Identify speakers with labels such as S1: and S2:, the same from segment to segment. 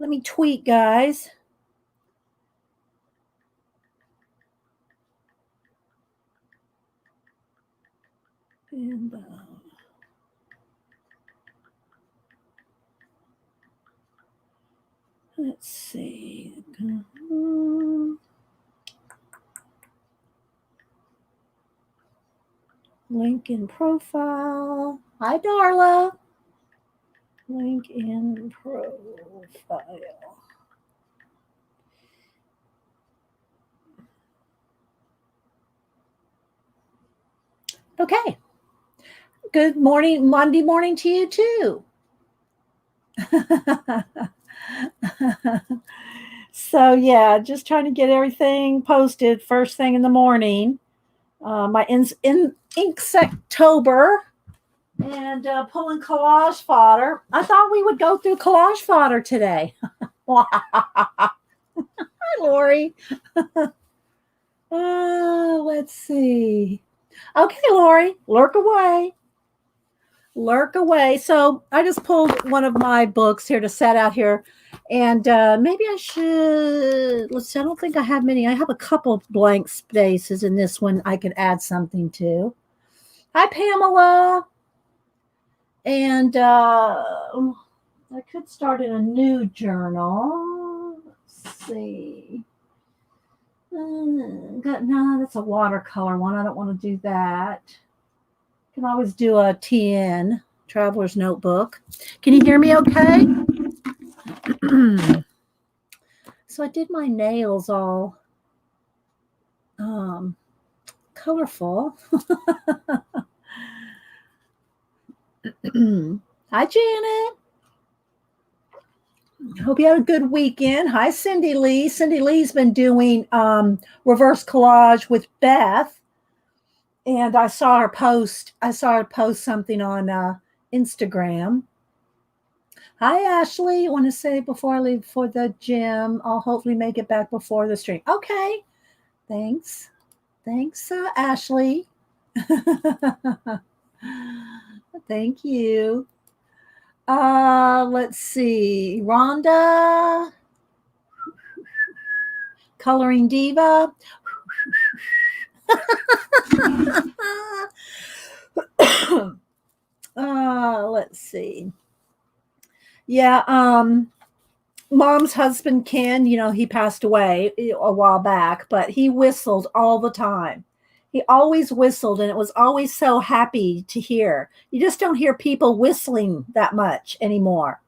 S1: Let me tweet, guys. And let's see. Link in profile. Hi, Darla. Link in profile. Okay. Good morning, Monday morning to you too. So yeah, just trying to get everything posted first thing in the morning. My Inktober and pulling collage fodder. I thought we would go through collage fodder today. Hi, Lori. Let's see. Okay, Lori, lurk away. Lurk away. So I just pulled one of my books here to set out here. And maybe I should, let's see, I don't think I have many. I have a couple blank spaces in this one I could add something to. Hi, Pamela. And I could start in a new journal. Let's see. No, that's a watercolor one. I don't want to do that. Can always do a TN, Traveler's Notebook. Can you hear me okay? So I did my nails all colorful. Hi, Janet. Hope you had a good weekend. Hi, Cindy Lee. Cindy Lee's been doing reverse collage with Beth. And I saw her post something on Instagram. Hi, Ashley. I want to say before I leave for the gym, I'll hopefully make it back before the stream. Okay. Thanks. Thanks, Ashley. Thank you. Let's see. Rhonda. Coloring Diva. Let's see. Yeah, Mom's husband, Ken, he passed away a while back, but he whistled all the time. He always whistled, and it was always so happy to hear. You just don't hear people whistling that much anymore.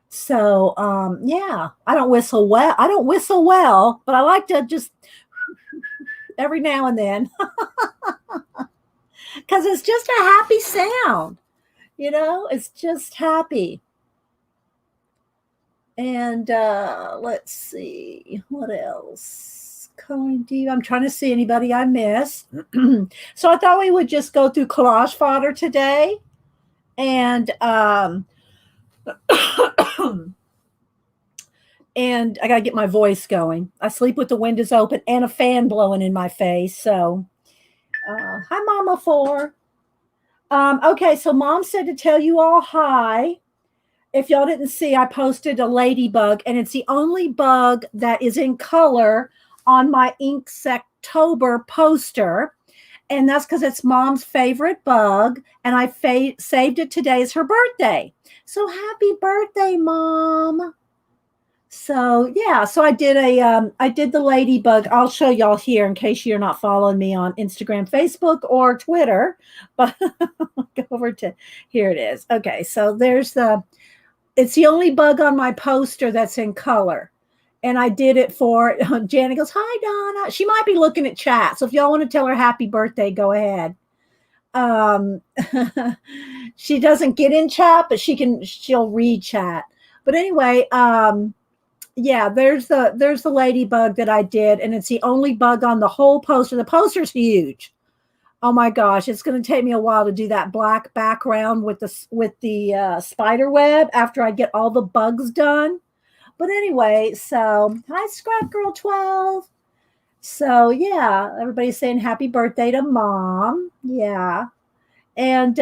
S1: So, yeah, I don't whistle well, but I like to just every now and then because it's just a happy sound. It's just happy. And let's see what else. I'm trying to see anybody I miss. So I thought we would just go through collage fodder today, and and I gotta get my voice going. I sleep with the windows open and a fan blowing in my face. So hi, Mama 4. Okay, so Mom said to tell you all hi. If y'all didn't see, I posted a ladybug, and it's the only bug that is in color on my Inktober poster. And that's because it's Mom's favorite bug, and I saved it today as her birthday. So happy birthday, Mom. So yeah, so I did the ladybug. I'll show y'all here in case you're not following me on Instagram, Facebook, or Twitter. But go over to here it is. Okay, so it's the only bug on my poster that's in color. And I did it for Janet goes, hi, Donna. She might be looking at chat. So if y'all want to tell her happy birthday, go ahead. She doesn't get in chat, but she'll read chat. But anyway, yeah, there's the ladybug that I did, and it's the only bug on the whole poster. The poster's huge. Oh my gosh, it's going to take me a while to do that black background with the spider web after I get all the bugs done. But anyway, so hi, Scrap Girl 12. So yeah, everybody's saying happy birthday to Mom. Yeah, and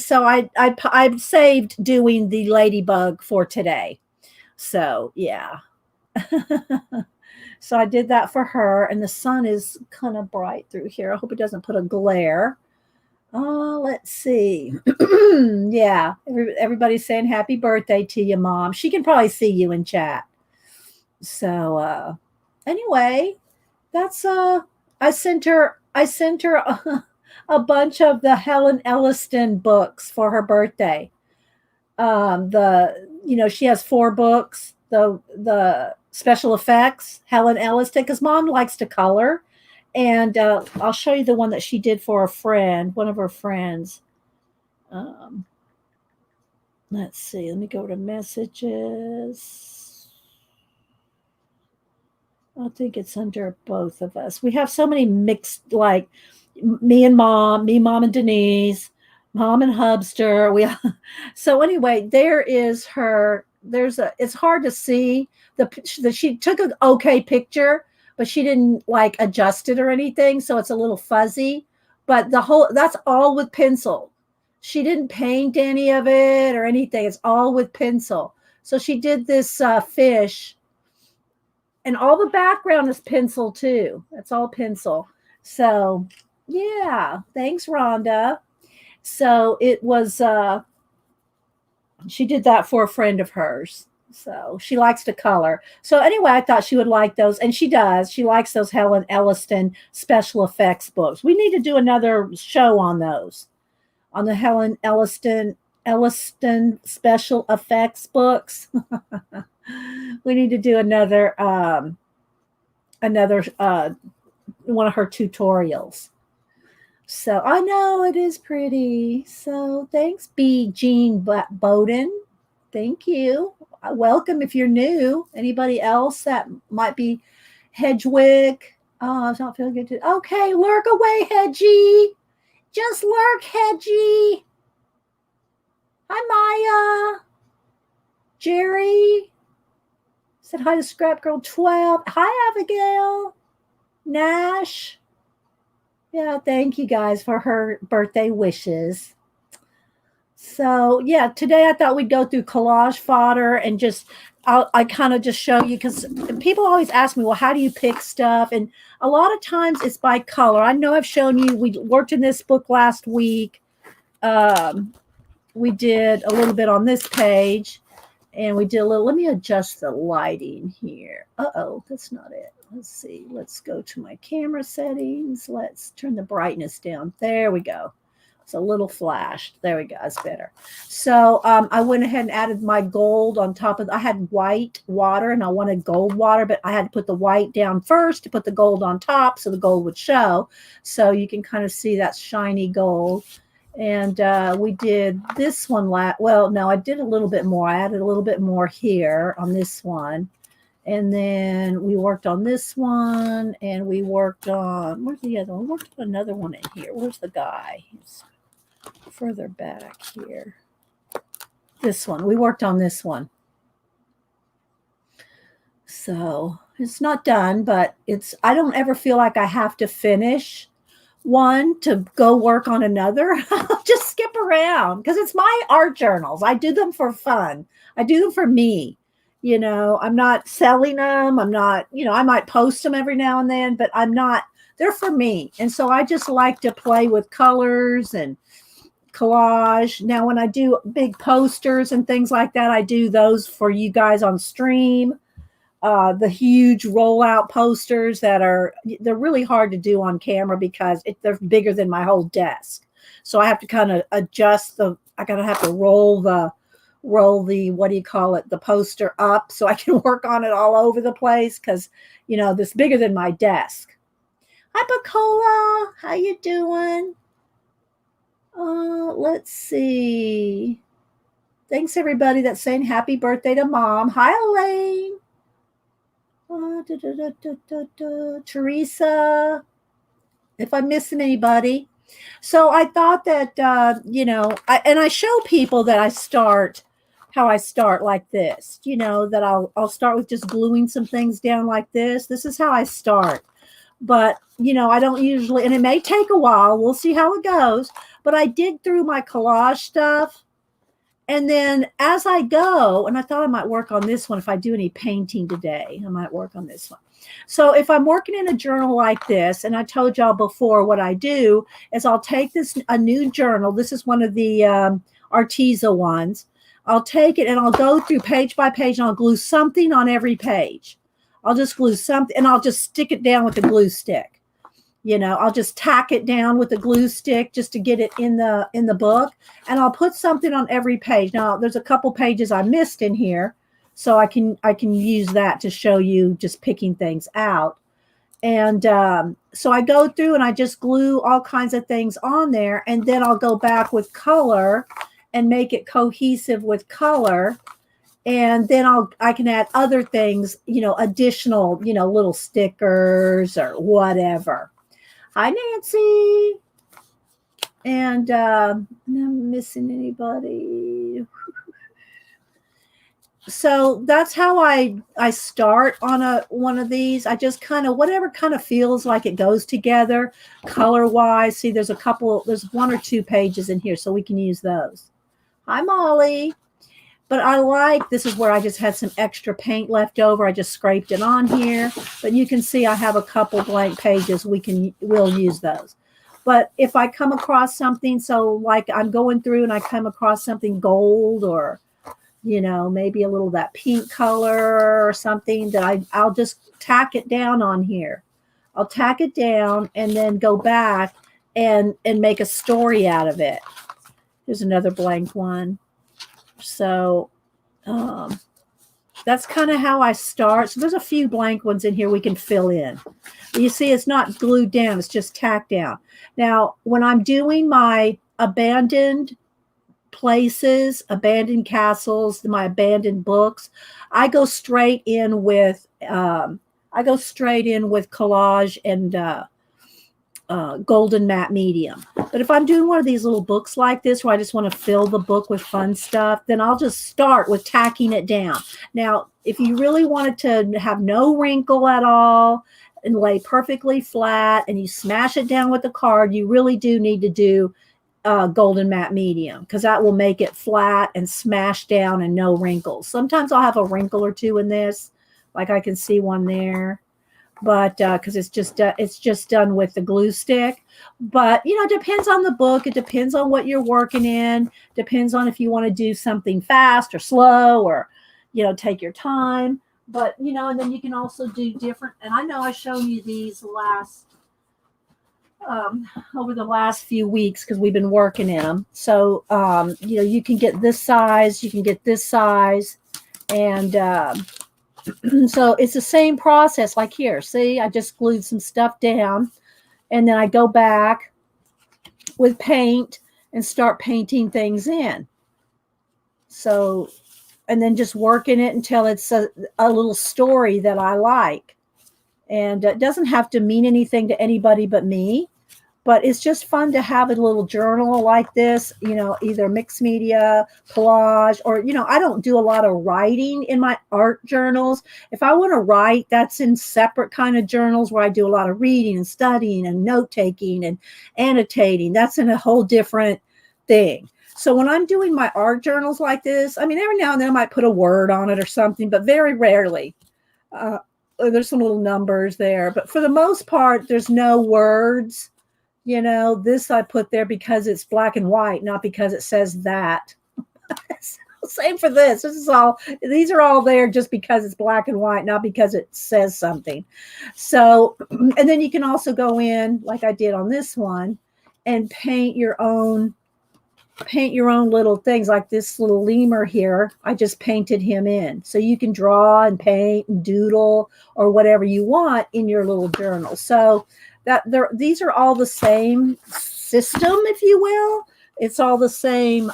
S1: so I saved doing the ladybug for today. So, yeah. So I did that for her, and the sun is kind of bright through here. I hope it doesn't put a glare. Let's see. Yeah, everybody's saying happy birthday to you, Mom. She can probably see you in chat. So, anyway, that's I sent her a bunch of the Helen Elliston books for her birthday. She has 4 books, the special effects, Helen Elliston, because Mom likes to color. And I'll show you the one that she did for a friend, one of her friends. um, let's see, let me go to messages. I think it's under both of us. We have so many mixed, like me and Mom, Mom and Denise, Mom and Hubster. So anyway, there is her. It's hard to see she took an okay picture, but she didn't like adjust it or anything, so it's a little fuzzy. But that's all with pencil. She didn't paint any of it or anything. It's all with pencil. So she did this fish, and all the background is pencil too. It's all pencil. So yeah, thanks, Rhonda. So it was she did that for a friend of hers. So she likes to color. So anyway, I thought she would like those, and she does. She likes those Helen Elliston special effects books. We need to do another show on those, on the Helen Elliston special effects books. We need to do another one of her tutorials. So I know it is pretty. So thanks, B. Jean Bowden. Thank you. Welcome if you're new. Anybody else that might be Hedgewig? Oh, it's not feeling good. Okay, lurk away, Hedgie. Just lurk, Hedgie. Hi, Maya. Jerry. Said hi to Scrap Girl 12. Hi, Abigail. Nash. Yeah, thank you guys for her birthday wishes. So, yeah, today I thought we'd go through Collage, Fodder, and I kind of just show you, because people always ask me, well, how do you pick stuff? And a lot of times it's by color. I know I've shown you, we worked in this book last week. We did a little bit on this page, and we did a little, let me adjust the lighting here. Uh-oh, that's not it. Let's see. Let's go to my camera settings. Let's turn the brightness down. There we go. It's a little flashed. There we go. It's better. So I went ahead and added my gold on top of. I had white water and I wanted gold water, but I had to put the white down first to put the gold on top so the gold would show. So you can kind of see that shiny gold. And we did this one well, no, I did a little bit more. I added a little bit more here on this one. And then we worked on this one, and we worked on, where's the other one? We worked on another one in here. Where's the guy? He's further back here. This one. We worked on this one. So it's not done, but I don't ever feel like I have to finish one to go work on another. I'll just skip around because it's my art journals. I do them for fun. I do them for me. I'm not selling them. I'm not, I might post them every now and then, but they're for me. And so I just like to play with colors and collage. Now, when I do big posters and things like that, I do those for you guys on stream. The huge rollout posters they're really hard to do on camera because they're bigger than my whole desk. So I have to kind of adjust I gotta have to roll the, what do you call it? The poster up so I can work on it all over the place. Cause this bigger than my desk. Hi, Bacola. How you doing? Let's see. Thanks everybody that's saying happy birthday to Mom. Hi, Elaine. Teresa, if I'm missing anybody. So I thought that, I show people that how I start like this, that I'll start with just gluing some things down like this. This is how I start. But, I don't usually, and it may take a while. We'll see how it goes. But I dig through my collage stuff. And then as I go, and I thought I might work on this one if I do any painting today, I might work on this one. So if I'm working in a journal like this, and I told y'all before what I do is I'll take a new journal. This is one of the Arteza ones. I'll take it and I'll go through page by page and I'll glue something on every page. I'll just glue something and I'll just stick it down with a glue stick. I'll just tack it down with a glue stick just to get it in the book, and I'll put something on every page. Now there's a couple pages I missed in here, so I can use that to show you just picking things out. And so I go through and I just glue all kinds of things on there, and then I'll go back with color and make it cohesive with color. And then I can add other things, additional, little stickers or whatever. Hi, Nancy. And I'm missing anybody. So that's how I start on one of these. I just whatever kind of feels like it goes together color wise. See, there's one or two pages in here, so we can use those. Hi, Molly. But this is where I just had some extra paint left over. I just scraped it on here. But you can see I have a couple blank pages. We'll use those. But if I come across something, so like I'm going through and I come across something gold or, maybe a little that pink color or something, that I'll just tack it down on here. I'll tack it down and then go back and make a story out of it. Here's another blank one. So that's kind of how I start. So there's a few blank ones in here we can fill in. You see, it's not glued down. It's just tacked down. Now, when I'm doing my abandoned places, abandoned castles, my abandoned books, I go straight in with collage and golden matte medium. But if I'm doing one of these little books like this where I just want to fill the book with fun stuff, then I'll just start with tacking it down. Now, if you really wanted to have no wrinkle at all and lay perfectly flat and you smash it down with the card, you really do need to do golden matte medium, because that will make it flat and smash down and no wrinkles. Sometimes I'll have a wrinkle or two in this, like I can see one there. But because it's just done with the glue stick. But it depends on the book. It depends on what you're working in. Depends on if you want to do something fast or slow or take your time. But and then you can also do different. And I know I've shown you these over the last few weeks because we've been working in them. So you can get this size, you can get this size, and so it's the same process. Like here, see, I just glued some stuff down, and then I go back with paint and start painting things in. So, and then just working it until it's a little story that I like. And it doesn't have to mean anything to anybody but me. But it's just fun to have a little journal like this, either mixed media, collage, or, I don't do a lot of writing in my art journals. If I want to write, that's in separate kind of journals where I do a lot of reading and studying and note-taking and annotating. That's in a whole different thing. So when I'm doing my art journals like this, every now and then I might put a word on it or something, but very rarely. There's some little numbers there. But for the most part, there's no words. This I put there because it's black and white, not because it says that. Same for this. These are all there just because it's black and white, not because it says something. So, and then you can also go in, like I did on this one, and paint your own little things. Like this little lemur here, I just painted him in. So you can draw and paint and doodle or whatever you want in your little journal. So these are all the same system, if you will. It's all the same.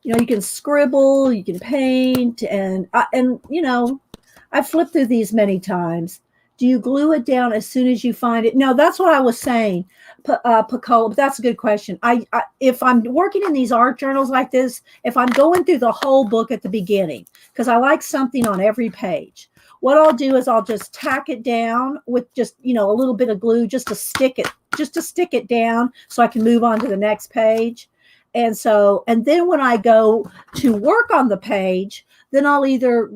S1: You can scribble, you can paint, and I've flipped through these many times. Do you glue it down as soon as you find it? No, that's what I was saying, Picola, but that's a good question. If I'm working in these art journals like this, if I'm going through the whole book at the beginning, because I like something on every page, what I'll do is I'll just tack it down with just, a little bit of glue just to stick it just to stick it down so I can move on to the next page. And then when I go to work on the page, then I'll either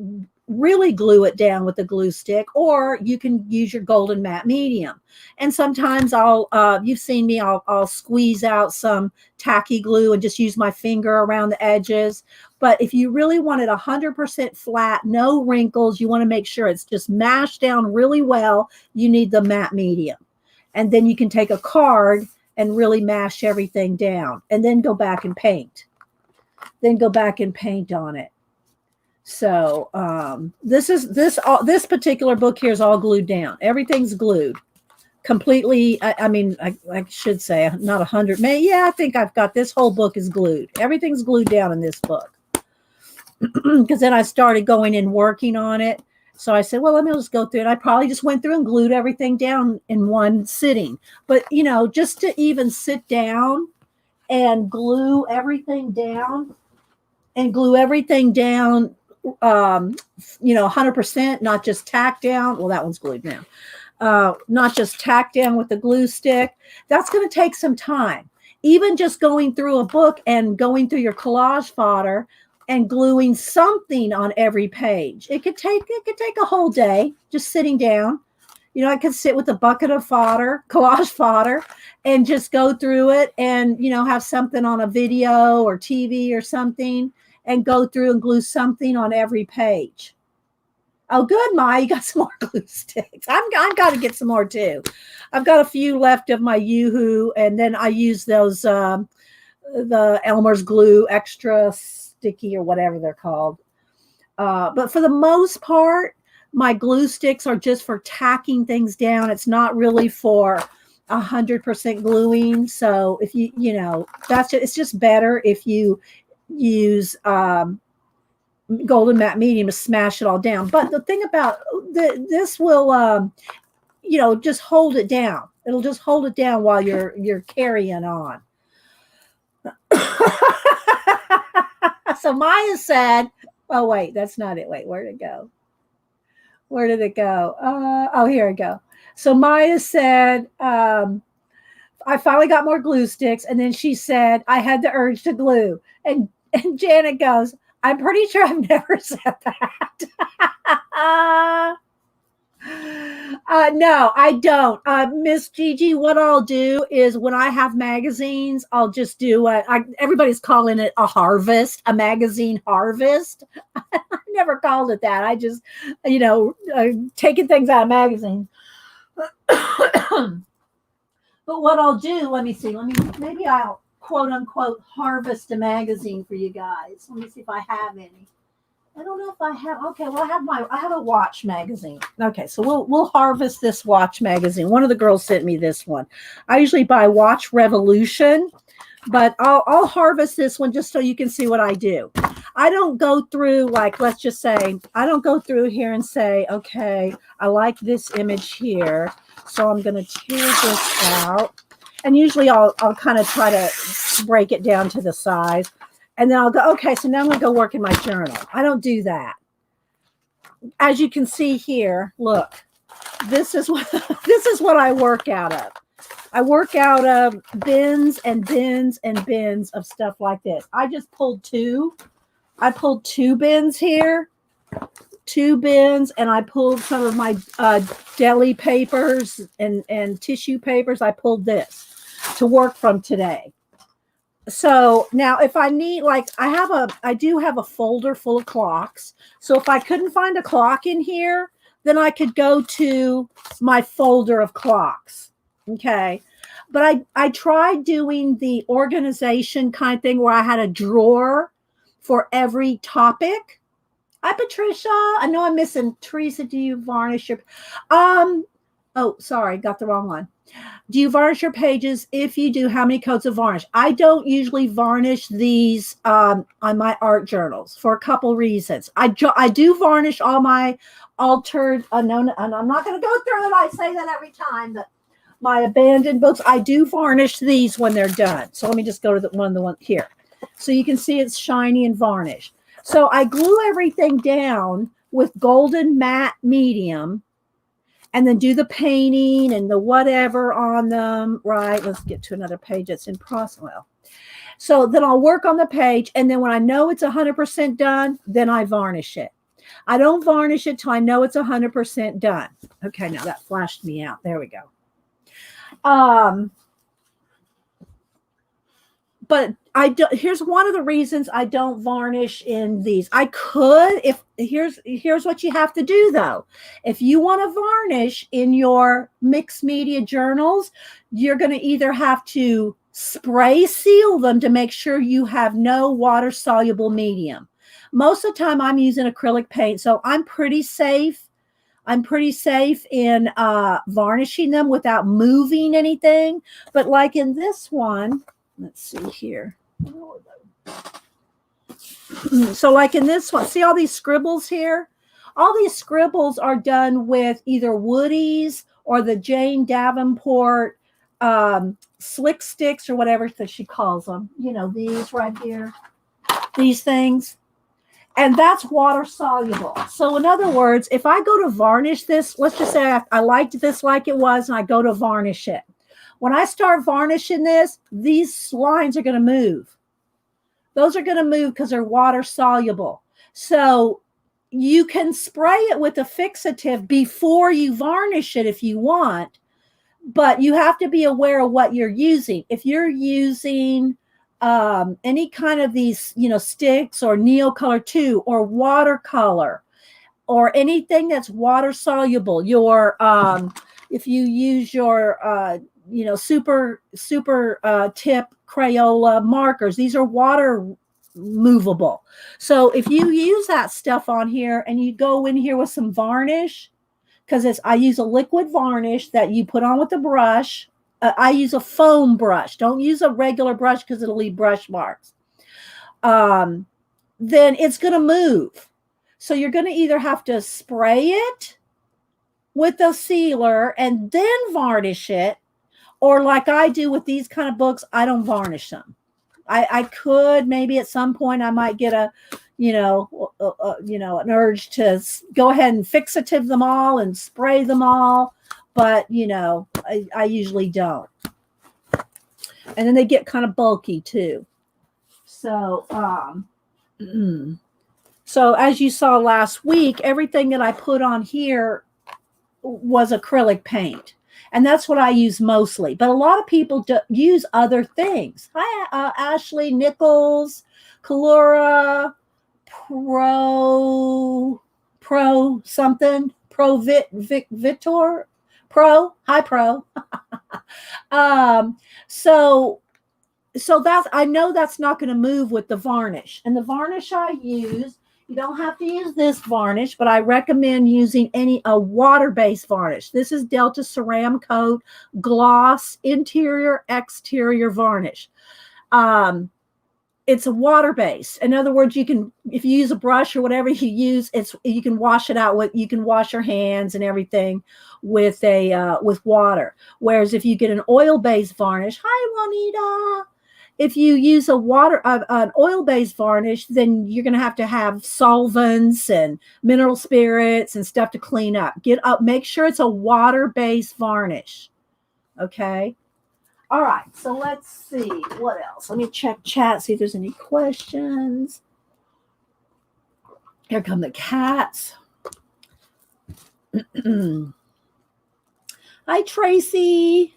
S1: really glue it down with a glue stick, or you can use your golden matte medium. And sometimes you've seen me, I'll squeeze out some tacky glue and just use my finger around the edges. But if you really want it 100% flat, no wrinkles, you want to make sure it's just mashed down really well, you need the matte medium. And then you can take a card and really mash everything down, and then go back and paint. Then go back and paint on it. So this particular book here is all glued down. Everything's glued completely. I should say not 100. Yeah, I think I've got this whole book is glued. Everything's glued down in this book. Because then I started going and working on it. So I said, well, let me just go through it. I probably just went through and glued everything down in one sitting. But, just to even sit down and glue everything down, 100%, not just tack down. Well, that one's glued now. Not just tack down with the glue stick. That's going to take some time. Even just going through a book and going through your collage fodder and gluing something on every page. It could take a whole day just sitting down. I could sit with a bucket of fodder, collage fodder, and just go through it and, have something on a video or TV or something and go through and glue something on every page. Oh, good, Ma, you got some more glue sticks. I've got to get some more too. I've got a few left of my Yoo-hoo, and then I use those, the Elmer's glue extra sticky or whatever they're called. But for the most part, my glue sticks are just for tacking things down. It's not really for 100% gluing. So if it's just better if you use golden matte medium to smash it all down. But the thing about this will, just hold it down. It'll just hold it down while you're carrying on. So Maya said, oh, wait, that's not it. Wait, where'd it go? Where did it go? Here we go. So Maya said, I finally got more glue sticks. And then she said, I had the urge to glue. And Janet goes, I'm pretty sure I've never said that. No, I don't. Miss Gigi, what I'll do is when I have magazines, I'll just do everybody's calling it a harvest, a magazine harvest. I never called it that. I just, taking things out of magazines. But what I'll do, let me see. Maybe I'll quote unquote harvest a magazine for you guys. Let me see if I have any. I don't know if I have. Okay, well, I have a watch magazine. Okay, so we'll harvest this watch magazine. One of the girls sent me this one. I usually buy Watch Revolution, but I'll harvest this one just so you can see what I do. I don't go through, let's just say, I don't go through here and say, okay, I like this image here, so I'm going to tear this out. And usually I'll kind of try to break it down to the size. And then I'll go, okay, so now I'm going to go work in my journal. I don't do that. As you can see here, look, this is what I work out of. I work out of bins and bins and bins of stuff like this. I just pulled two. I pulled 2 bins here, 2 bins, and I pulled some of my deli papers and tissue papers. I pulled this to work from today. So now if I need, I do have a folder full of clocks. So if I couldn't find a clock in here, then I could go to my folder of clocks. Okay. But I tried doing the organization kind of thing where I had a drawer for every topic. Hi, Patricia. I know I'm missing. Teresa, do you varnish your... Oh, sorry. Got the wrong one. Do you varnish your pages? If you do, how many coats of varnish? I don't usually varnish these on my art journals for a couple reasons. I do varnish all my altered, unknown, and I'm not going to go through it. I say that every time, but my abandoned books, I do varnish these when they're done. So let me just go to the one here. So you can see it's shiny and varnished. So I glue everything down with golden matte medium. and then do the painting and the whatever on them, right? Let's get to another page that's in process. Well, so then I'll work on the page, and then when I know it's 100% done, then I varnish it. I don't varnish it till I know it's 100% done. Okay, now that flashed me out. There we go. But I don't, here's one of the reasons I don't varnish in these. I could, if here's what you have to do though. If you want to varnish in your mixed media journals, you're going to either have to spray seal them to make sure you have no water soluble medium. Most of the time I'm using acrylic paint, so I'm pretty safe. I'm pretty safe in varnishing them without moving anything. But like in this one, let's see here. So like in this one, see all these scribbles here? All these scribbles are done with either Woody's or the Jane Davenport slick sticks or whatever that she calls them. You know, these right here, these things. And that's water soluble. So in other words, if I go to varnish this, let's just say I liked this like it was and I go to varnish it. When I start varnishing this, these lines are going to move. Those are going to move because they're water soluble. So you can spray it with a fixative before you varnish it if you want, but you have to be aware of what you're using. If you're using any kind of these, you know, sticks or Neocolor 2 or watercolor or anything that's water soluble, your if you use your you know, super tip Crayola markers, these are water movable. So if you use that stuff on here and you go in here with some varnish, because I use a liquid varnish that you put on with the brush. I use a foam brush. Don't use a regular brush because it'll leave brush marks. Then it's going to move. So you're going to either have to spray it with a sealer and then varnish it, or like I do with these kind of books, I don't varnish them. I could maybe at some point I might get a, you know, an urge to go ahead and fixative them all and spray them all. But, you know, I usually don't. And then they get kind of bulky too. So, so as you saw last week, everything that I put on here was acrylic paint. And that's what I use mostly. But a lot of people use other things. Hi, Ashley Nichols, Kalura, Pro something, Vitor. Pro, hi Pro. So that's, I know that's not going to move with the varnish. And the varnish I use, you don't have to use this varnish, but I recommend using a water-based varnish. This is Delta Ceram Coat Gloss Interior Exterior Varnish. It's a water-based. In other words, you can, if you use a brush or whatever you use, you can wash it out with, you can wash your hands and everything with with water. Whereas if you get an oil-based varnish, hi Juanita, if you use an oil-based varnish, then you're going to have solvents and mineral spirits and stuff to clean up. Make sure it's a water-based varnish. Okay. All right, so let's see what else. Let me check chat, see if there's any questions. Here come the cats. Hi, Tracy.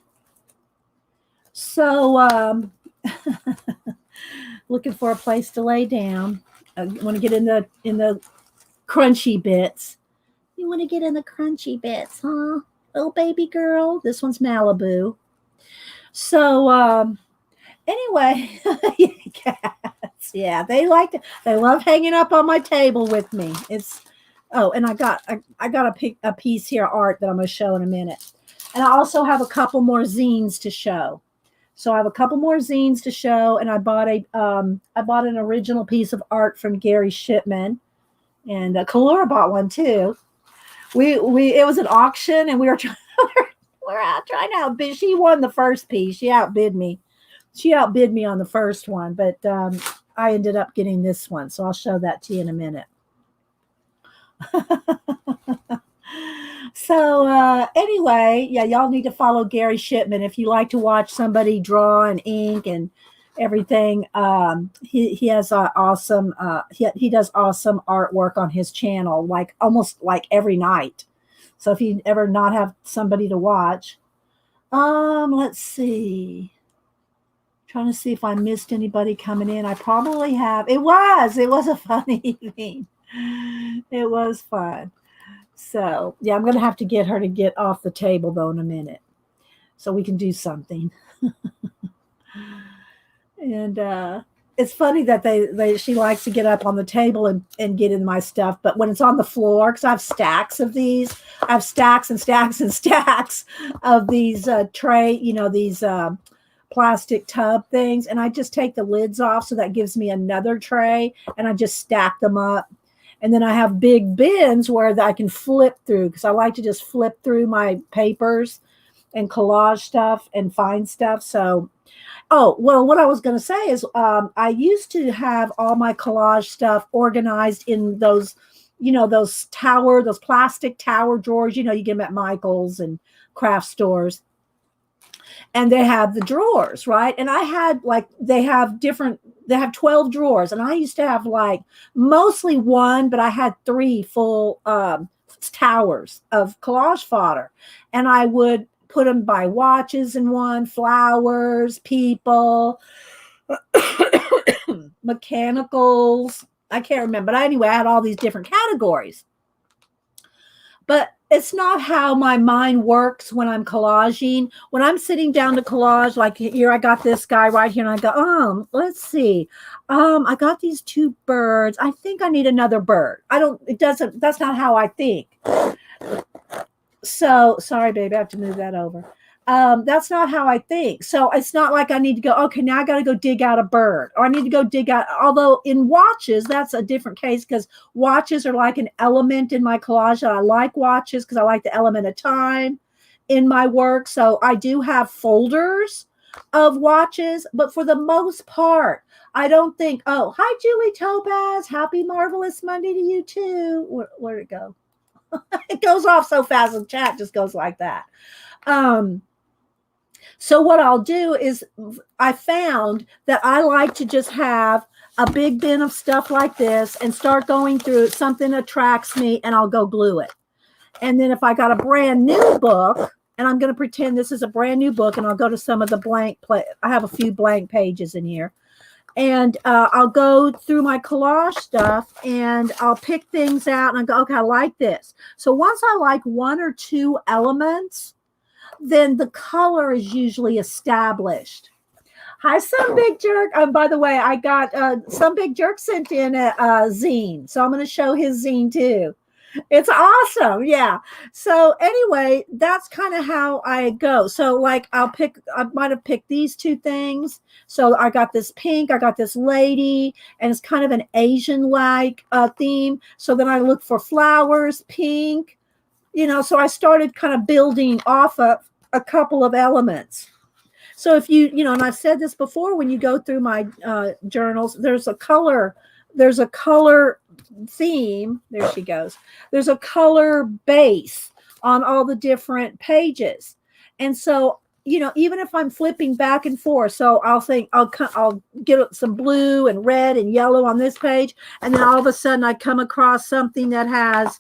S1: So, looking for a place to lay down. I want to get in the crunchy bits. You want to get in the crunchy bits, huh? Little baby girl. This one's Malibu. So, anyway, cats, yeah, they love hanging up on my table with me. And I got a piece here, art that I'm going to show in a minute. And I also have a couple more zines to show. So I have a couple more zines to show, and I bought an original piece of art from Gary Shipman, and Kalura bought one too. It was an auction, and we were trying to outbid. She won the first piece. She outbid me. She outbid me on the first one, but I ended up getting this one. So I'll show that to you in a minute. So anyway, yeah, y'all need to follow Gary Shipman if you like to watch somebody draw and ink and everything. He has awesome. He does awesome artwork on his channel, like almost like every night. So if you ever not have somebody to watch, let's see. Trying to see if I missed anybody coming in. I probably have. It was a fun evening. It was fun. So yeah, I'm going to have to get her to get off the table though in a minute so we can do something. And it's funny that she likes to get up on the table and get in my stuff, but when it's on the floor, because I have stacks of these, I have stacks and stacks and stacks of these tray, these plastic tub things, and I just take the lids off, so that gives me another tray, and I just stack them up. And then I have big bins where I can flip through, because I like to just flip through my papers and collage stuff and find stuff. So, oh, well, what I was going to say is I used to have all my collage stuff organized in those, those plastic tower drawers, you get them at Michael's and craft stores. And they have the drawers, right? And I had they have 12 drawers. And I used to have mostly one, but I had 3 full towers of collage fodder. And I would put them by watches in one, flowers, people, mechanicals. I can't remember. But anyway, I had all these different categories. But it's not how my mind works when I'm collaging. When I'm sitting down to collage, like here, I got this guy right here, and I go, let's see. I got these 2 birds. I think I need another bird. That's not how I think. So sorry, baby, I have to move that over. That's not how I think. So it's not like I need to go, okay, now I got to go dig out a bird, or I need to go dig out. Although in watches, that's a different case, because watches are like an element in my collage. And I like watches because I like the element of time in my work. So I do have folders of watches, but for the most part, I don't think, oh, hi, Julie Topaz. Happy Marvelous Monday to you too. Where'd it go? It goes off so fast. The chat just goes like that. So what I'll do is, I found that I like to just have a big bin of stuff like this and start going through it. Something attracts me and I'll go glue it. And then if I got a brand new book, and I'm going to pretend this is a brand new book, and I'll go to some of the I have a few blank pages in here. And I'll go through my collage stuff and I'll pick things out and I go, okay, I like this. So once I like 1 or 2 elements, then the color is usually established. Hi, Some Big Jerk. By the way, I got Some Big Jerk sent in a zine. So I'm going to show his zine too. It's awesome. Yeah. So anyway, that's kind of how I go. So I might have picked these 2 things. So I got this pink, I got this lady, and it's kind of an Asian-like theme. So then I look for flowers, pink, so I started kind of building off of a couple of elements. So if you, and I've said this before, when you go through my journals, there's a color theme. There she goes. There's a color base on all the different pages. And so, even if I'm flipping back and forth, so I'll think I'll get some blue and red and yellow on this page. And then all of a sudden I come across something that has,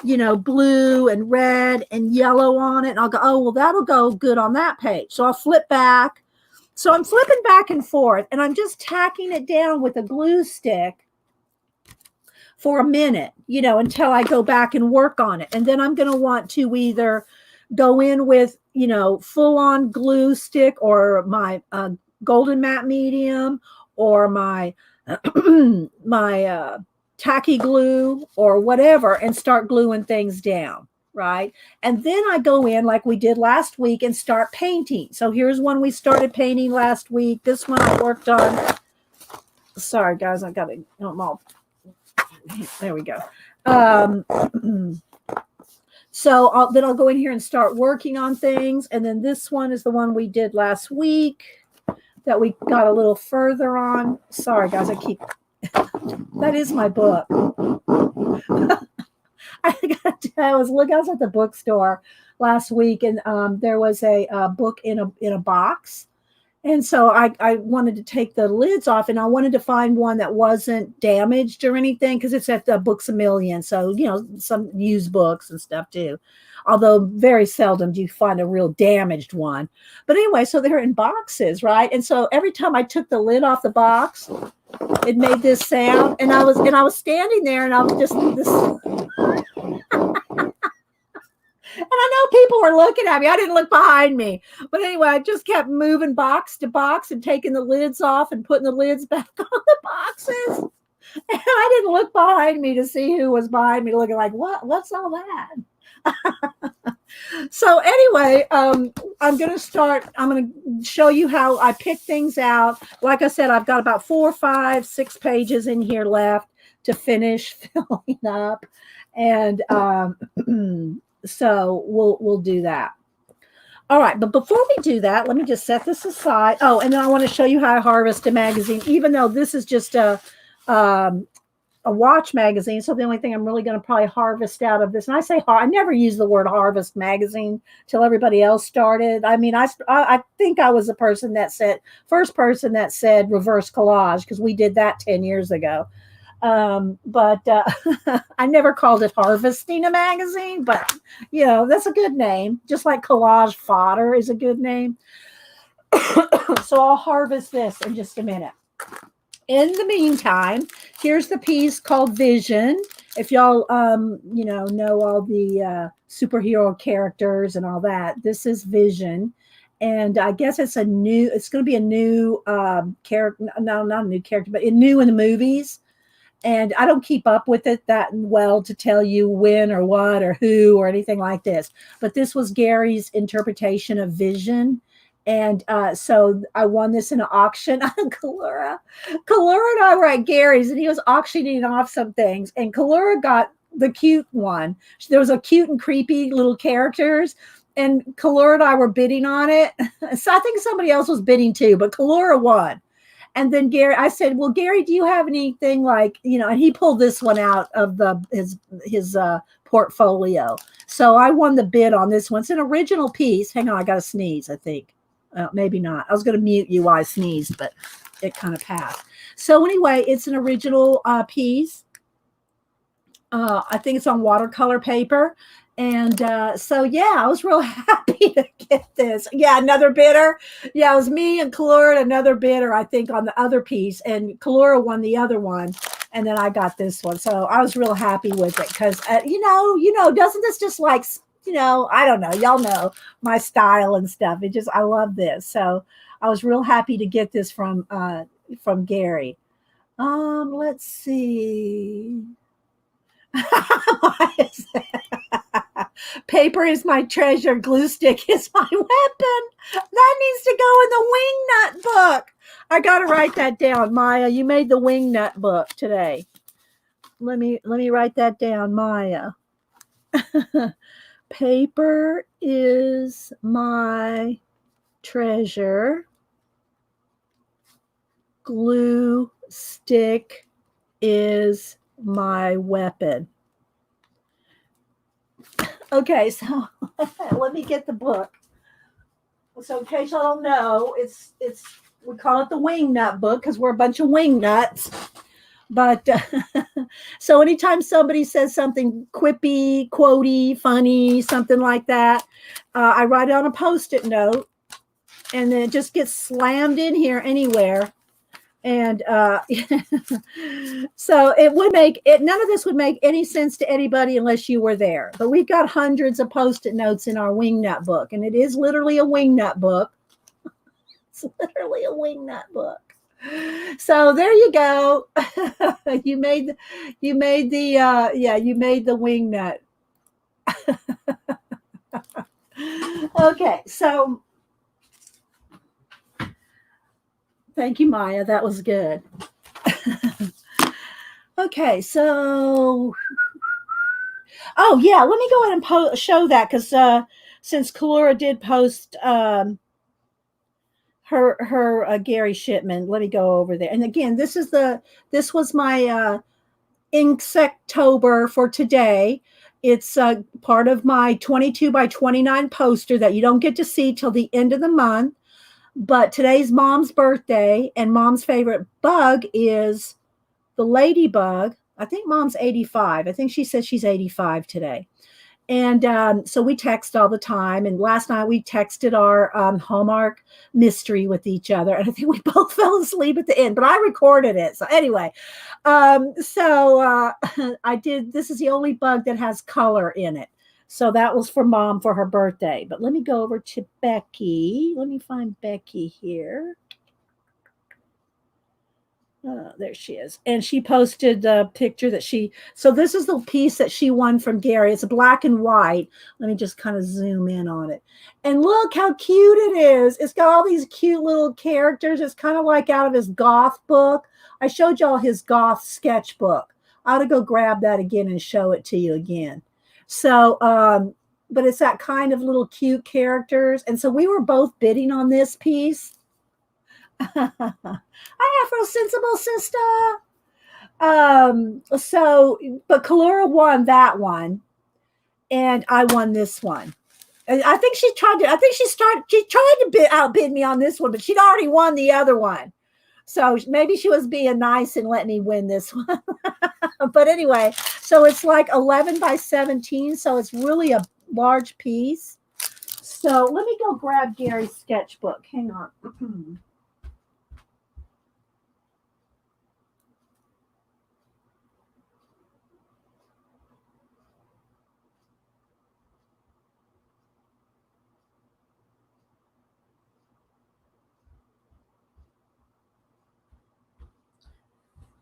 S1: blue and red and yellow on it. And I'll go, oh, well, that'll go good on that page. So I'll flip back. So I'm flipping back and forth, and I'm just tacking it down with a glue stick for a minute, until I go back and work on it. And then I'm going to want to either go in with, full on glue stick, or my golden matte medium, or my, my tacky glue, or whatever, and start gluing things down. Right. And then I go in like we did last week and start painting. So here's one we started painting last week. This one I worked on. Sorry, guys, I got to, there we go. So then I'll go in here and start working on things. And then this one is the one we did last week that we got a little further on. Sorry, guys, that is my book. I was at the bookstore last week, and there was a book in a box. And so I wanted to take the lids off, and I wanted to find one that wasn't damaged or anything, because it's at the Books A Million. So, some used books and stuff too. Although very seldom do you find a real damaged one. But anyway, so they're in boxes, right? And so every time I took the lid off the box, it made this sound. And I was standing there, and I was just this. And I know people were looking at me. I didn't look behind me. But anyway, I just kept moving box to box and taking the lids off and putting the lids back on the boxes. And I didn't look behind me to see who was behind me, looking like, what's all that? So anyway, I'm going to show you how I pick things out. Like I said, I've got about 4, 5, 6 pages in here left to finish filling up. And so we'll do that. All right, but before we do that, let me just set this aside. Oh, and then I want to show you how I harvest a magazine, even though this is just a watch magazine. So the only thing I'm really going to probably harvest out of this, and I say I never use the word harvest magazine till everybody else started. I mean, I think I was the first person that said reverse collage, because we did that 10 years ago. But I never called it harvesting a magazine, but that's a good name. Just like collage fodder is a good name. So I'll harvest this in just a minute. In the meantime, here's the piece called Vision. If y'all, know all the superhero characters and all that, this is Vision. And I guess it's going to be a new character. No, not a new character, but new in the movies. And I don't keep up with it that well to tell you when or what or who or anything like this. But this was Gary's interpretation of Vision. And so I won this in an auction on Kalura. Kalura and I were at Gary's, and he was auctioning off some things. And Kalura got the cute one. There was a cute and creepy little characters. And Kalura and I were bidding on it. So I think somebody else was bidding too, but Kalura won. And then I said, well, Gary, do you have anything like, and he pulled this one out of his portfolio. So I won the bid on this one. It's an original piece. Hang on, I got to sneeze, I think. Maybe not. I was going to mute you while I sneezed, but it kind of passed. So anyway, it's an original piece. I think it's on watercolor paper. And so, yeah, I was real happy to get this. Yeah, another bidder. Yeah, it was me and Kalura and another bidder, I think, on the other piece. And Kalura won the other one. And then I got this one. So I was real happy with it because, doesn't this just like, I don't know. Y'all know my style and stuff. I love this. So I was real happy to get this from Gary. Let's see. Paper is my treasure. Glue stick is my weapon. That needs to go in the wingnut book. I got to write that down. Maya, you made the wingnut book today. Let me write that down, Maya. Paper is my treasure. Glue stick is my weapon. Okay, so let me get the book. So in case y'all don't know, it's we call it the wingnut book because we're a bunch of wingnuts. But so anytime somebody says something quippy, quotey, funny, something like that, I write it on a Post-it note, and then it just gets slammed in here anywhere. And so it would make it, none of this would make any sense to anybody unless you were there. But we've got hundreds of Post-it notes in our wingnut book, and it is literally a wingnut book. It's literally a wingnut book. So there you go. You made the wingnut. Okay, so thank you, Maya. That was good. Okay, so oh yeah, let me go ahead and show that because since Kalura did post her Gary shipment, let me go over there. And again, this was my Inksektober for today. It's part of my 22 by 29 poster that you don't get to see till the end of the month. But today's Mom's birthday, and Mom's favorite bug is the ladybug. I think Mom's 85. I think she said she's 85 today. And so we text all the time. And last night we texted our Hallmark mystery with each other. And I think we both fell asleep at the end, but I recorded it. So anyway, I did. This is the only bug that has color in it. So that was for Mom for her birthday. But let me go over to Becky. Let me find Becky here. There she is. And she posted the picture that so this is the piece that she won from Gary. It's black and white. Let me just kind of zoom in on it. And look how cute it is. It's got all these cute little characters. It's kind of like out of his goth book. I showed y'all his goth sketchbook. I ought to go grab that again and show it to you again. So, but it's that kind of little cute characters. And so we were both bidding on this piece. Hi, Afro Sensible Sister. But Kalura won that one, and I won this one. I think she tried to outbid me on this one, but she'd already won the other one. So maybe she was being nice and let me win this one. But anyway, so it's like 11 by 17, so it's really a large piece. So let me go grab Gary's sketchbook. Hang on.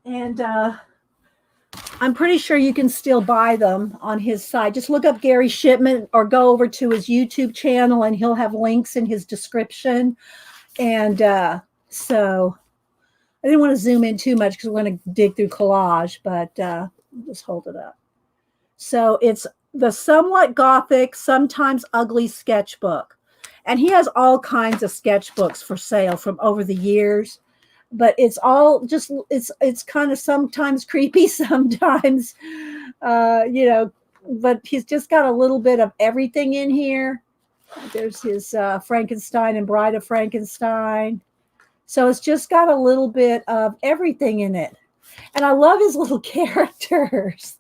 S1: And I'm pretty sure you can still buy them on his site. Just look up Gary Shipman or go over to his YouTube channel and he'll have links in his description. And so I didn't want to zoom in too much because we're going to dig through Collage, but just hold it up. So it's the Somewhat Gothic, Sometimes Ugly Sketchbook. And he has all kinds of sketchbooks for sale from over the years. But it's all just it's kind of sometimes creepy, sometimes but he's just got a little bit of everything in here. There's his Frankenstein and Bride of Frankenstein. So it's just got a little bit of everything in it. And I love his little characters.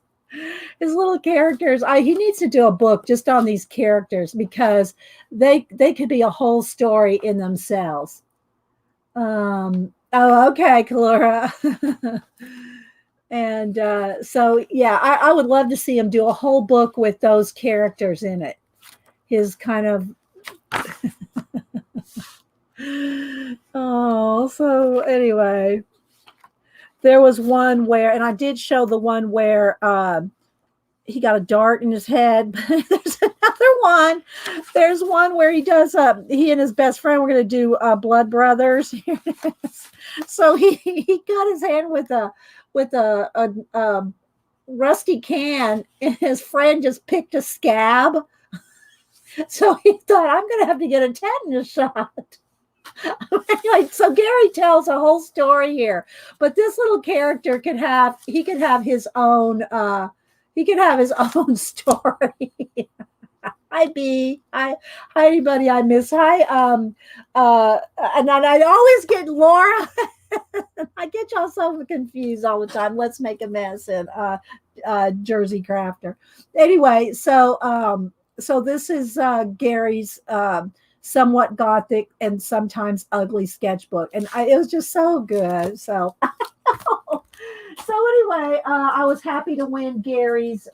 S1: His little characters. He needs to do a book just on these characters because they could be a whole story in themselves. Oh, okay, Kalura. And so, yeah, I would love to see him do a whole book with those characters in it. His kind of... Oh, so anyway. There was one where, and I did show the one where he got a dart in his head. There's another one. There's one where he does, he and his best friend were going to do Blood Brothers. So he got his hand with a rusty can, and his friend just picked a scab. So he thought, I'm going to have to get a tetanus shot. So Gary tells a whole story here, but this little character could have his own story. Hi B. Hi anybody I miss. Hi and I always get Laura. I get y'all so confused all the time. Let's make a mess and Jersey Crafter. Anyway, so this is Gary's Somewhat Gothic and Sometimes Ugly sketchbook, and it was just so good. So anyway, I was happy to win Gary's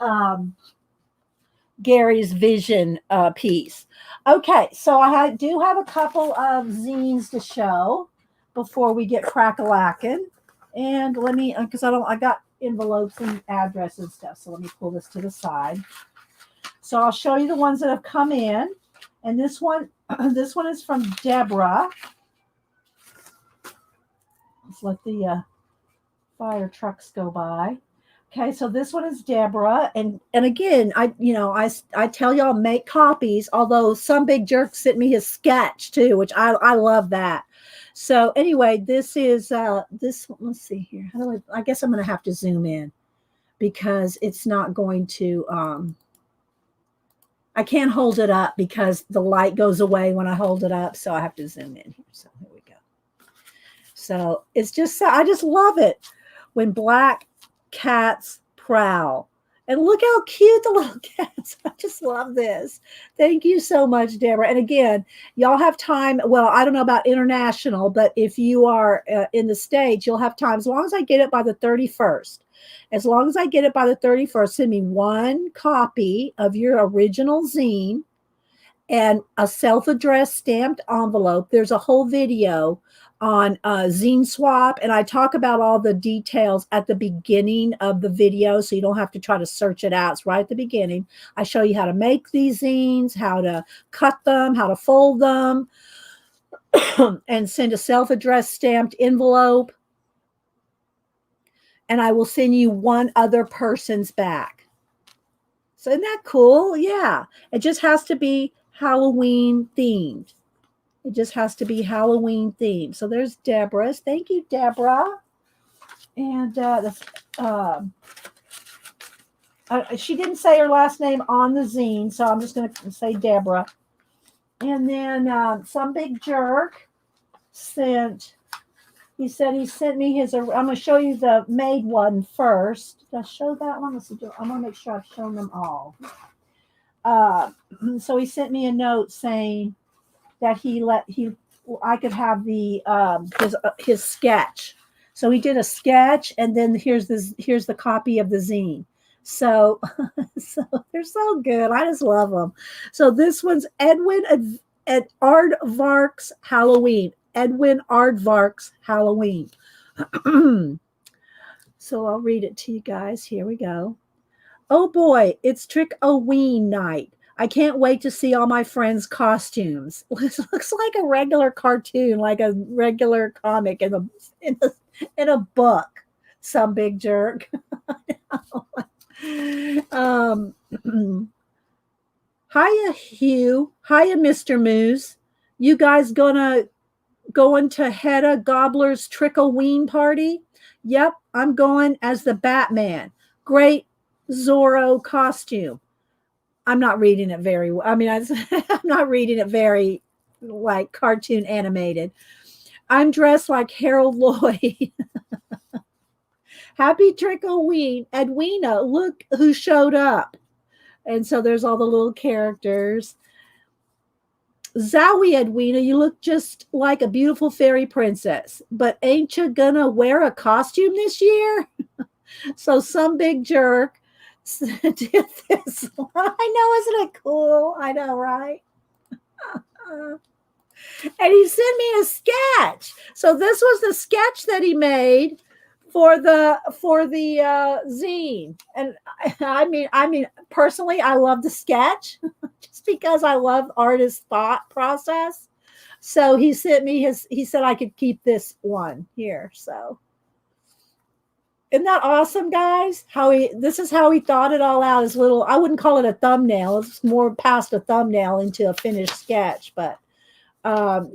S1: vision piece. Okay, so I do have a couple of zines to show before we get crack-a-lackin'. And let me, because I got envelopes and addresses and stuff, so let me pull this to the side. So I'll show you the ones that have come in. And this one is from Deborah. Let's let the fire trucks go by. Okay, so this one is Deborah, and again, I tell y'all make copies. Although some big jerk sent me his sketch too, which I love that. So anyway, this is this. Let's see here. I guess I'm going to have to zoom in because it's not going to. I can't hold it up because the light goes away when I hold it up. So I have to zoom in here. So here we go. So it's just, I just love it when black cats prowl. And look how cute the little cats. I just love this. Thank you so much, Deborah. And again, y'all have time. Well, I don't know about international, but if you are in the States, you'll have time. As long as I get it by the 31st. As long as I get it by the 31st, send me one copy of your original zine and a self-addressed stamped envelope. There's a whole video on Zine Swap, and I talk about all the details at the beginning of the video, so you don't have to try to search it out. It's right at the beginning. I show you how to make these zines, how to cut them, how to fold them, and send a self-addressed stamped envelope. And I will send you one other person's back. So isn't that cool? Yeah. It just has to be Halloween themed. It just has to be Halloween themed. So there's Deborah's. Thank you, Deborah. And she didn't say her last name on the zine, so I'm just going to say Deborah. And then Some Big Jerk sent, he said he sent me his, I'm going to show you the made one first. Did I show that one? Let's see. I'm going to make sure I've shown them all. So he sent me a note saying that I could have the his sketch. So he did a sketch, and then here's the copy of the zine. So they're so good. I just love them. So this one's Edwin Aardvark's Halloween. Edwin Aardvark's Halloween. So I'll read it to you guys. Here we go. Oh boy, it's Trick-o-Ween night. I can't wait to see all my friends' costumes. It looks like a regular cartoon, like a regular comic in a book. Some Big Jerk. Hiya, Hugh. Hiya, Mr. Moose. You guys going to Hedda Gobbler's Trick-o-Ween party? Yep, I'm going as the Batman. Great Zorro costume. I'm not reading it very well. I mean, I'm not reading it very like cartoon animated. I'm dressed like Harold Lloyd. Happy Trick-o-Ween. Edwina, look who showed up. And so there's all the little characters. Zowie, Edwina, you look just like a beautiful fairy princess. But ain't you gonna wear a costume this year? So Some Big Jerk did this one. I know, isn't it cool? I know, right? And he sent me a sketch. So this was the sketch that he made for the zine. And I mean, personally, I love the sketch just because I love artist thought process. So he sent me he said I could keep this one here. So isn't that awesome, guys? This is how he thought it all out. His little, I wouldn't call it a thumbnail. It's more past a thumbnail into a finished sketch. But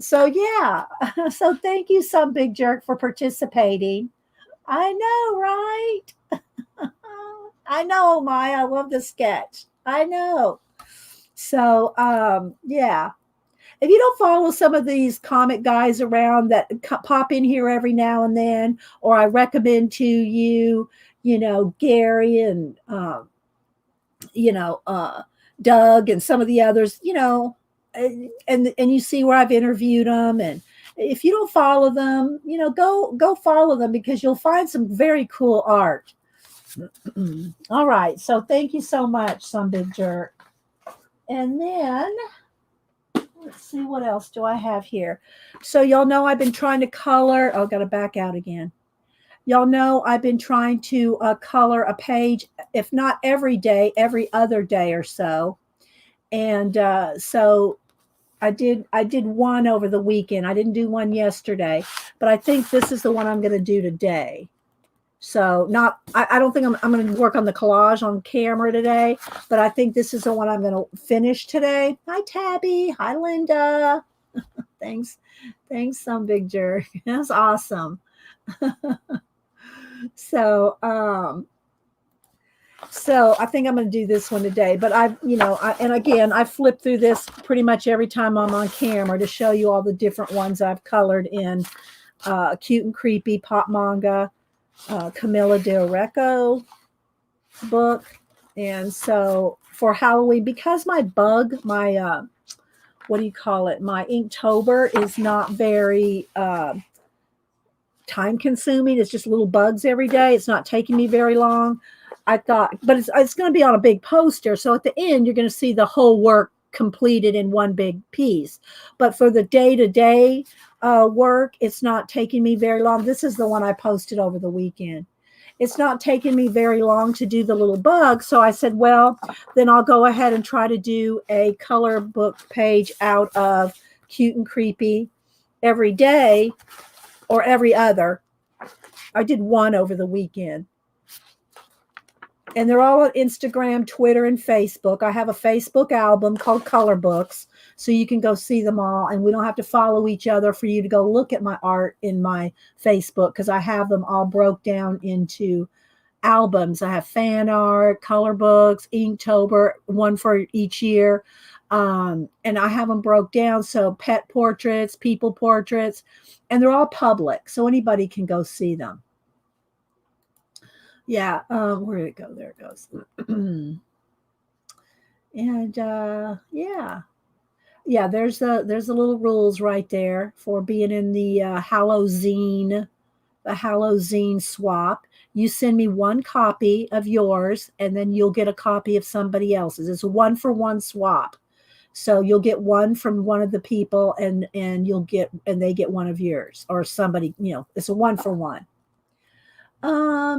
S1: so yeah. So thank you, Some Big Jerk, for participating. I know, right? I know, Maya. I love the sketch. I know. So yeah. If you don't follow some of these comic guys around that pop in here every now and then, or I recommend to you, Gary and, Doug and some of the others, and you see where I've interviewed them. And if you don't follow them, go follow them because you'll find some very cool art. All right. So thank you so much, Some Big Jerk. And then let's see, what else do I have here? So y'all know I've been trying to color. Oh, got to back out again. Y'all know I've been trying to color a page, if not every day, every other day or so. And so I did one over the weekend. I didn't do one yesterday, but I think this is the one I'm going to do today. So I don't think I'm going to work on the collage on camera today, but I think this is the one I'm going to finish today. Hi, Tabby. Hi, Linda. Thanks, Some Big Jerk. That's awesome. So, So I think I'm going to do this one today. But and again, I flip through this pretty much every time I'm on camera to show you all the different ones I've colored in Cute and Creepy, Pop Manga, Camilla Del Recco book. And so for Halloween, because my what do you call it? My Inktober is not very time consuming. It's just little bugs every day. It's not taking me very long. I thought, but it's going to be on a big poster. So at the end, you're going to see the whole work completed in one big piece. But for the day-to-day work, it's not taking me very long. This is the one I posted over the weekend. It's not taking me very long to do the little bug. So I said, well, then I'll go ahead and try to do a color book page out of Cute and Creepy every day or every other. I did one over the weekend. And they're all on Instagram, Twitter, and Facebook. I have a Facebook album called Color Books, so you can go see them all. And we don't have to follow each other for you to go look at my art in my Facebook, because I have them all broke down into albums. I have fan art, color books, Inktober, one for each year. And I have them broke down. So pet portraits, people portraits, and they're all public. So anybody can go see them. Yeah. Where did it go? There it goes. And yeah, there's the little rules right there for being in the Halloween swap. You send me one copy of yours, and then you'll get a copy of somebody else's. It's a 1-for-1 swap. So you'll get one from one of the people, and they get one of yours, or somebody, it's a 1-for-1.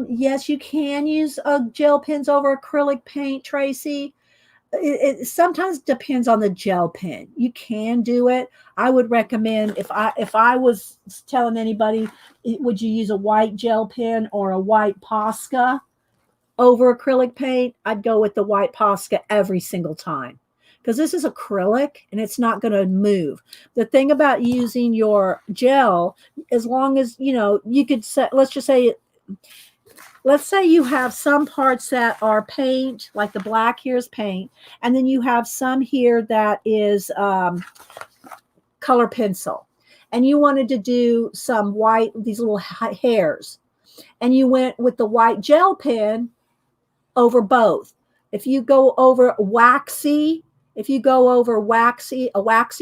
S1: Yes, you can use gel pens over acrylic paint, Tracy. It sometimes depends on the gel pen. You can do it. I would recommend, if I was telling anybody, would you use a white gel pen or a white Posca over acrylic paint? I'd go with the white Posca every single time, because this is acrylic and it's not going to move. The thing about using your gel, as long as you could set, let's say you have some parts that are paint, like the black here is paint, and then you have some here that is color pencil, and you wanted to do some white, these little hairs, and you went with the white gel pen over both. If you go over a waxy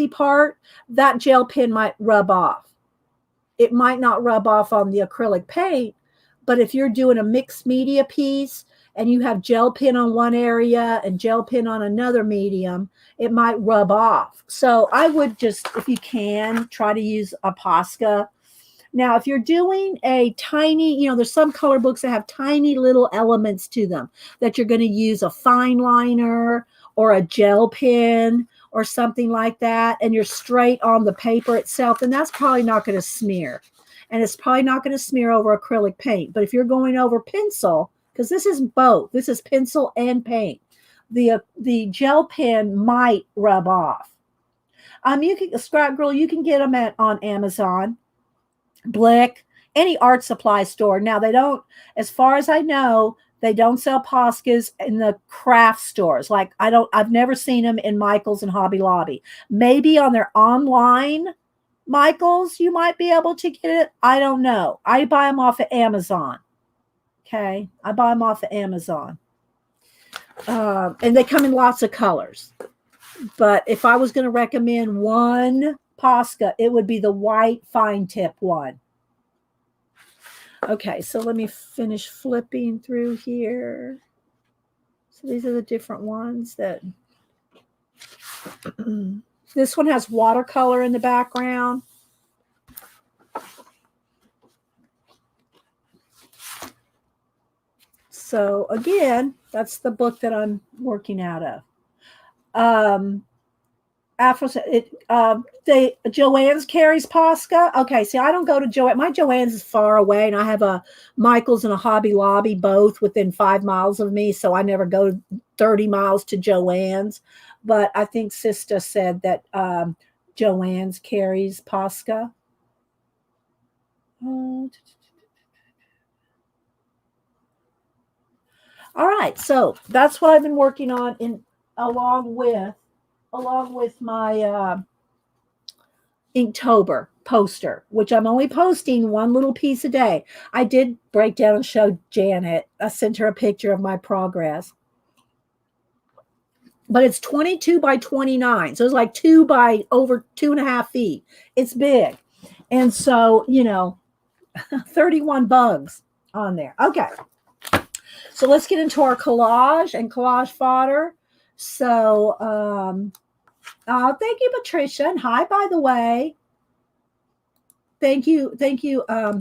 S1: part, that gel pen might rub off. It might not rub off on the acrylic paint, but if you're doing a mixed media piece and you have gel pen on one area and gel pen on another medium, it might rub off. So I would just, if you can, try to use a Posca. Now, if you're doing a tiny, there's some color books that have tiny little elements to them that you're going to use a fine liner or a gel pen or something like that, and you're straight on the paper itself, then that's probably not going to smear. And it's probably not going to smear over acrylic paint. But if you're going over pencil, because this is both, this is pencil and paint, the gel pen might rub off. You can, Scrap Girl, you can get them on Amazon, Blick, any art supply store. Now, they don't, as far as I know, they don't sell Poscas in the craft stores. Like, I've never seen them in Michael's and Hobby Lobby. Maybe on their online Michael's, you might be able to get it. I don't know. I buy them off of Amazon. Okay. I buy them off of Amazon. And they come in lots of colors. But if I was going to recommend one Posca, it would be the white fine tip one. Okay. So let me finish flipping through here. So these are the different ones that... This one has watercolor in the background. So again, that's the book that I'm working out of. Joann's carries Posca. Okay, see, I don't go to Joann. My Joann's is far away, and I have a Michael's and a Hobby Lobby both within 5 miles of me, so I never go 30 miles to Joann's. But I think Sista said that Joann's carries Posca. All right, so that's what I've been working on in along with my Inktober poster, which I'm only posting one little piece a day. I did break down and show Janet. I sent her a picture of my progress. But it's 22 by 29. So it's like 2 by over 2.5 feet. It's big. And so, 31 bugs on there. Okay. So let's get into our collage and collage fodder. So, thank you, Patricia. And hi, by the way. Thank you,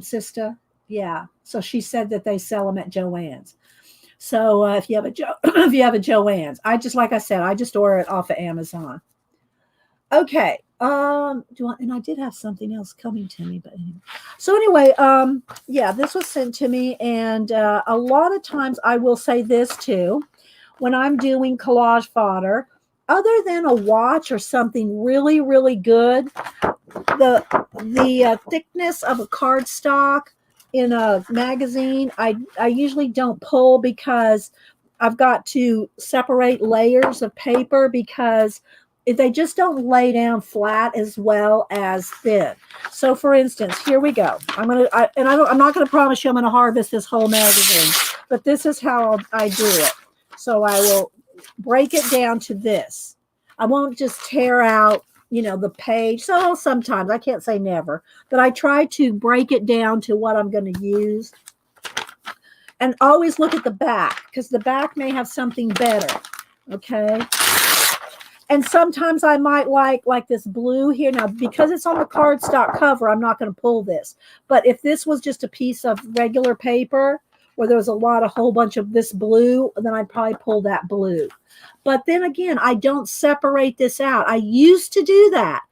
S1: sister. Yeah. So she said that they sell them at Joann's. So if you have a if you have a Joann's, like I said, I just order it off of Amazon. Okay. And I did have something else coming to me, but anyway. So anyway, yeah, this was sent to me, and a lot of times I will say this too, when I'm doing collage fodder, other than a watch or something really, really good, the thickness of a cardstock in a magazine, I usually don't pull because I've got to separate layers of paper because if they just don't lay down flat as well as thin. So for instance, here we go. I'm not gonna promise you I'm gonna harvest this whole magazine, but this is how I do it. So I will break it down to this. I won't just tear out, the page. So sometimes, I can't say never, but I try to break it down to what I'm going to use. And always look at the back, because the back may have something better. Okay. And sometimes I might like this blue here. Now, because it's on the cardstock cover, I'm not going to pull this. But if this was just a piece of regular paper where there was a whole bunch of this blue, then I'd probably pull that blue. But then again, I don't separate this out. I used to do that.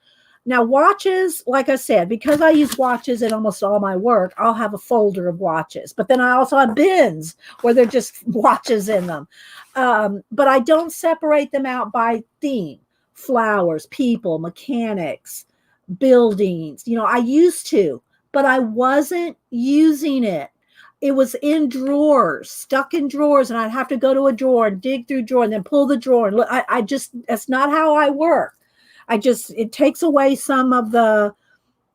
S1: Now, watches, like I said, because I use watches in almost all my work, I'll have a folder of watches. But then I also have bins where they're just watches in them. But I don't separate them out by theme. Flowers, people, mechanics, buildings. I used to, but I wasn't using it. It was in drawers, stuck in drawers, and I'd have to go to a drawer and dig through a drawer and then pull the drawer. And look, that's not how I work. It takes away some of the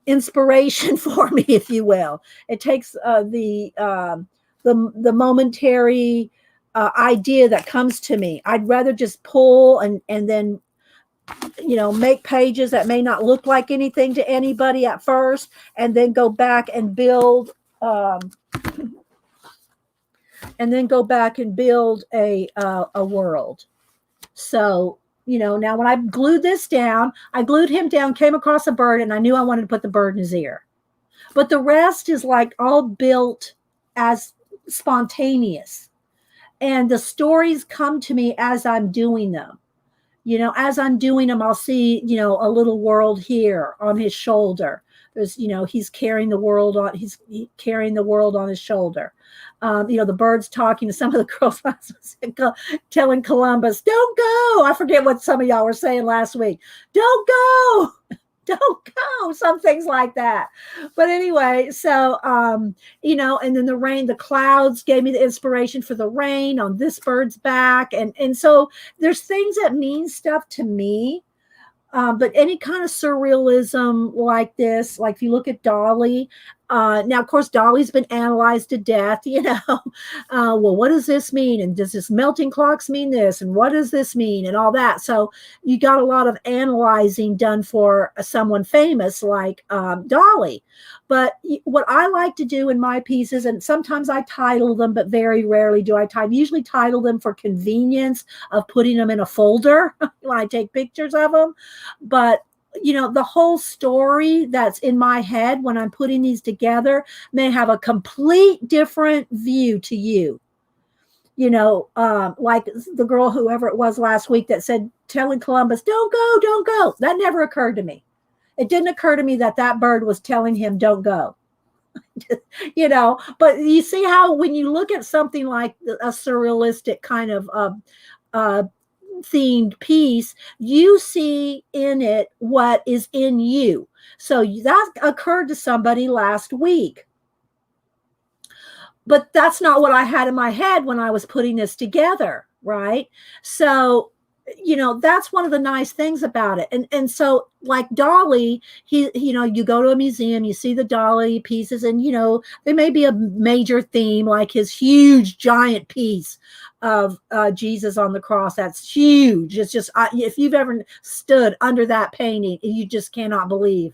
S1: inspiration for me, if you will. It takes the momentary idea that comes to me. I'd rather just pull and then make pages that may not look like anything to anybody at first, and then go back and build a world. So, now when I glued this down, I glued him down, came across a bird, and I knew I wanted to put the bird in his ear. But the rest is like all built as spontaneous. And the stories come to me as I'm doing them. As I'm doing them, I'll see, a little world here on his shoulder. There's, he's carrying the world on his shoulder. The birds talking to some of the girls telling Columbus, don't go. I forget what some of y'all were saying last week. Don't go. Don't go. Some things like that. But anyway, so, and then the rain, the clouds gave me the inspiration for the rain on this bird's back. And so there's things that mean stuff to me. But any kind of surrealism like this, like if you look at Dolly, now, of course, Dolly's been analyzed to death, well, what does this mean? And does this melting clocks mean this? And what does this mean? And all that. So you got a lot of analyzing done for someone famous like Dolly. But what I like to do in my pieces, and sometimes I title them, but very rarely do I usually title them for convenience of putting them in a folder when I take pictures of them. But the whole story that's in my head when I'm putting these together may have a complete different view to you. Like the girl, whoever it was last week that said, telling Columbus, don't go. That never occurred to me. It didn't occur to me that bird was telling him, don't go. But you see how when you look at something like a surrealistic kind of themed piece, you see in it what is in you. So that occurred to somebody last week. but that's not what I had in my head when I was putting this together, right? So, that's one of the nice things about it. And so, like Dolly, you go to a museum, you see the Dolly pieces, and there may be a major theme, like his huge giant piece of Jesus on the cross. That's huge. It's just, if you've ever stood under that painting, you just cannot believe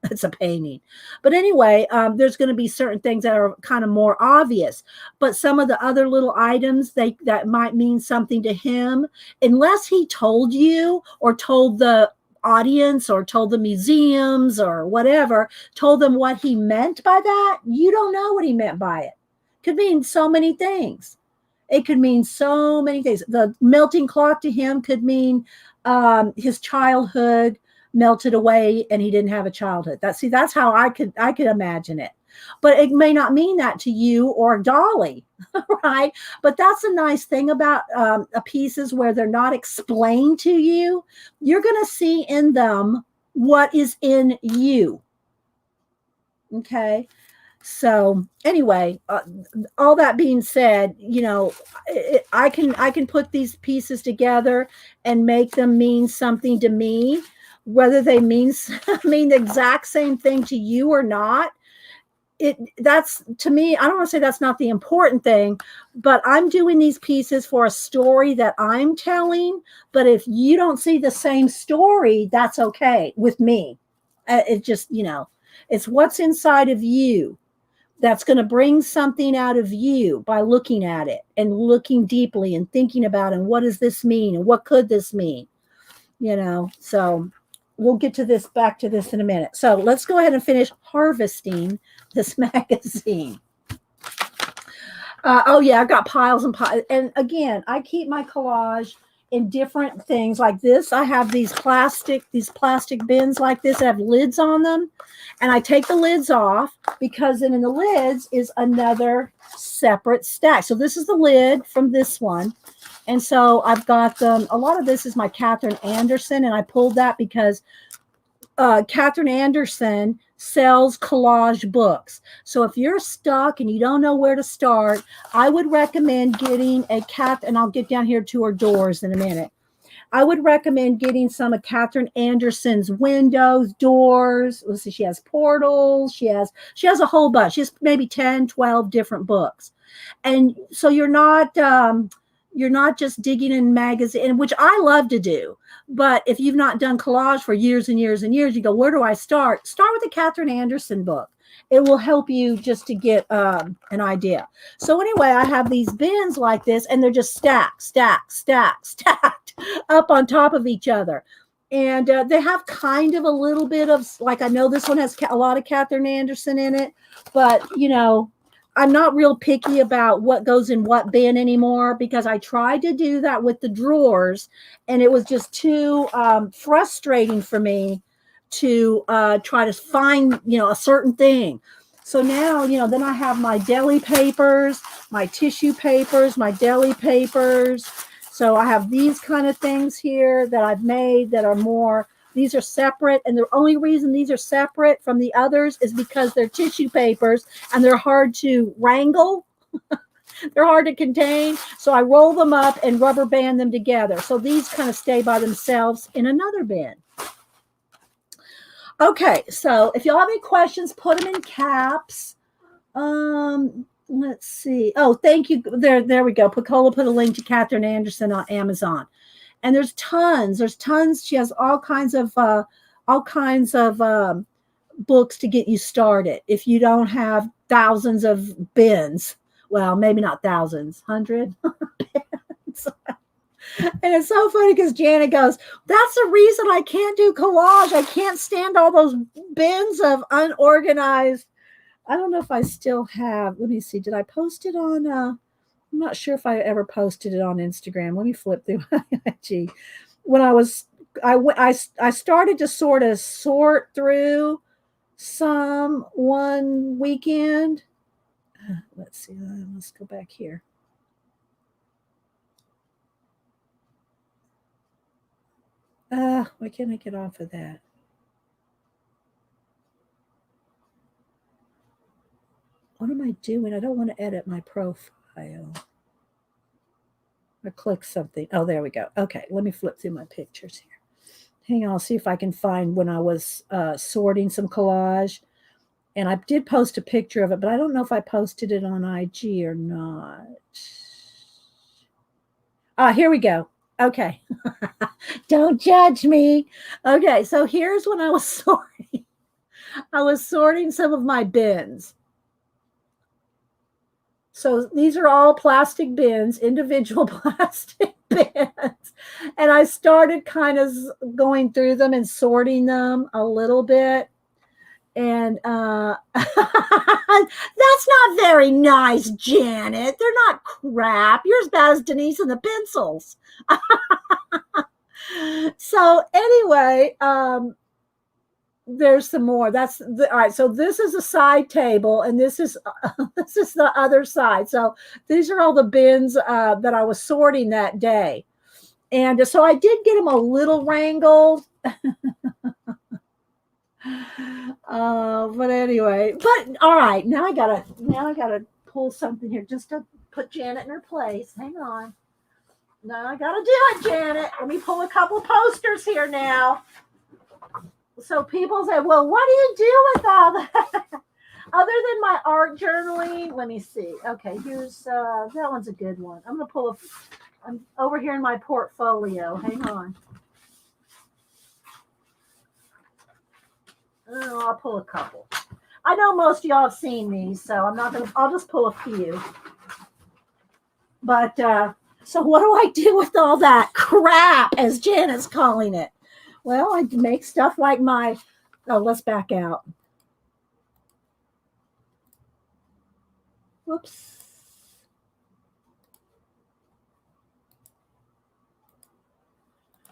S1: it's a painting. But anyway, there's going to be certain things that are kind of more obvious, but some of the other little items that might mean something to him, unless he told you or told the audience or told the museums or whatever, told them what he meant by that, you don't know what he meant by it. Could mean so many things. It could mean so many things. The melting clock to him could mean his childhood melted away and he didn't have a childhood. That's how I could imagine it. But it may not mean that to you or Dolly, right? But that's a nice thing about pieces where they're not explained to you. You're going to see in them what is in you. Okay. So anyway, all that being said, I can put these pieces together and make them mean something to me, whether they mean the exact same thing to you or not. That's, to me, I don't want to say that's not the important thing, but I'm doing these pieces for a story that I'm telling. But if you don't see the same story, that's okay with me. It just, it's what's inside of you that's going to bring something out of you by looking at it and looking deeply and thinking about it. And what does this mean? And what could this mean? So we'll get to this, back to this in a minute. So let's go ahead and finish harvesting this magazine. Oh yeah, I've got piles and piles. And again, I keep my collage in different things like this. I have these plastic bins like this that have lids on them. And I take the lids off because then in the lids is another separate stack. So this is the lid from this one. And so I've got them. A lot of this is my Catherine Anderson. And I pulled that because Catherine Anderson sells collage books. So if you're stuck and you don't know where to start, I would recommend getting and I'll get down here to her doors in a minute. I would recommend getting some of Catherine Anderson's windows, doors. Let's see, she has portals. She has a whole bunch. She has maybe 10, 12 different books. And so you're not just digging in magazine, which I love to do. But if you've not done collage for years and years and years, you go, where do I start? Start with the Catherine Anderson book. It will help you just to get an idea. So anyway, I have these bins like this, and they're just stacked up on top of each other. And they have kind of a little bit of, like, I know this one has a lot of Catherine Anderson in it, but, I'm not real picky about what goes in what bin anymore, because I tried to do that with the drawers, and it was just too frustrating for me to try to find, a certain thing. So now, then I have my deli papers, my tissue papers, my deli papers. So I have these kind of things here that I've made that are more, these are separate. And the only reason these are separate from the others is because they're tissue papers and they're hard to wrangle. They're hard to contain. So I roll them up and rubber band them together. So these kind of stay by themselves in another bin. Okay, so if y'all have any questions, put them in caps. Let's see. Oh, thank you. There we go. Picola put a link to Catherine Anderson on Amazon. And there's tons. She has all kinds of books to get you started. If you don't have thousands of bins, well, maybe not thousands, 100 bins. And it's so funny because Janet goes, that's the reason I can't do collage. I can't stand all those bins of unorganized. I don't know if I still have. Let me see. Did I post it on? I'm not sure if I ever posted it on Instagram. Let me flip through my IG. When I started to sort of sort through some one weekend. Let's see. Let's go back here. Why can't I get off of that? What am I doing? I don't want to edit my profile. I click something. Oh, there we go. Okay, let me flip through my pictures here. Hang on, I'll see if I can find when I was sorting some collage. And I did post a picture of it, but I don't know if I posted it on IG or not. Here we go. Okay. Don't judge me. Okay, so here's when I was sorting. I was sorting some of my bins. So these are all plastic bins, individual plastic bins. And I started kind of going through them and sorting them a little bit. And that's not very nice, Janet. They're not crap. You're as bad as Denise and the pencils. So anyway, there's some more. All right. So this is a side table, and this is the other side. So these are all the bins that I was sorting that day, and so I did get them a little wrangled. But anyway, all right. Now I gotta pull something here just to put Janet in her place. Hang on. Now I gotta do it, Janet. Let me pull a couple posters here now. So people say, well, what do you do with all that? Other than my art journaling, let me see. Okay, here's that one's a good one. I'm over here in my portfolio. Hang on. Oh, I'll pull a couple. I know most of y'all have seen these, so I'll just pull a few. But so what do I do with all that crap, as Janet's calling it? Well, I make stuff like let's back out. Whoops.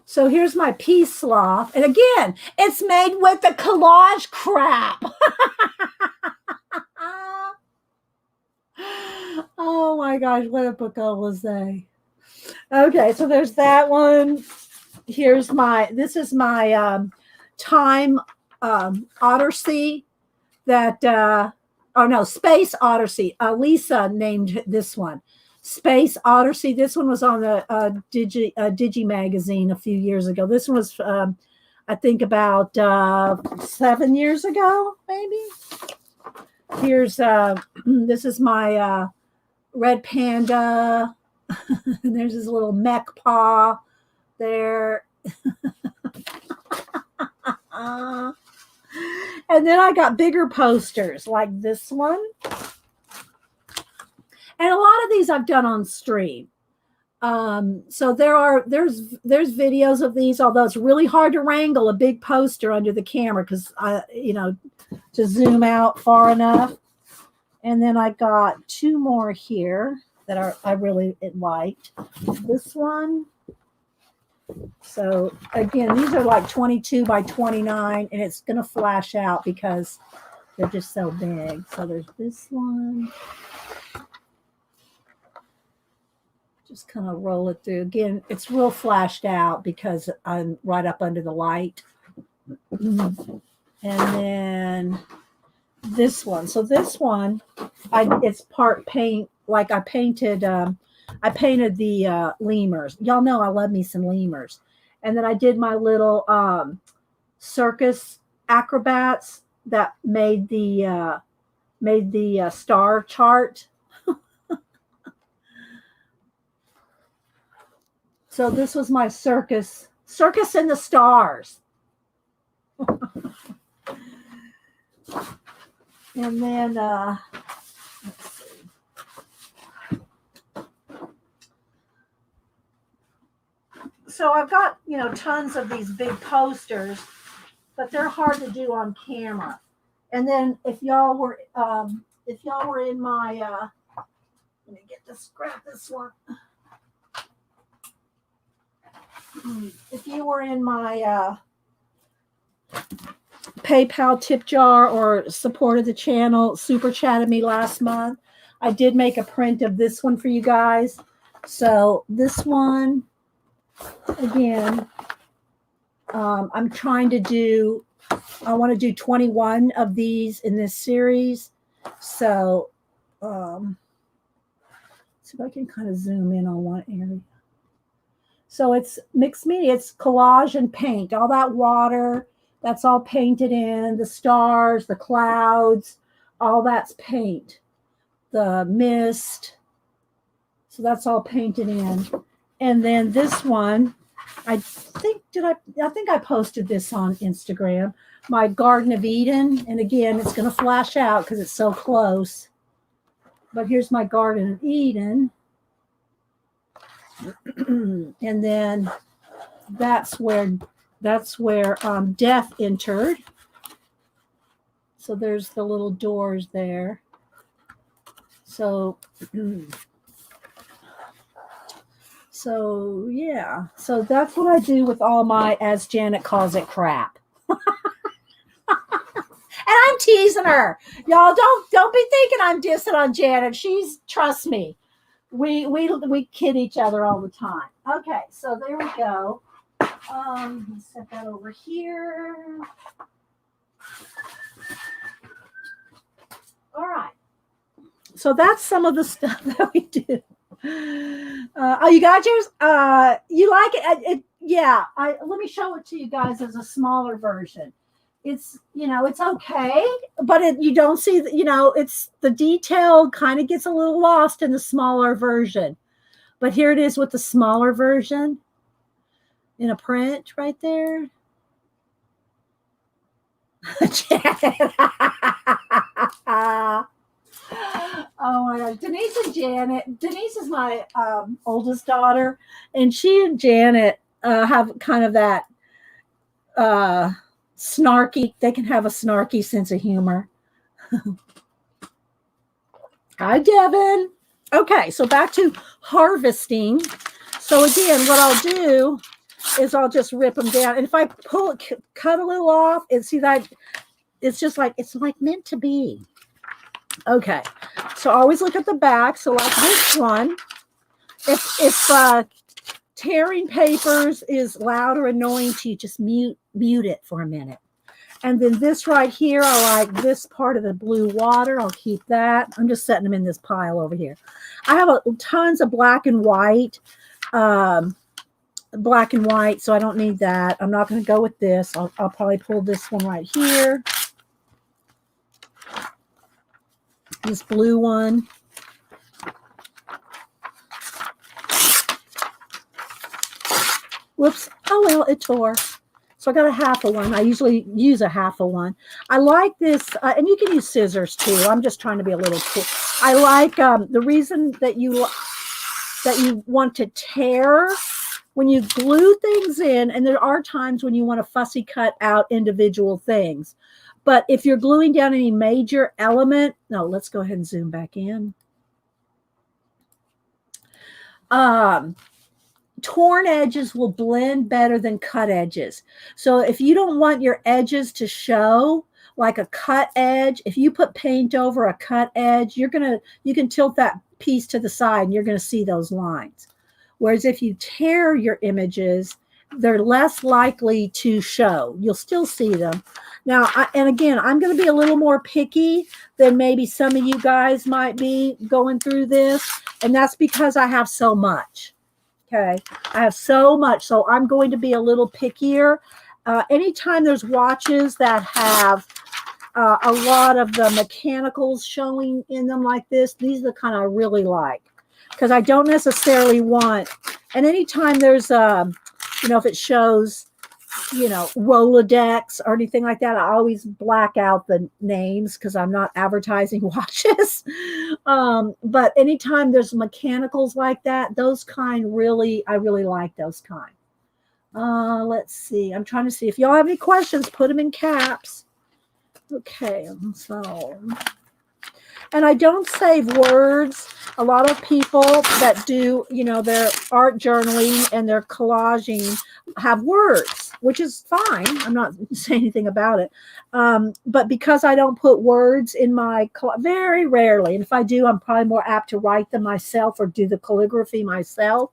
S1: So here's my peace sloth. And again, it's made with the collage crap. Oh my gosh, what a book I will say. Okay, so there's that one. This is my time Odyssey Space Odyssey. Lisa named this one Space Odyssey. This one was on the Digi magazine a few years ago. This one was, I think, about 7 years ago, maybe. Here's this is my red panda. And there's this little mech paw there. And then I got bigger posters like this one. And a lot of these I've done on stream. So there's videos of these, although it's really hard to wrangle a big poster under the camera because to zoom out far enough. And then I got two more here that I really liked. This one. So again, these are like 22 by 29, and it's going to flash out because they're just so big. So there's this one. Just kind of roll it through. Again, it's real flashed out because I'm right up under the light. And then this one. So this one, it's part paint. Like I painted the lemurs. Y'all know I love me some lemurs. And then I did my little circus acrobats that made the star chart. So this was my circus in the stars. And then let's see. So I've got, tons of these big posters, but they're hard to do on camera. And then if y'all were in my let me grab this one. If you were in my PayPal tip jar or supported the channel, super chatted me last month, I did make a print of this one for you guys. So this one, again, I'm trying to I want to do 21 of these in this series. So See if I can kind of zoom in on one area. So it's mixed media. It's collage and paint. All that water, that's all painted in. The stars, the clouds, all that's paint. The mist. So that's all painted in. And then this one, I think I posted this on Instagram. My Garden of Eden. And again, it's going to flash out because it's so close. But here's my Garden of Eden. And then that's where death entered. So there's the little doors there. So yeah. So that's what I do with all my, as Janet calls it, crap. And I'm teasing her. Y'all don't be thinking I'm dissing on Janet. Trust me. We kid each other all the time. Okay, so there we go. Let's set that over here. All right. So that's some of the stuff that we do. Oh, you got yours? You like it? Yeah. Let me show it to you guys as a smaller version. It's, it's okay, but you don't see, it's the detail kind of gets a little lost in the smaller version. But here it is with the smaller version in a print right there. Oh my gosh. Denise and Janet. Denise is my oldest daughter, and she and Janet have kind of that snarky, they can have a snarky sense of humor. Hi, Devin. Okay, so back to harvesting. So again, what I'll do is I'll just rip them down. And if I cut a little off, and see that it's just like, it's like meant to be. Okay, so always look at the back. So like this one, if tearing papers is loud or annoying to you, just mute it for a minute. And then this right here, I like this part of the blue water. I'll keep that. I'm just setting them in this pile over here. I have tons of black and white, so I don't need that. I'm not going to go with this. I'll probably pull this one right here. This blue one. Whoops. Oh, well, it tore. So I got a half of one. I usually use a half of one. I like this, and you can use scissors too. I'm just trying to be a little cool. I like the reason that you want to tear when you glue things in, and there are times when you want to fussy cut out individual things. But if you're gluing down any major element, no, let's go ahead and zoom back in. Torn edges will blend better than cut edges. So if you don't want your edges to show, like a cut edge, if you put paint over a cut edge, you can tilt that piece to the side and you're going to see those lines. Whereas if you tear your images, they're less likely to show. You'll still see them. Now, and again, I'm going to be a little more picky than maybe some of you guys might be going through this. And that's because I have so much. Okay, I have so much, so I'm going to be a little pickier. Anytime there's watches that have a lot of the mechanicals showing in them like this, these are the kind I really like, because I don't necessarily want, and anytime there's, if it shows, Rolodex or anything like that, I always black out the names because I'm not advertising watches. But anytime there's mechanicals like that, those kind I really like those kind. Let's see. I'm trying to see if y'all have any questions, put them in caps. Okay, so, and I don't save words. A lot of people that do, their art journaling and their collaging have words, which is fine. I'm not saying anything about it. But because I don't put words in my, very rarely, and if I do, I'm probably more apt to write them myself or do the calligraphy myself.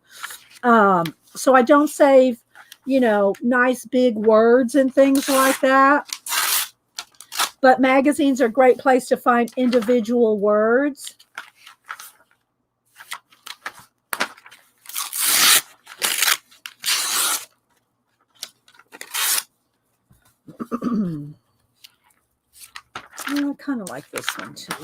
S1: So I don't save, nice big words and things like that. But magazines are a great place to find individual words. I kind of like this one too.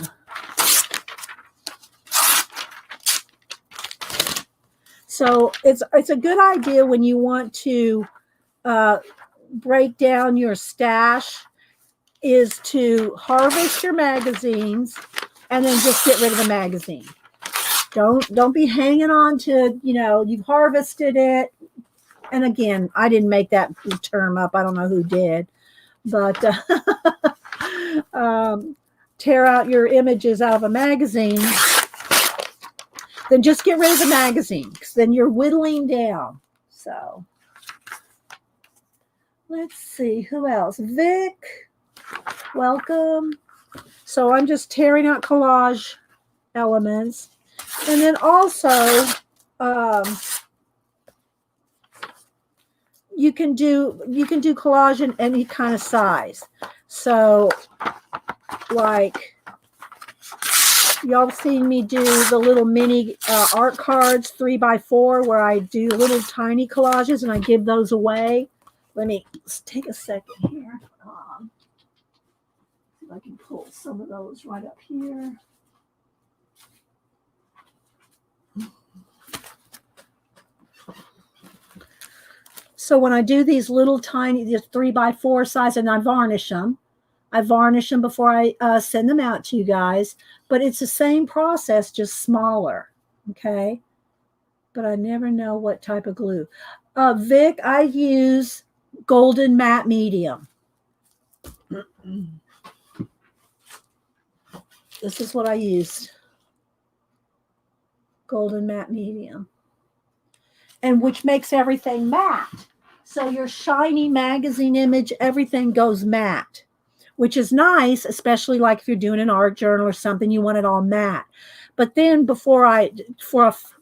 S1: So it's a good idea when you want to break down your stash is to harvest your magazines and then just get rid of the magazine. Don't be hanging on to, you've harvested it. And again, I didn't make that term up. I don't know who did, but tear out your images out of a magazine. Then just get rid of the magazine, because then you're whittling down. So let's see, who else? Vic, welcome. So I'm just tearing out collage elements. And then also, you can do collage in any kind of size. So like, y'all seen me do the little mini art cards 3x4 where I do little tiny collages and I give those away. Let me take a second here. See if I can pull some of those right up here. So when I do these little tiny, these 3x4 size, and I varnish them before I send them out to you guys. But it's the same process, just smaller, okay? But I never know what type of glue. Vic, I use golden matte medium. This is what I used. Golden matte medium. And which makes everything matte. So your shiny magazine image, everything goes matte, which is nice, especially like if you're doing an art journal or something, you want it all matte. But then for a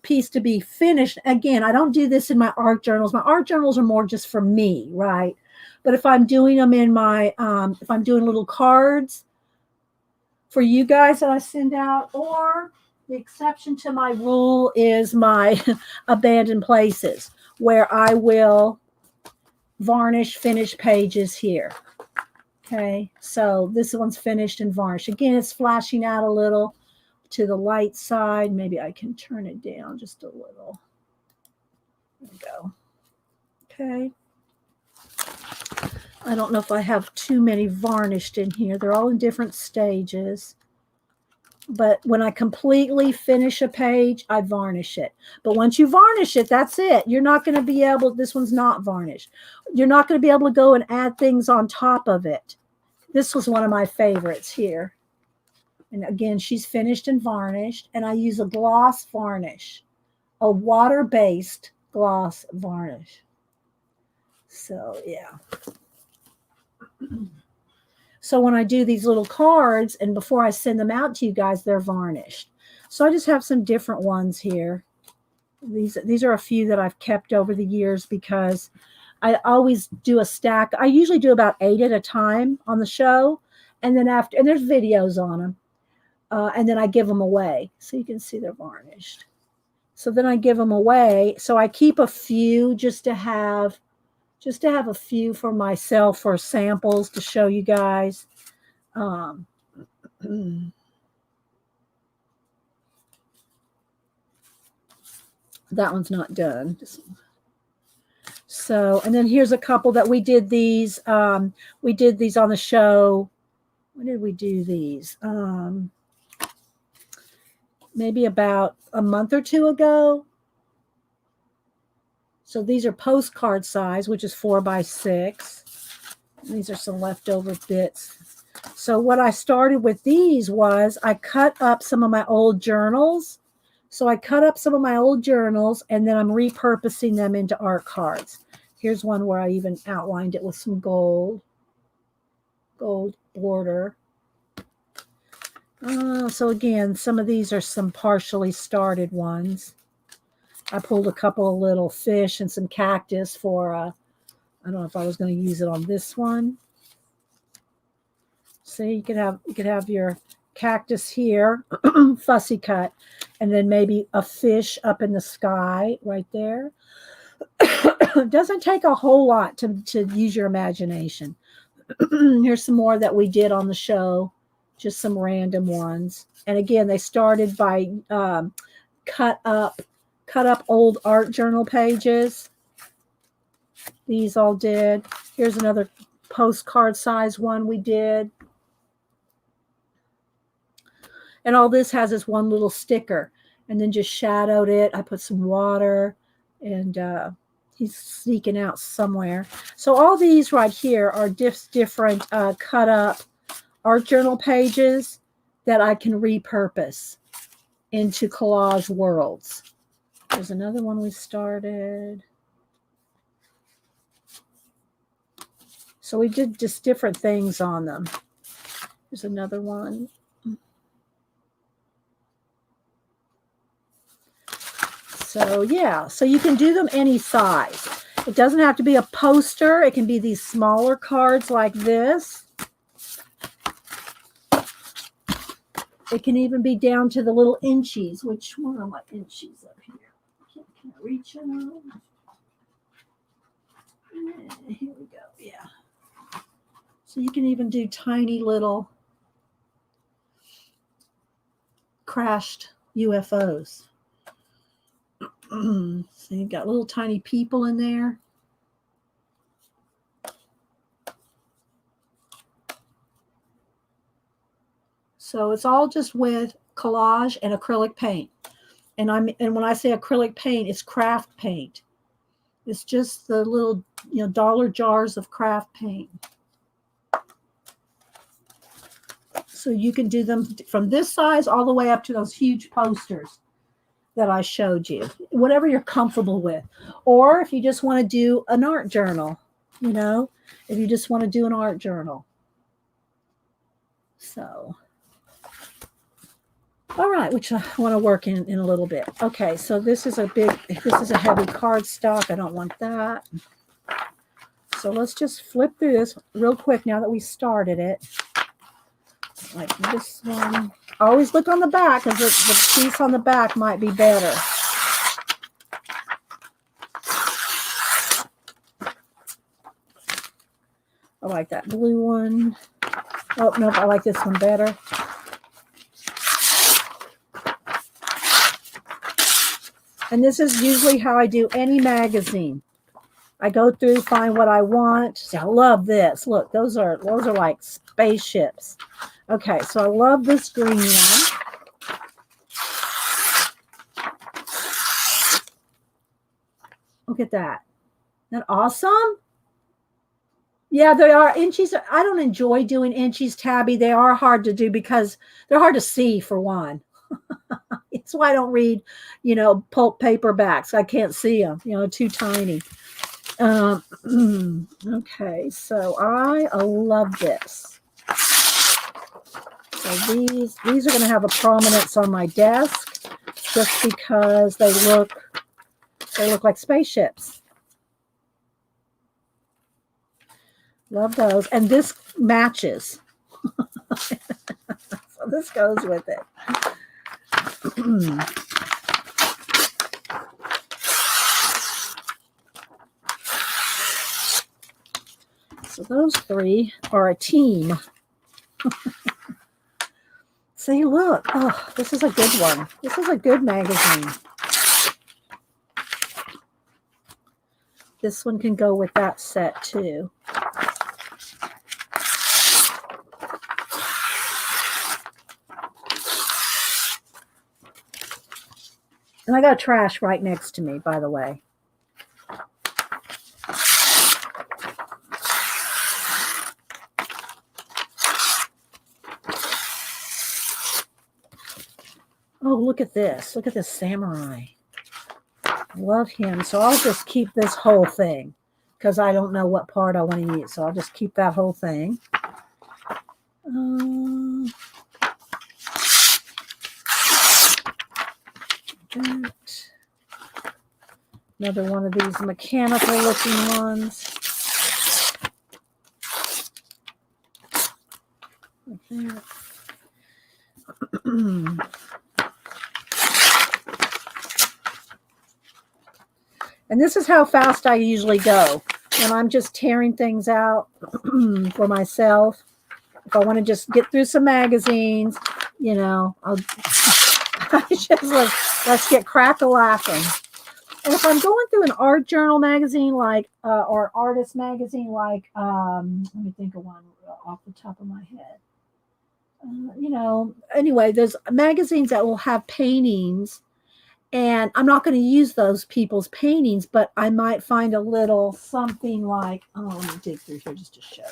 S1: piece to be finished, again, I don't do this in my art journals. My art journals are more just for me, right? But if I'm doing them in my, if I'm doing little cards for you guys that I send out, or the exception to my rule is my abandoned places, where I will varnish finished pages here. Okay, so this one's finished and varnished. Again, it's flashing out a little to the light side. Maybe I can turn it down just a little. There we go. Okay. I don't know if I have too many varnished in here. They're all in different stages. But when I completely finish a page, I varnish it. But once you varnish it, that's it. You're not going to be able, this one's not varnished. You're not going to be able to go and add things on top of it. This was one of my favorites here. And again, she's finished and varnished. And I use a gloss varnish, a water-based gloss varnish. So, yeah. So when I do these little cards and before I send them out to you guys, they're varnished. So I just have some different ones here. These are a few that I've kept over the years because I always do a stack. I usually do about 8 at a time on the show. And then and there's videos on them. And then I give them away. So you can see they're varnished. So then I give them away. So I keep a few just to have a few for myself for samples to show you guys. That one's not done. So, and then here's a couple that we did these. We did these on the show. When did we do these? Maybe about a month or two ago. So these are postcard size, which is 4x6. These are some leftover bits. So what I started with these was I cut up some of my old journals. So I cut up some of my old journals and then I'm repurposing them into art cards. Here's one where I even outlined it with some gold border. So again, some of these are some partially started ones. I pulled a couple of little fish and some cactus for, I don't know if I was going to use it on this one. See, you could have your cactus here, fussy cut, and then maybe a fish up in the sky right there. It doesn't take a whole lot to use your imagination. Here's some more that we did on the show, just some random ones. And again, they started by cut up old art journal pages. These all did. Here's another postcard size one we did. And all this has is one little sticker, and then just shadowed it. I put some water, and he's sneaking out somewhere. So all these right here are different cut up art journal pages that I can repurpose into collage worlds. There's another one we started. So we did just different things on them. There's another one. So yeah, so you can do them any size. It doesn't have to be a poster. It can be these smaller cards like this. It can even be down to the little inchies. Which one are my inchies up here? Can I reach them? Here we go. Yeah. So you can even do tiny little crashed UFOs. So you've got little tiny people in there. So it's all just with collage and acrylic paint. And when I say acrylic paint, it's craft paint. It's just the little, dollar jars of craft paint. So you can do them from this size all the way up to those huge posters that I showed you, whatever you're comfortable with. Or if you just want to do an art journal, if you just want to do an art journal. So, all right, which I want to work in a little bit. Okay, so this is a heavy cardstock. I don't want that. So let's just flip through this real quick now that we started it. Like this one. Always look on the back, because the piece on the back might be better. I like that blue one. Oh, no, I like this one better. And this is usually how I do any magazine. I go through, find what I want. See, I love this. Look, those are like spaceships. Okay, so I love this green one. Look at that. Isn't that awesome? Yeah, they are inchies. I don't enjoy doing inchies, Tabby. They are hard to do because they're hard to see, for one. It's why I don't read, pulp paperbacks. I can't see them, too tiny. Okay, so I love this. So these are going to have a prominence on my desk just because they look like spaceships. Love those. And this matches. So this goes with it. So those three are a team. See, look. Oh, this is a good one. This is a good magazine. This one can go with that set too. And I got trash right next to me, by the way. Oh, look at this. Look at this samurai. Love him. So I'll just keep this whole thing because I don't know what part I want to use. So I'll just keep that whole thing. Another one of these mechanical looking ones. Like that. And this is how fast I usually go. when I'm just tearing things out for myself. If I want to just get through some magazines, you know, I'll I just like, let's get crack-a-lacking. And if I'm going through an art journal magazine like, or artist magazine like, let me think of one off the top of my head. You know, anyway, there's magazines that will have paintings, and I'm not going to use those people's paintings, but I might find a little something like, oh, let me dig through here just to show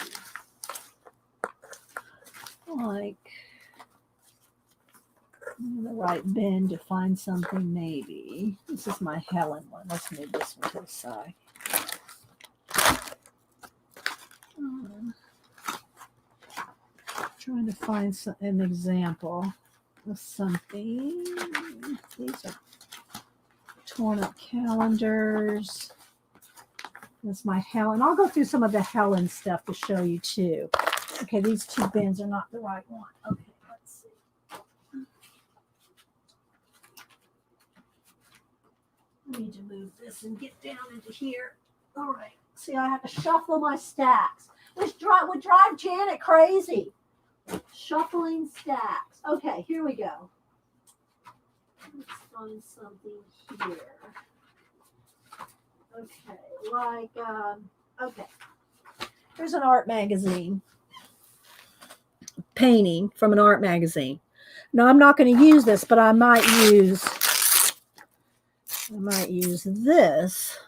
S1: you. Like, in the right bin to find something, maybe. This is my Helen one. Let's move this one to the side. Trying to find an example of something. These are torn up calendars. That's my Helen. I'll go through some of the Helen stuff to show you too. Okay, these two bins are not the right one. Okay, let's see. I need to move this and get down into here. All right. See, I have to shuffle my stacks, which would drive Janet crazy. Shuffling stacks. Okay, here we go. Let's find something here. Okay, like, okay. Here's an art magazine. Painting from an art magazine. Now, I'm not going to use this, but I might use this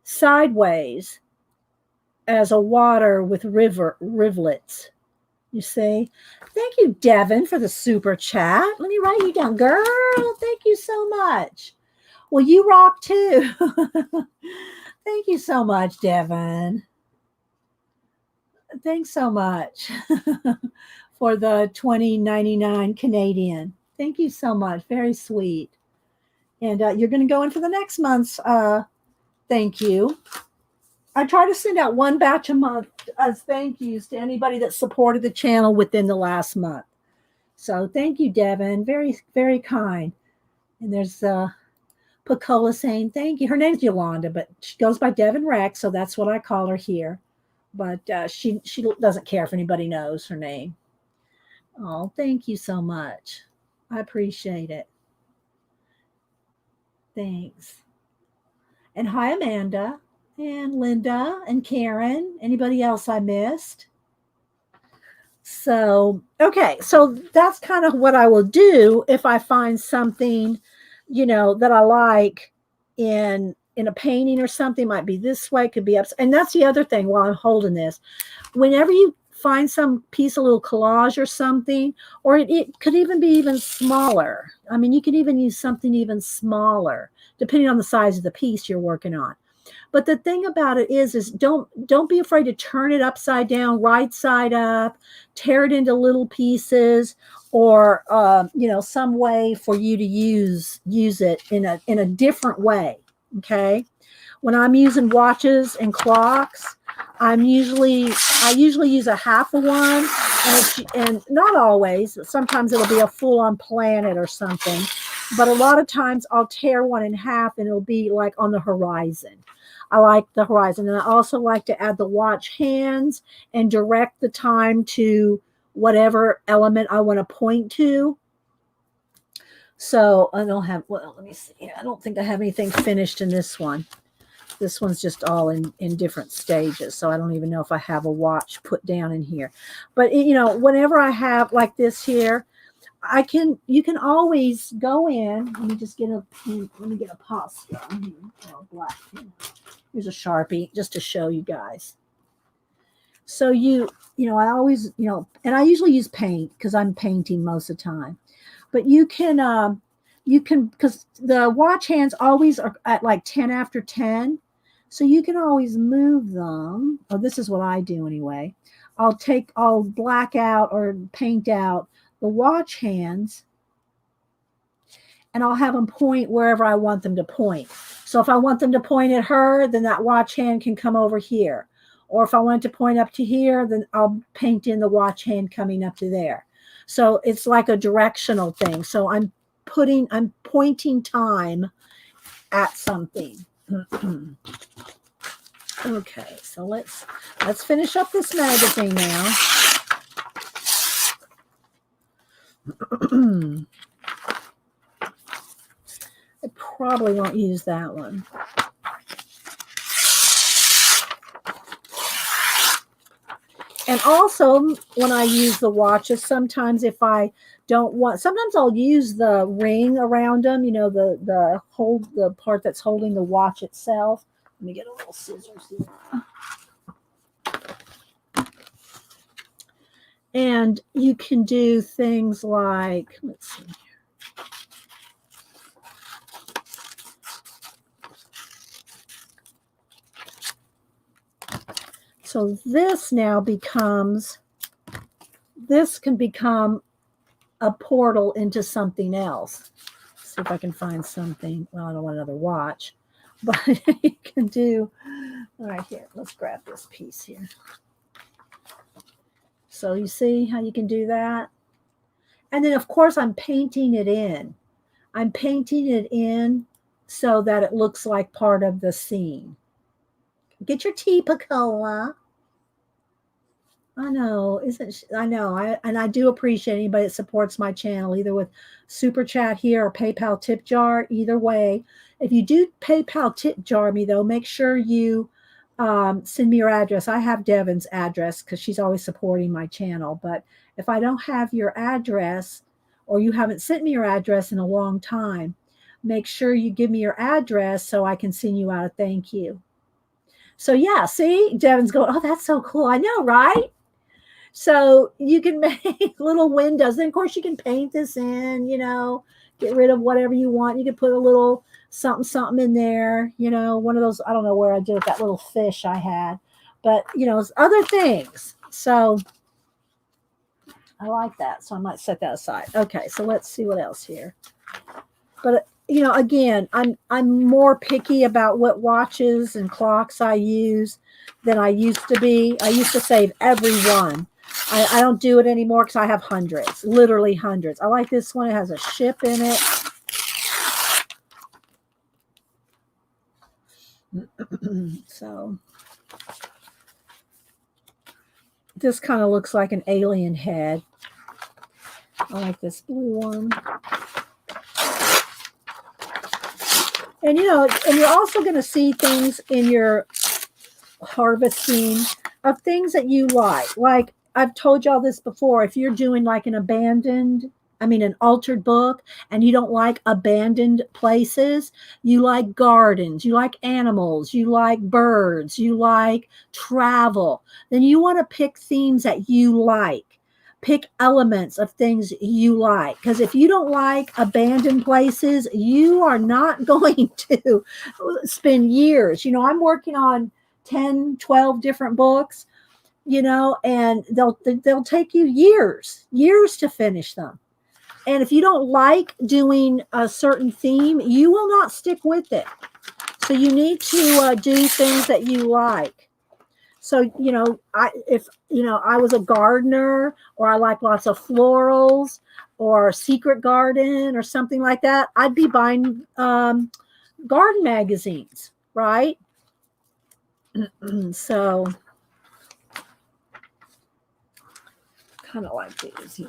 S1: sideways as a water with rivulets. You see? Thank you, Devin, for the super chat. Let me write you down. Girl, thank you so much. Well, you rock too. Thank you so much, Devin. Thanks so much for the $20.99 Canadian. Thank you so much. Very sweet. And you're going to go into the next month's thank you. I try to send out one batch a month as thank yous to anybody that supported the channel within the last month. So thank you, Devin. Very, very kind. And there's Pacola saying thank you. Her name's Yolanda, but she goes by Devin Rex, so that's what I call her here. But she doesn't care if anybody knows her name. Oh, thank you so much. I appreciate it. Thanks. And hi, Amanda. And Linda and Karen. Anybody else I missed? So, okay. So that's kind of what I will do if I find something, you know, that I like in a painting or something. Might be this way, could be up. And that's the other thing while I'm holding this. Whenever you find some piece of little collage or something, or it could even be even smaller. I mean, you could even use something even smaller, depending on the size of the piece you're working on. But the thing about it is don't be afraid to turn it upside down, right side up, tear it into little pieces, or you know, some way for you to use it in a different way. Okay, when I'm using watches and clocks, I usually use a half of one, and not always. But sometimes it'll be a full-on planet or something. But a lot of times I'll tear one in half, and it'll be like on the horizon. I like the horizon. And I also like to add the watch hands and direct the time to whatever element I want to point to. So I don't have, well, let me see. I don't think I have anything finished in this one. This one's just all in different stages. So I don't even know if I have a watch put down in here. But, you know, whenever I have like this here, you can always go in. Let me just get a pen. Let me get a pasta or a black pen. Here's a Sharpie just to show you guys. So you know, I always, you know, and I usually use paint because I'm painting most of the time. But you can, because the watch hands always are at like 10 after 10. So you can always move them. Oh, this is what I do anyway. I'll black out or paint out the watch hands, and I'll have them point wherever I want them to point. So if I want them to point at her, then that watch hand can come over here. Or if I want it to point up to here, then I'll paint in the watch hand coming up to there. So it's like a directional thing. So I'm pointing time at something. Okay, so let's finish up this magazine now. I probably won't use that one. And also, when I use the watches, sometimes if I don't want, sometimes I'll use the ring around them, you know, the part that's holding the watch itself. Let me get a little scissors here. And you can do things like, let's see. So this now becomes, this can become a portal into something else. Let's see if I can find something. Well, I don't want another watch, but you can do, all right, here, let's grab this piece here. So you see how you can do that? And then, of course, I'm painting it in. I'm painting it in so that it looks like part of the scene. Get your tea, Pacola. I know, I know. I do appreciate anybody that supports my channel, either with Super Chat here or PayPal tip jar. Either way, if you do PayPal tip jar me, though, make sure you send me your address. I have Devon's address because she's always supporting my channel. But if I don't have your address, or you haven't sent me your address in a long time, make sure you give me your address so I can send you out a thank you. So yeah, see, Devon's going, oh, that's so cool. I know, right? So you can make little windows. Then, of course, you can paint this in, you know, get rid of whatever you want. You can put a little something in there, you know, one of those, I don't know where I did it, that little fish I had. But, you know, other things. So I like that. So I might set that aside. Okay, so let's see what else here. But, you know, again, I'm more picky about what watches and clocks I use than I used to be. I used to save every one. I don't do it anymore because I have hundreds, literally hundreds. I like this one. It has a ship in it. So this kind of looks like an alien head. I like this blue one. And, you know, and you're also going to see things in your harvesting of things that you like. Like I've told y'all this before, if you're doing like an altered book, and you don't like abandoned places, you like gardens, you like animals, you like birds, you like travel, then you want to pick themes that you like. Pick elements of things you like. Because if you don't like abandoned places, you are not going to spend years. You know, I'm working on 10, 12 different books, you know, and they'll take you years to finish them. And if you don't like doing a certain theme, you will not stick with it. So you need to do things that you like. So, you know, if I was a gardener, or I like lots of florals, or secret garden or something like that, I'd be buying garden magazines, right? So kind of like these.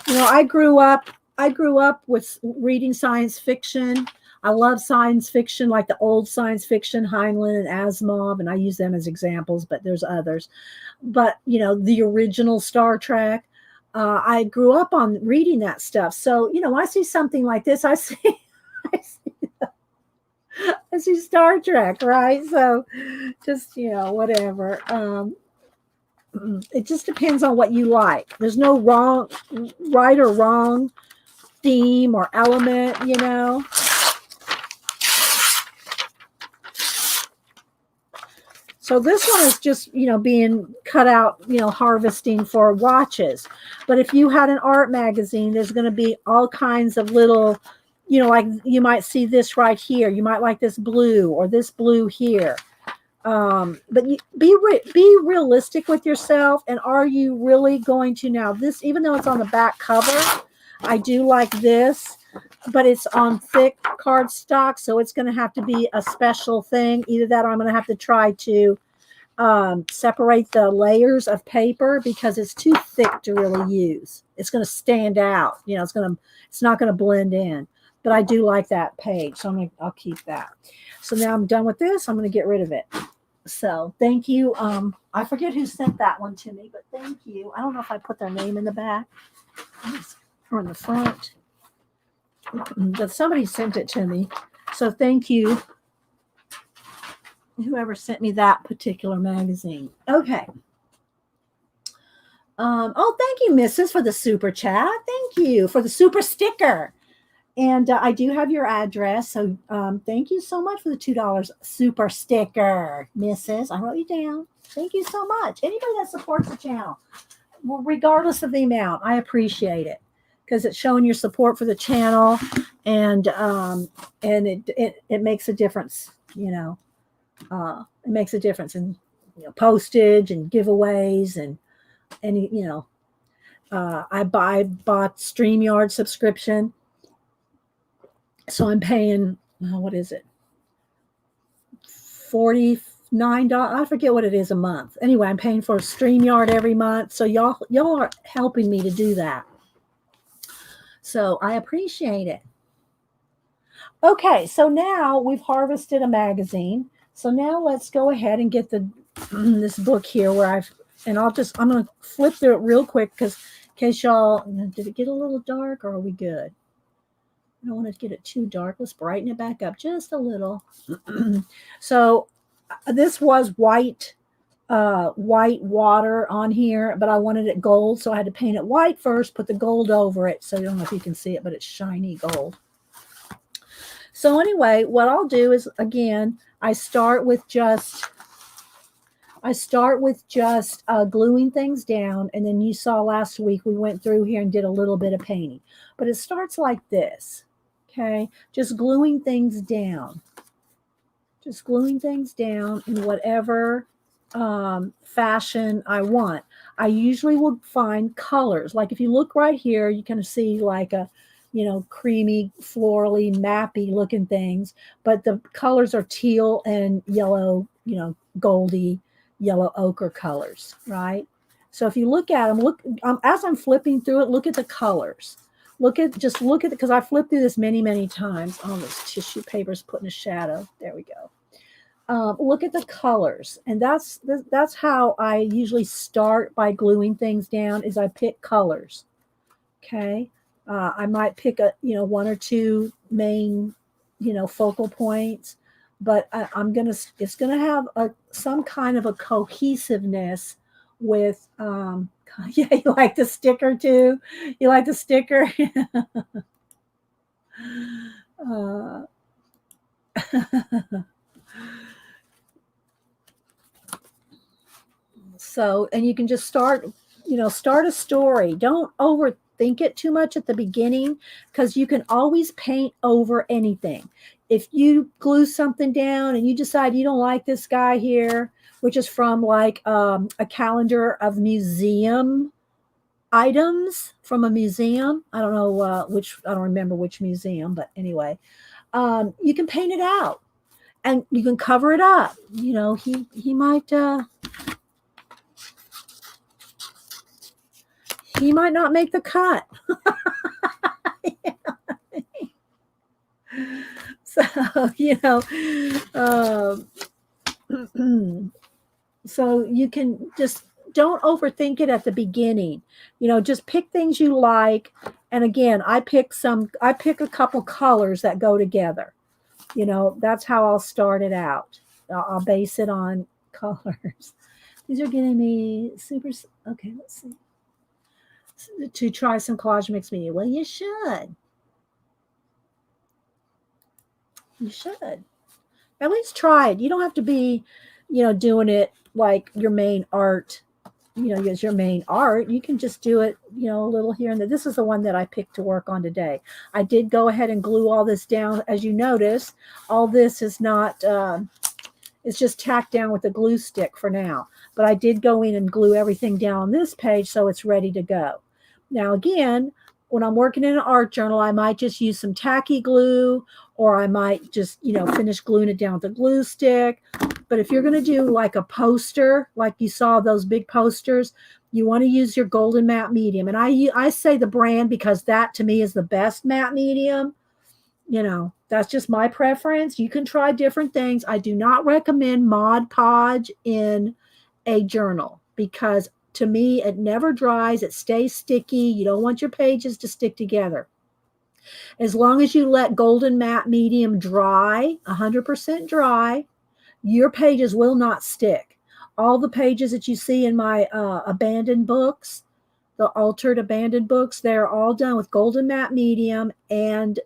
S1: You know, I grew up with reading science fiction. I love science fiction, like the old science fiction, Heinlein and Asimov, and I use them as examples, but there's others. But, you know, the original Star Trek, I grew up on reading that stuff. So, you know, I see something like this, I see Star Trek, right? So just, you know, whatever. It just depends on what you like. There's no right or wrong theme or element, you know. So this one is just, you know, being cut out, you know, harvesting for watches. But if you had an art magazine, there's going to be all kinds of little, you know, like you might see this right here. You might like this blue or this blue here. But be realistic with yourself. And are you really going to, now this, even though it's on the back cover, I do like this. but it's on thick cardstock, so it's going to have to be a special thing. Either that or I'm going to have to try to separate the layers of paper because it's too thick to really use. It's going to stand out. You know, it's not going to blend in. But I do like that page, so I'll keep that. So now I'm done with this. I'm going to get rid of it. So thank you. I forget who sent that one to me, but thank you. I don't know if I put their name in the back or in the front, but somebody sent it to me. So thank you, whoever sent me that particular magazine. Okay. Oh, thank you, Mrs., for the super chat. Thank you for the super sticker. And I do have your address. So thank you so much for the $2 super sticker, Mrs. I wrote you down. Thank you so much. Anybody that supports the channel, regardless of the amount, I appreciate it because it's showing your support for the channel, and it makes a difference. You know, it makes a difference in postage and giveaways and I bought StreamYard subscription. So I'm paying, what is it? $49. I forget what it is a month. Anyway, I'm paying for StreamYard every month. So y'all are helping me to do that. So I appreciate it. Okay, so now we've harvested a magazine. So now let's go ahead and get this book here where I'm going to flip through it real quick because in case y'all, did it get a little dark or are we good? I don't want to get it too dark. Let's brighten it back up just a little. So this was white water on here, but I wanted it gold. So I had to paint it white first, put the gold over it. So I don't know if you can see it, but it's shiny gold. So anyway, what I'll do is, again, I start with just gluing things down. And then you saw last week, we went through here and did a little bit of painting, but it starts like this. Okay, just gluing things down. Just gluing things down in whatever fashion I want. I usually will find colors. Like if you look right here, you can see like a, creamy, florally, mappy looking things. But the colors are teal and yellow, goldy, yellow ochre colors, right? So if you look at them, as I'm flipping through it, look at the colors. Look at it, because I flipped through this many, many times. Oh, this tissue paper is putting a shadow. There we go. Look at the colors. And that's how I usually start by gluing things down, is I pick colors. Okay. I might pick one or two main, focal points, but it's going to have some kind of a cohesiveness with, yeah, you like the sticker too? You like the sticker? So, and you can just start a story. Don't overthink it too much at the beginning, because you can always paint over anything. If you glue something down and you decide you don't like this guy here, which is from like a calendar of museum items from a museum. I don't know I don't remember which museum, but anyway, you can paint it out and you can cover it up. He might not make the cut. So, so you can just don't overthink it at the beginning. Just pick things you like. And again, I pick a couple colors that go together. That's how I'll start it out. I'll base it on colors. These are getting me super. Okay, let's see. To try some collage mix media. Well, you should. You should. At least try it. You don't have to be, doing it like your main art, as your main art. You can just do it, a little here and there. This is the one that I picked to work on today. I did go ahead and glue all this down. As you notice, all this is not, it's just tacked down with a glue stick for now. But I did go in and glue everything down on this page so it's ready to go. Now, again, when I'm working in an art journal, I might just use some tacky glue, or I might just, finish gluing it down with a glue stick. But if you're going to do like a poster, like you saw those big posters, you want to use your golden matte medium. And I say the brand because that to me is the best matte medium. That's just my preference. You can try different things. I do not recommend Mod Podge in a journal because to me, it never dries. It stays sticky. You don't want your pages to stick together. As long as you let golden matte medium dry, 100% dry, your pages will not stick. All the pages that you see in my abandoned books, the altered abandoned books, they're all done with golden matte medium, and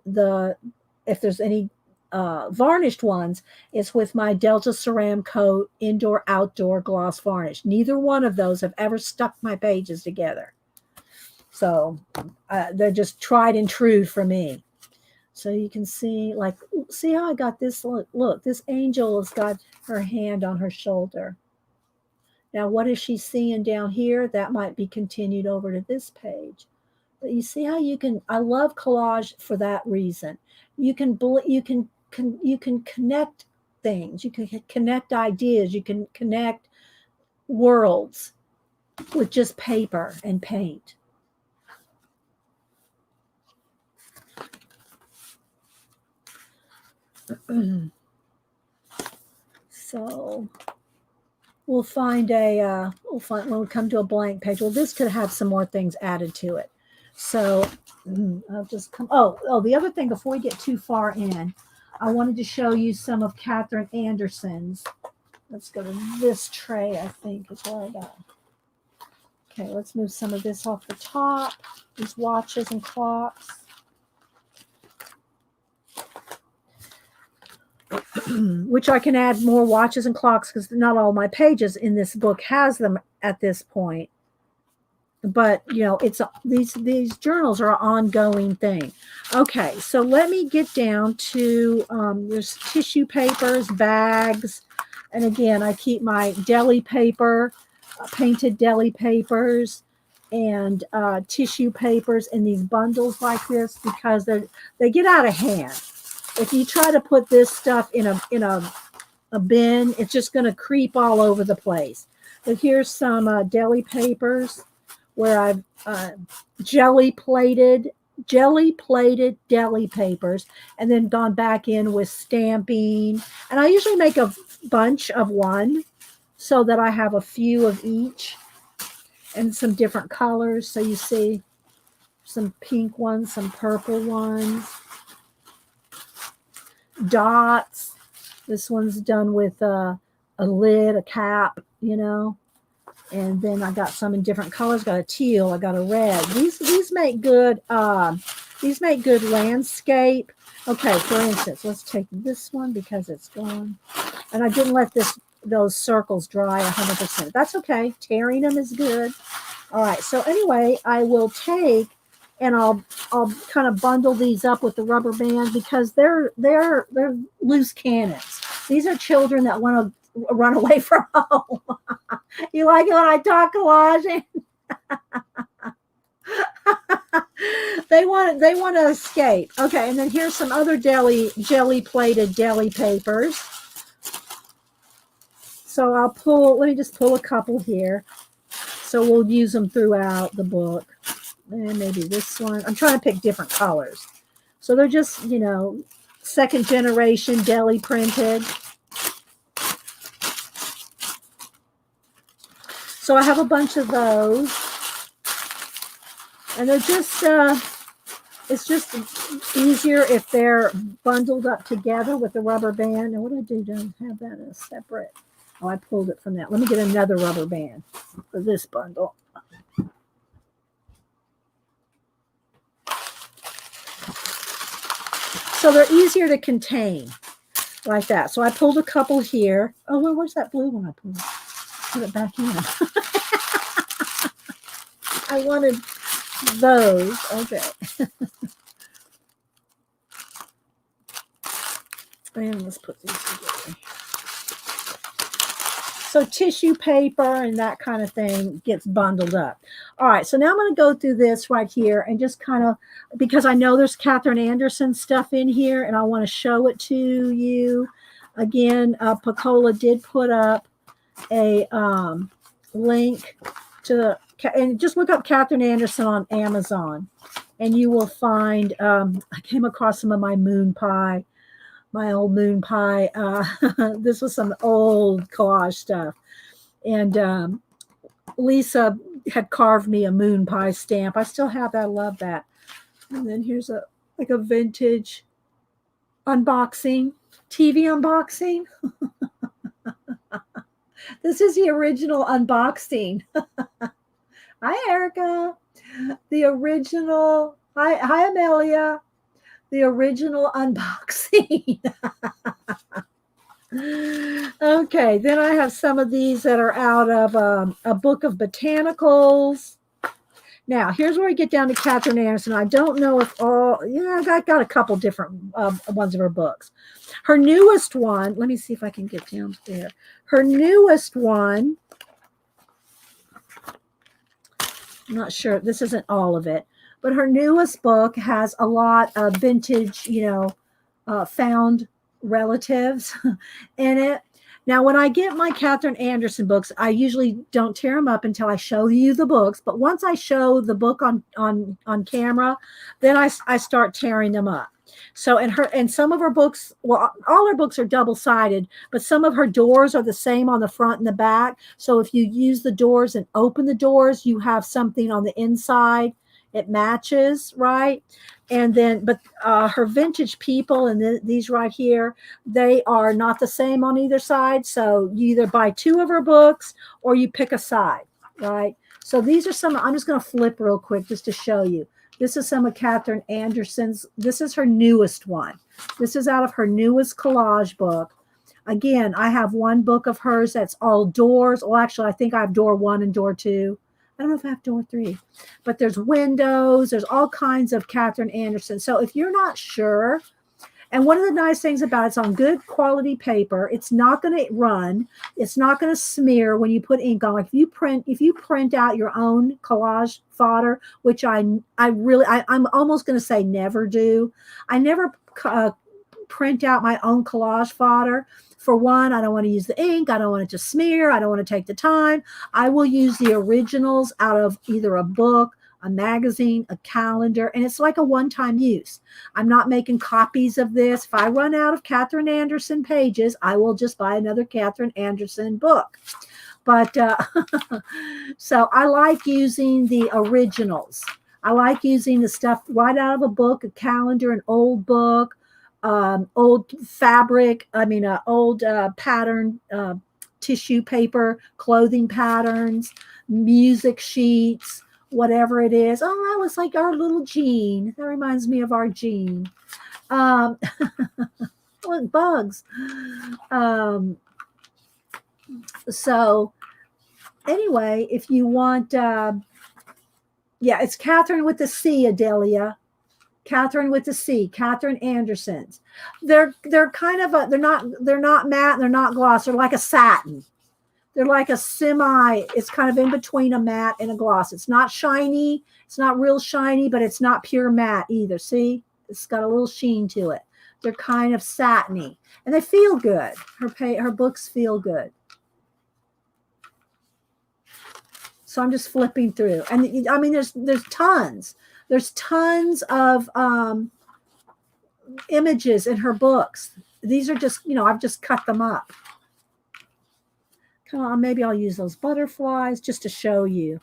S1: if there's any varnished ones, it's with my Delta Ceram Coat indoor outdoor gloss varnish. Neither one of those have ever stuck my pages together. So they're just tried and true for me. So you can see, see how I got this? Look, this angel has got her hand on her shoulder. Now, what is she seeing down here? That might be continued over to this page. But you see how you can, I love collage for that reason. You can connect things. You can connect ideas. You can connect worlds with just paper and paint. So we'll find when we come to a blank page. Well, this could have some more things added to it. So I'll just come. Oh, the other thing before we get too far in, I wanted to show you some of Catherine Anderson's. Let's go to this tray, I think is where I got. Okay, let's move some of this off the top. These watches and clocks. Which I can add more watches and clocks because not all my pages in this book has them at this point. But it's these journals are an ongoing thing. Okay, so let me get down to there's tissue papers, bags, and again I keep my deli paper, painted deli papers, and tissue papers in these bundles like this because they get out of hand. If you try to put this stuff in a bin, it's just going to creep all over the place. But here's some deli papers where I've jelly plated deli papers and then gone back in with stamping. And I usually make a bunch of one so that I have a few of each and some different colors. So you see some pink ones, some purple ones. Dots. This one's done with a lid, a cap, and then I got some in different colors. Got a teal, I got a red. These make good landscape. Okay, for instance, let's take this one because it's gone, and I didn't let those circles dry 100%. That's okay. Tearing them is good. All right. So anyway, I will take. And I'll kind of bundle these up with the rubber band because they're loose cannons. These are children that want to run away from home. You like it when I talk collage? They want to escape. Okay, and then here's some other jelly plated deli papers. So let me just pull a couple here. So we'll use them throughout the book. And maybe this one. I'm trying to pick different colors. So they're just, second generation deli printed. So I have a bunch of those. And they're just, it's just easier if they're bundled up together with the rubber band. And what do I do to have that as separate? Oh, I pulled it from that. Let me get another rubber band for this bundle. So they're easier to contain like that. So I pulled a couple here. Oh, well, where's that blue one I pulled? Put it back in. I wanted those. Okay. And let's put these together. So tissue paper and that kind of thing gets bundled up. All right, so now I'm going to go through this right here and just kind of, because I know there's Catherine Anderson stuff in here and I want to show it to you. Again, Pacola did put up a link to, and just look up Catherine Anderson on Amazon and you will find, I came across some of my moon pie, my old moon pie. This was some old collage stuff. And Lisa had carved me a moon pie stamp. I still have that. I love that. And then here's a vintage unboxing, TV unboxing. This is the original unboxing. Hi, Erica. The original. Hi, Amelia. The original unboxing. Okay, then I have some of these that are out of a book of botanicals. Now, here's where we get down to Catherine Anderson. I don't know if all, I got a couple different ones of her books. Her newest one, let me see if I can get down there. Her newest one, I'm not sure, this isn't all of it, but her newest book has a lot of vintage, found relatives in it. Now, when I get my Catherine Anderson books, I usually don't tear them up until I show you the books. But once I show the book on camera, then I start tearing them up. So, and some of her books, well, all her books are double-sided, but some of her doors are the same on the front and the back. So if you use the doors and open the doors, you have something on the inside. It matches, right? And then, but her vintage people and these right here, they are not the same on either side. So you either buy two of her books or you pick a side, right? So these are some, I'm just going to flip real quick just to show you. This is some of Catherine Anderson's. This is her newest one. This is out of her newest collage book. Again, I have one book of hers that's all doors. Well, actually, I think I have door 1 and door 2. I don't know if I have door 3, but there's windows. There's all kinds of Catherine Anderson. So if you're not sure, and one of the nice things about it's on good quality paper, it's not going to run. It's not going to smear when you put ink on. Like if you print out your own collage fodder, which I'm almost going to say never do. I never print out my own collage fodder. For one, I don't want to use the ink. I don't want it to smear. I don't want to take the time. I will use the originals out of either a book, a magazine, a calendar, and it's like a one-time use. I'm not making copies of this. If I run out of Catherine Anderson pages, I will just buy another Catherine Anderson book. But so I like using the originals. I like using the stuff right out of a book, a calendar, an old book, old fabric, old pattern, tissue paper, clothing patterns, music sheets, whatever it is. Oh, that was like our little Jean. That reminds me of our Jean. Look, bugs. So anyway, if you want, it's Catherine with the C, Adelia. Catherine with the C, Catherine Anderson's. They're kind of they're not matte, they're not gloss, they're like a satin. They're like a it's kind of in between a matte and a gloss. It's not shiny, it's not real shiny, but it's not pure matte either. See? It's got a little sheen to it. They're kind of satiny. And they feel good. Her books feel good. So I'm just flipping through. And I mean, there's tons. There's tons of images in her books. These are just, I've just cut them up. Come on, maybe I'll use those butterflies just to show you.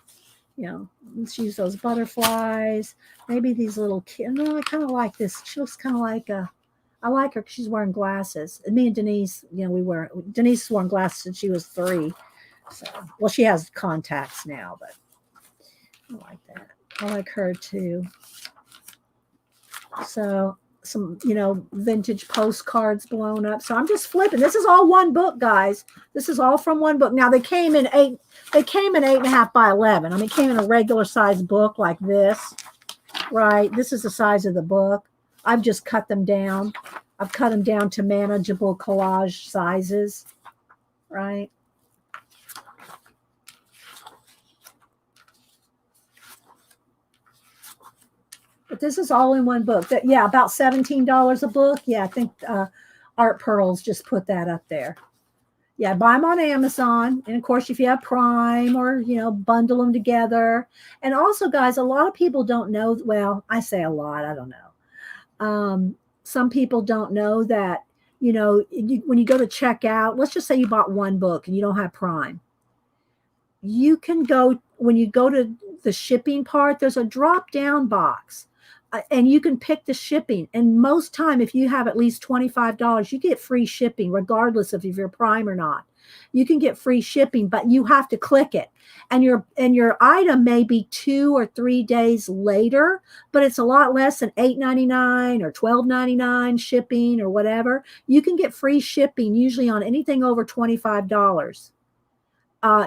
S1: Let's use those butterflies. Maybe these little kids. No, I kind of like this. She looks kind of like I like her because she's wearing glasses. And me and Denise, Denise wore glasses since she was 3. So, well, she has contacts now, but I like that. I like her too. So some, vintage postcards blown up. So I'm just flipping. This is all one book, guys. This is all from one book. Now they came in 8.5 by 11. I mean, it came in a regular size book like this, right? This is the size of the book. I've just cut them down. I've cut them down to manageable collage sizes, right? But this is all in one book. That, yeah, about $17 a book. Yeah, I think Art Pearls just put that up there. Yeah, buy them on Amazon. And of course, if you have Prime or, bundle them together. And also, guys, a lot of people don't know. Well, I say a lot, I don't know. Some people don't know that, when you go to check out, let's just say you bought one book and you don't have Prime. You can go, when you go to the shipping part, there's a drop down box. And you can pick the shipping. And most time, if you have at least $25, you get free shipping, regardless of if you're Prime or not. You can get free shipping, but you have to click it. And your item may be 2 or 3 days later, but it's a lot less than $8.99 or $12.99 shipping or whatever. You can get free shipping usually on anything over $25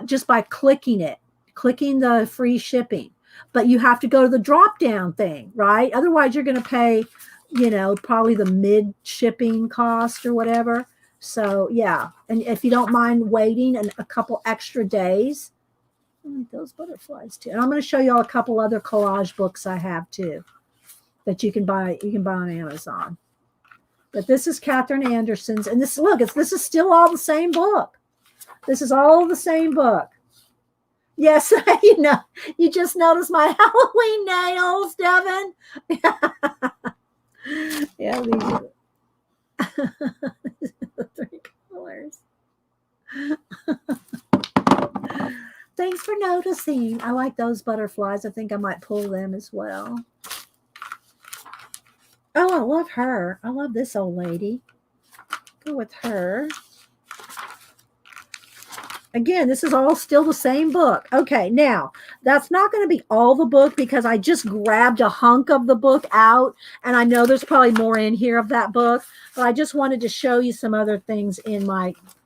S1: just by clicking the free shipping. But you have to go to the drop down thing, right? Otherwise, you're going to pay, probably the mid shipping cost or whatever. So, yeah. And if you don't mind waiting a couple extra days, I like those butterflies too. And I'm going to show you all a couple other collage books I have too that you can buy. You can buy on Amazon. But this is Catherine Anderson's. And this is still all the same book. This is all the same book. Yes, you just noticed my Halloween nails, Devin. Yeah, these are the 3 colors. Thanks for noticing. I like those butterflies. I think I might pull them as well. Oh, I love her. I love this old lady. Go with her. Again, this is all still the same book. Okay, now, that's not going to be all the book because I just grabbed a hunk of the book out, and I know there's probably more in here of that book, but I just wanted to show you some other things in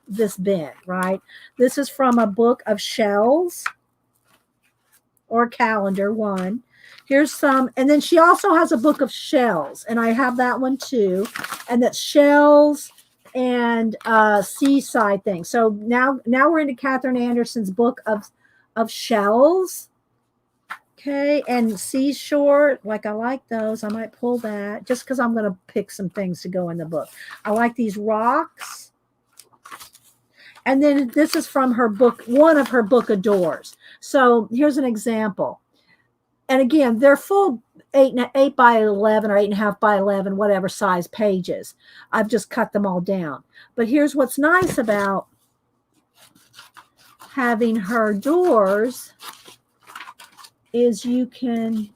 S1: this bin, right? This is from a book of shells or calendar, one. Here's some, and then she also has a book of shells, and I have that one too, and that's shells and seaside thing. So now we're into Catherine Anderson's book of shells. Okay, and seashore, I like those. I might pull that just because I'm going to pick some things to go in the book. I like these rocks. And then this is from her book, one of her book of doors. So here's an example. And again, they're full 8 by 11 or 8.5 by 11, whatever size pages. I've just cut them all down. But here's what's nice about having her doors is you can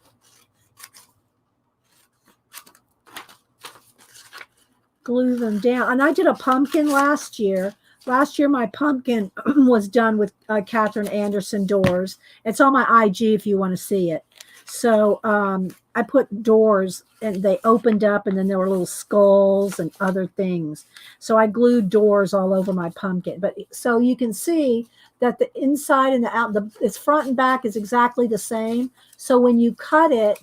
S1: glue them down. And I did a pumpkin last year. Last year, my pumpkin was done with Catherine Anderson doors. It's on my IG if you want to see it. So I put doors and they opened up and then there were little skulls and other things. So I glued doors all over my pumpkin. But so you can see that the inside and its front and back is exactly the same. So when you cut it,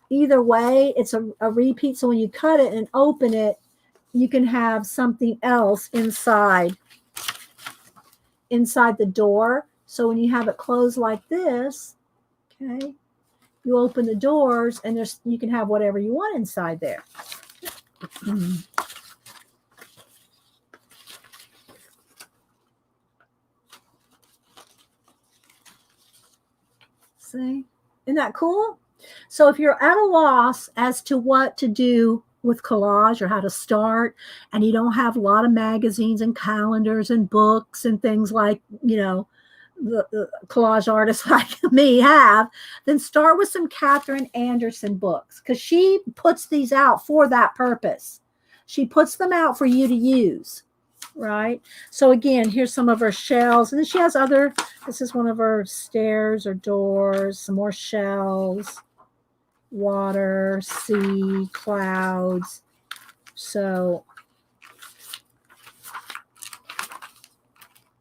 S1: either way, it's a repeat. So when you cut it and open it, you can have something else inside the door. So when you have it closed like this, okay, you open the doors and you can have whatever you want inside there. See? Isn't that cool? So if you're at a loss as to what to do with collage or how to start, and you don't have a lot of magazines and calendars and books and things like, the collage artists like me have, then start with some Catherine Anderson books because she puts these out for that purpose. She puts them out for you to use, right? So again, here's some of her shells. And then she has this is one of her stairs or doors, some more shells, water, sea, clouds. So,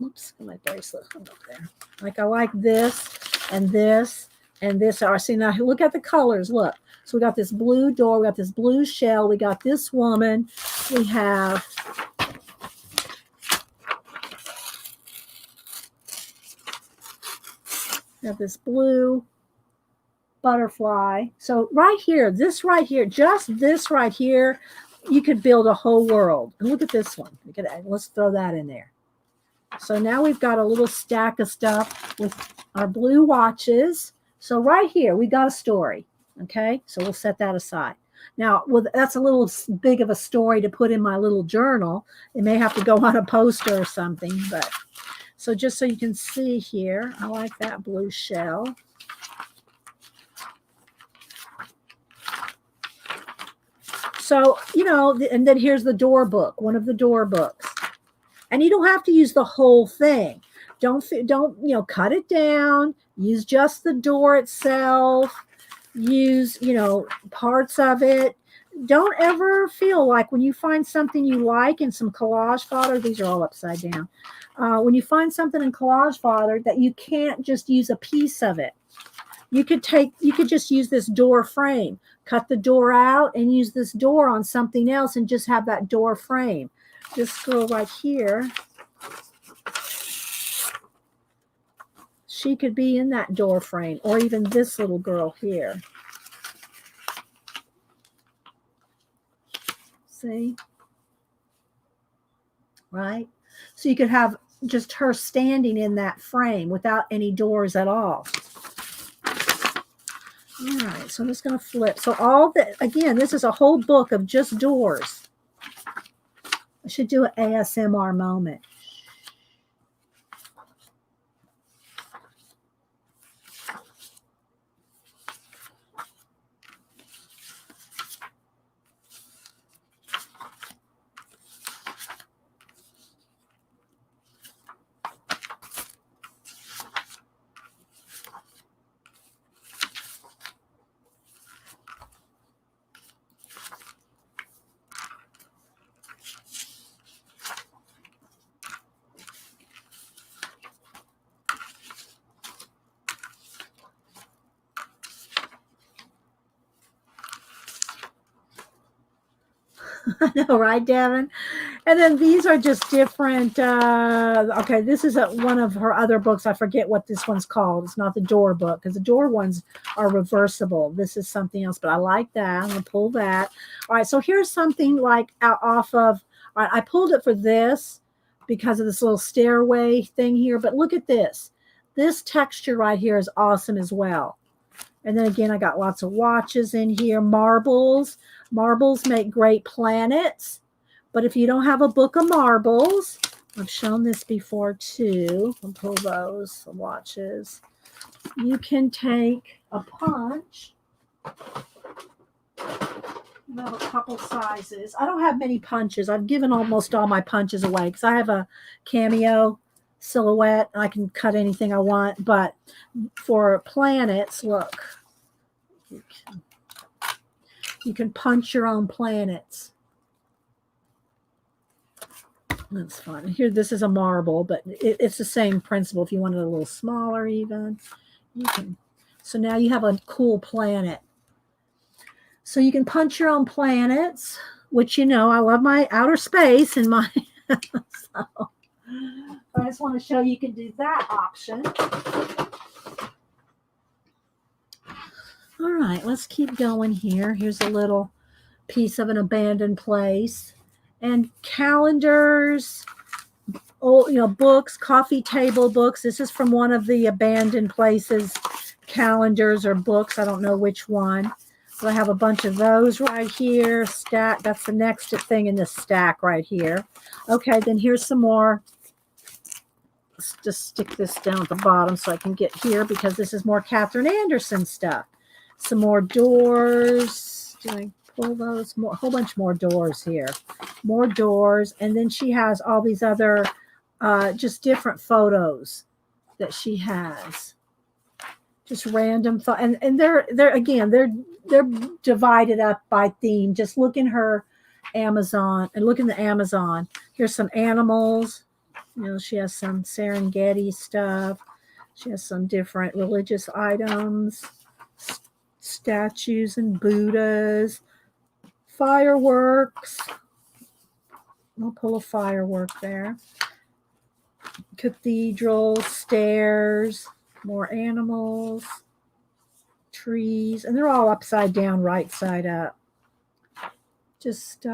S1: oops, my bracelet hung up there. I like this and this and this. See, now look at the colors. Look. So we got this blue door. We got this blue shell. We got this woman. We have this blue. butterfly. So right here, this right here, just this right here, you could build a whole world. And look at this one. Let's throw that in there. So now we've got a little stack of stuff with our blue watches. So right here, we got a story. Okay, so we'll set that aside. Now, that's a little big of a story to put in my little journal. It may have to go on a poster or something, but so just so you can see here, I like that blue shell. So, you know, and then here's the door book, one of the door books. And you don't have to use the whole thing. Don't cut it down. Use just the door itself. Use, parts of it. Don't ever feel like when you find something you like in some collage fodder, these are all upside down. When you find something in collage fodder that you can't just use a piece of it. You could just use this door frame, cut the door out and use this door on something else and just have that door frame. This girl right here, she could be in that door frame, or even this little girl here. See? Right? So you could have just her standing in that frame without any doors at all. All right, so I'm just going to flip. So again, this is a whole book of just doors. I should do an ASMR moment. I know, right, Devin? And then these are just different. Okay, this is one of her other books. I forget what this one's called. It's not the door book, because the door ones are reversible. This is something else, but I like that. I'm going to pull that. All right, so here's something like off of, all right, I pulled it for this because of this little stairway thing here, but look at this. This texture right here is awesome as well. And then again, I got lots of watches in here, marbles. Marbles make great planets. But if you don't have a book of marbles, I've shown this before too. I'll pull those, the watches. You can take a punch. I have a couple sizes. I don't have many punches. I've given almost all my punches away because I have a cameo silhouette. I can cut anything I want. But for planets, look. You can punch your own planets. That's fun. Here, this is a marble, but it's the same principle. If you want it a little smaller even, you can. So now you have a cool planet. So you can punch your own planets, which, I love my outer space and my, so I just want to show you can do that option. All right, let's keep going here. Here's a little piece of an abandoned place. And calendars, books, coffee table books. This is from one of the abandoned places, calendars or books. I don't know which one. So I have a bunch of those right here. Stack. That's the next thing in this stack right here. Okay, then here's some more. Let's just stick this down at the bottom so I can get here because this is more Catherine Anderson stuff. Some more doors. Do I pull those? A whole bunch more doors here. More doors. And then she has all these other just different photos that she has. Just random and they're divided up by theme. Just look in her Amazon and look in the Amazon. Here's some animals. She has some Serengeti stuff. She has some different religious items, statues and Buddhas, fireworks. I'll pull a firework there. Cathedrals, stairs, more animals. trees, and they're all upside down, right side up. Just,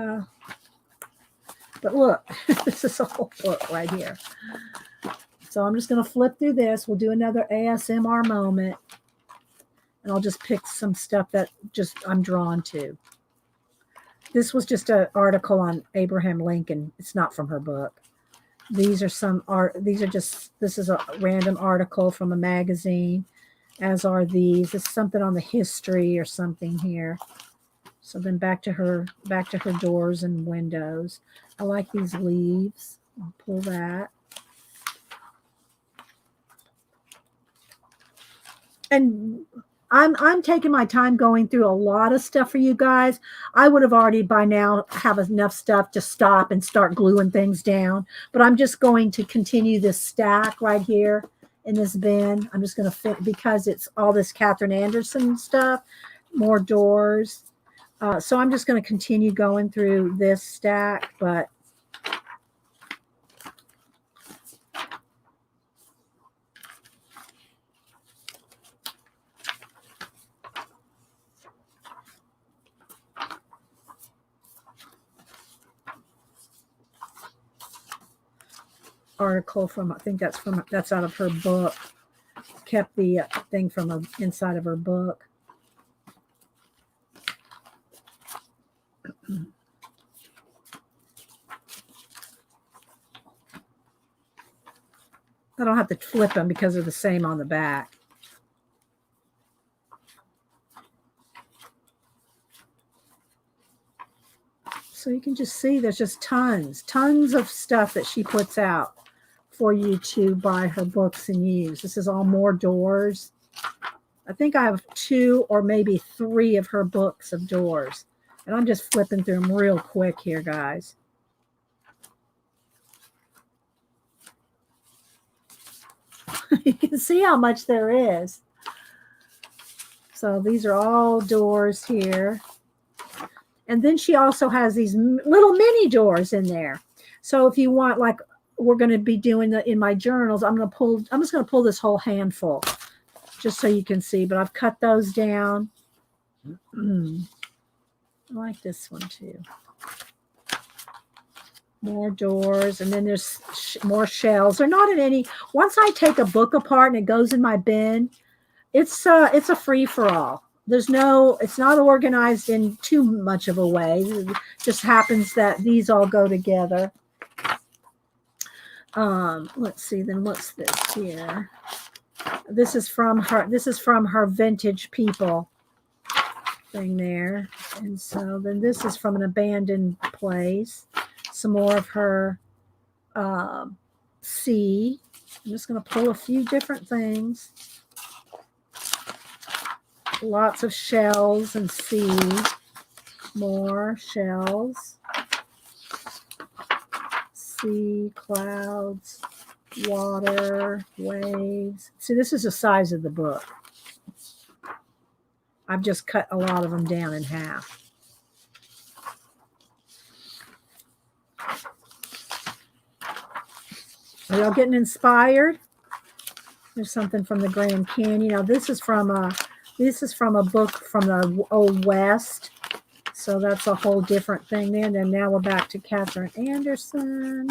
S1: but look, this is a whole book right here. So I'm just going to flip through this. We'll do another ASMR moment. And I'll just pick some stuff that just I'm drawn to. This was just an article on Abraham Lincoln. It's not from her book. These are some art. These are just, this is a random article from a magazine, as are these. It's something on the history or something here. So then back to her doors and windows. I like these leaves. I'll pull that. And I'm taking my time going through a lot of stuff for you guys. I would have already by now have enough stuff to stop and start gluing things down. But I'm just going to continue this stack right here in this bin. I'm just going to fit, because it's all this Catherine Anderson stuff, more doors. So I'm just going to continue going through this stack, but article from, I think that's out of her book. Kept the thing from inside of her book. I don't have to flip them because they're the same on the back. So you can just see there's just tons of stuff that she puts out for you to buy her books and use. This is all more doors. I think I have 2 or maybe 3 of her books of doors. And I'm just flipping through them real quick here, guys. You can see how much there is. So these are all doors here. And then she also has these little mini doors in there. So if you want, like we're going to be doing in my journals, I'm just going to pull this whole handful just so you can see. But I've cut those down. I like this one too. More doors, and then there's more shelves. They're not in any. Once I take a book apart and it goes in my bin, it's a free for all. There's no. It's not organized in too much of a way. It just happens that these all go together. Let's see. Then what's this here? This is from her Vintage People thing there, and so then this is from an abandoned place. Some more of her sea. I'm just going to pull a few different things. Lots of shells and sea. More shells. Sea, clouds, water, waves. See, this is the size of the book. I've just cut a lot of them down in half. Are y'all getting inspired? There's something from the Grand Canyon. Now this is from a book from the Old West. So that's a whole different thing there. And then now we're back to Catherine Anderson.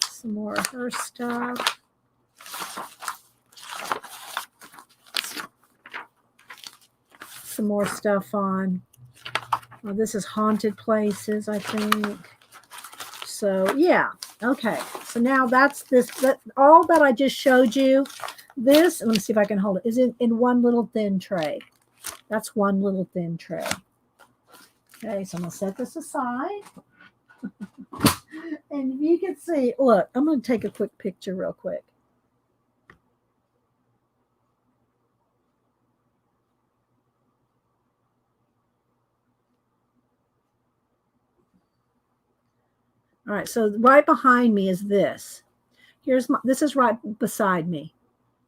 S1: Some more of her stuff. Some more stuff on, well, this is Haunted Places, I think. So yeah. Okay, so now that's all that I just showed you. This, let me see if I can hold it, is in one little thin tray. That's one little thin tray. Okay, so I'm going to set this aside. And you can see, look, I'm going to take a quick picture real quick. All right, so right behind me is this. This is right beside me.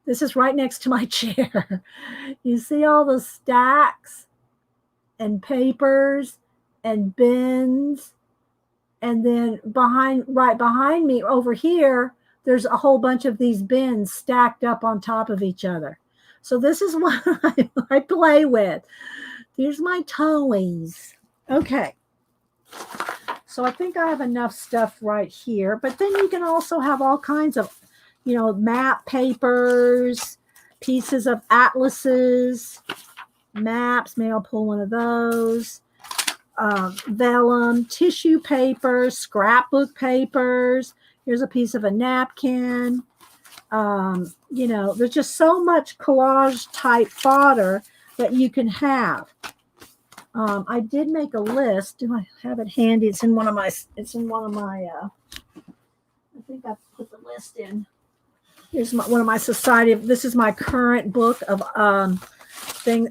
S1: This is right next to my chair. You see all the stacks and papers and bins. And then right behind me over here, there's a whole bunch of these bins stacked up on top of each other. So this is what I play with. Here's my toys. Okay. So I think I have enough stuff right here. But then you can also have all kinds of, map papers, pieces of atlases, maps. Maybe I'll pull one of those. Vellum, tissue papers, scrapbook papers. Here's a piece of a napkin. There's just so much collage type fodder that you can have. I did make a list. Do I have it handy? It's in one of my, I think I put the list in. Here's one of my society. This is my current book of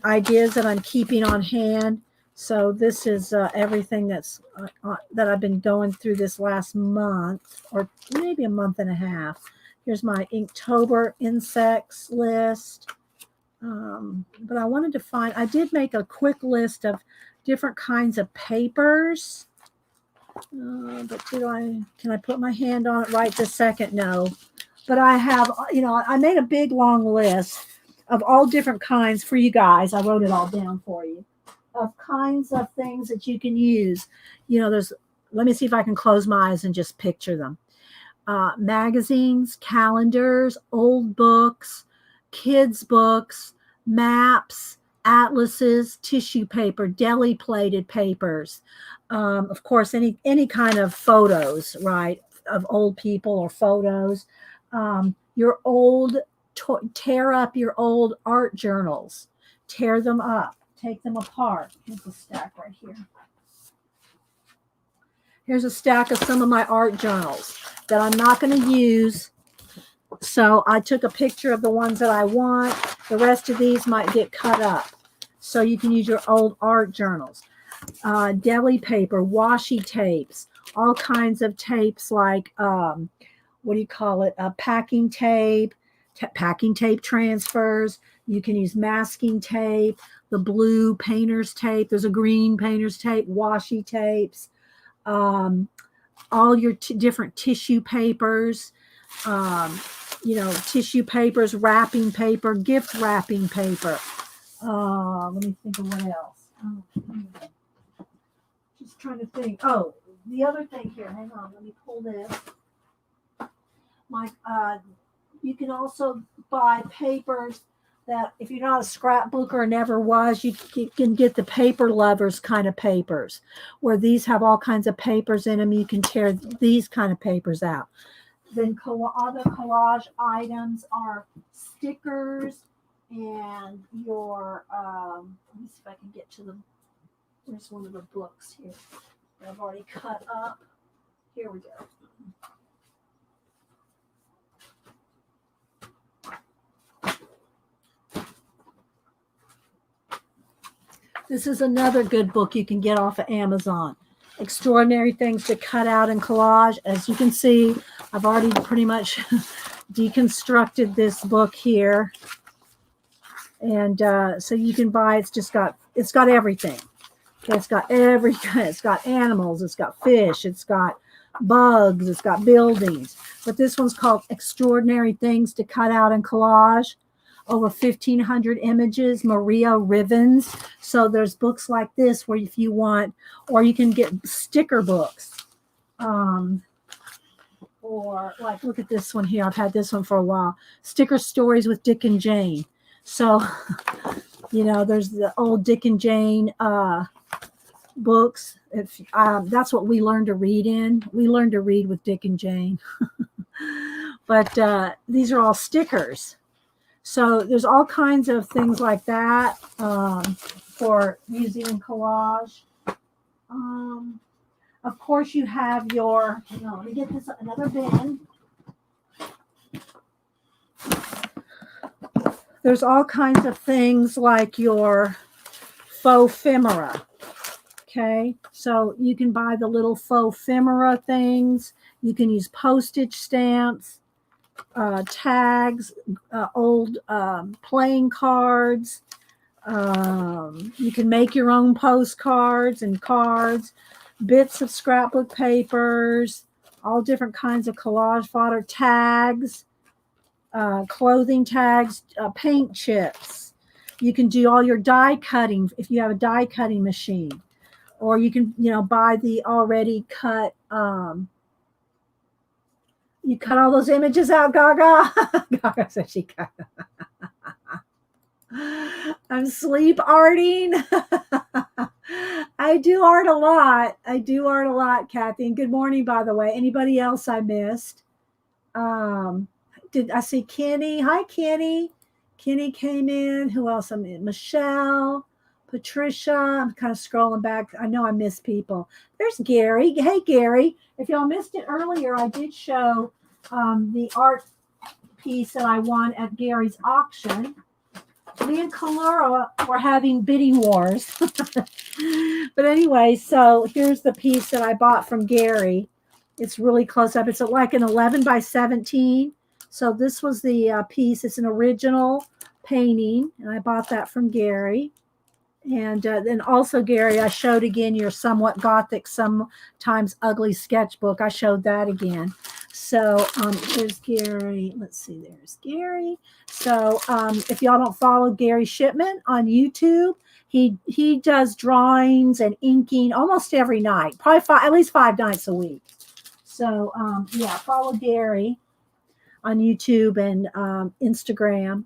S1: ideas that I'm keeping on hand. So this is everything that I've been going through this last month, or maybe a month and a half. Here's my Inktober insects list. But I wanted to I did make a quick list of different kinds of papers. But can I put my hand on it right this second? No. But I have, I made a big long list of all different kinds for you guys. I wrote it all down for you. Of kinds of things that you can use. Let me see if I can close my eyes and just picture them. Magazines, calendars, old books, kids' books, maps, atlases, tissue paper, deli plated papers. Of course, any kind of photos, right, of old people or photos. Your old, tear up your old art journals. Tear them up. Take them apart. Here's a stack right here. Here's a stack of some of my art journals that I'm not going to use. So I took a picture of the ones that I want. The rest of these might get cut up. So you can use your old art journals. Deli paper, washi tapes, all kinds of tapes like, packing tape, packing tape transfers. You can use masking tape, the blue painter's tape. There's a green painter's tape, washi tapes, all your different tissue papers, tissue papers, wrapping paper, gift wrapping paper. Let me think of what else. Just trying to think. Oh, the other thing here. Hang on. Let me pull this. You can also buy papers that if you're not a scrapbooker or never was, you can get the paper lovers kind of papers, where these have all kinds of papers in them. You can tear these kind of papers out. Then other collage items are stickers and your, let me see if I can get to them. There's one of the books here that I've already cut up. Here we go. This is another good book you can get off of Amazon. Extraordinary Things to Cut Out in Collage. As you can see, I've already pretty much deconstructed this book here. And so you can buy, it's got everything. It's got everything. It's got animals, it's got fish, it's got bugs, it's got buildings. But this one's called Extraordinary Things to Cut Out in Collage. Over 1,500 images, Maria Rivens. So there's books like this where if you want, or you can get sticker books. Or like, look at this one here. I've had this one for a while. Sticker Stories with Dick and Jane. So, there's the old Dick and Jane books. That's what we learned to read in. We learned to read with Dick and Jane. But these are all stickers. So there's all kinds of things like that for using in collage. Of course, you have your, let me get this, another bin. There's all kinds of things like your faux ephemera. Okay, so you can buy the little faux ephemera things. You can use postage stamps. Tags, old playing cards. You can make your own postcards and cards, bits of scrapbook papers, all different kinds of collage fodder, tags, clothing tags, paint chips. You can do all your die cutting if you have a die cutting machine, or you can, buy the already cut. You cut all those images out, Gaga. Gaga said she cut. I'm sleep arting. I do art a lot. Kathy. And good morning, by the way. Anybody else I missed? Did I see Kenny? Hi, Kenny. Kenny came in. Who else? I'm in. Michelle, Patricia. I'm kind of scrolling back. I know I missed people. There's Gary. Hey, Gary. If y'all missed it earlier, I did show the art piece that I won at Gary's auction. Me and Kalura were having bidding wars. But anyway, so here's the piece that I bought from Gary. It's really close up. It's like an 11 by 17. So this was the piece. It's an original painting, and I bought that from Gary. And then also, Gary, I showed again your somewhat gothic, sometimes ugly sketchbook. I showed that again. So there's Gary. Let's see, there's Gary. So if y'all don't follow Gary Shipman on YouTube, he does drawings and inking almost every night, probably at least 5 nights a week. So yeah, follow Gary on YouTube and Instagram.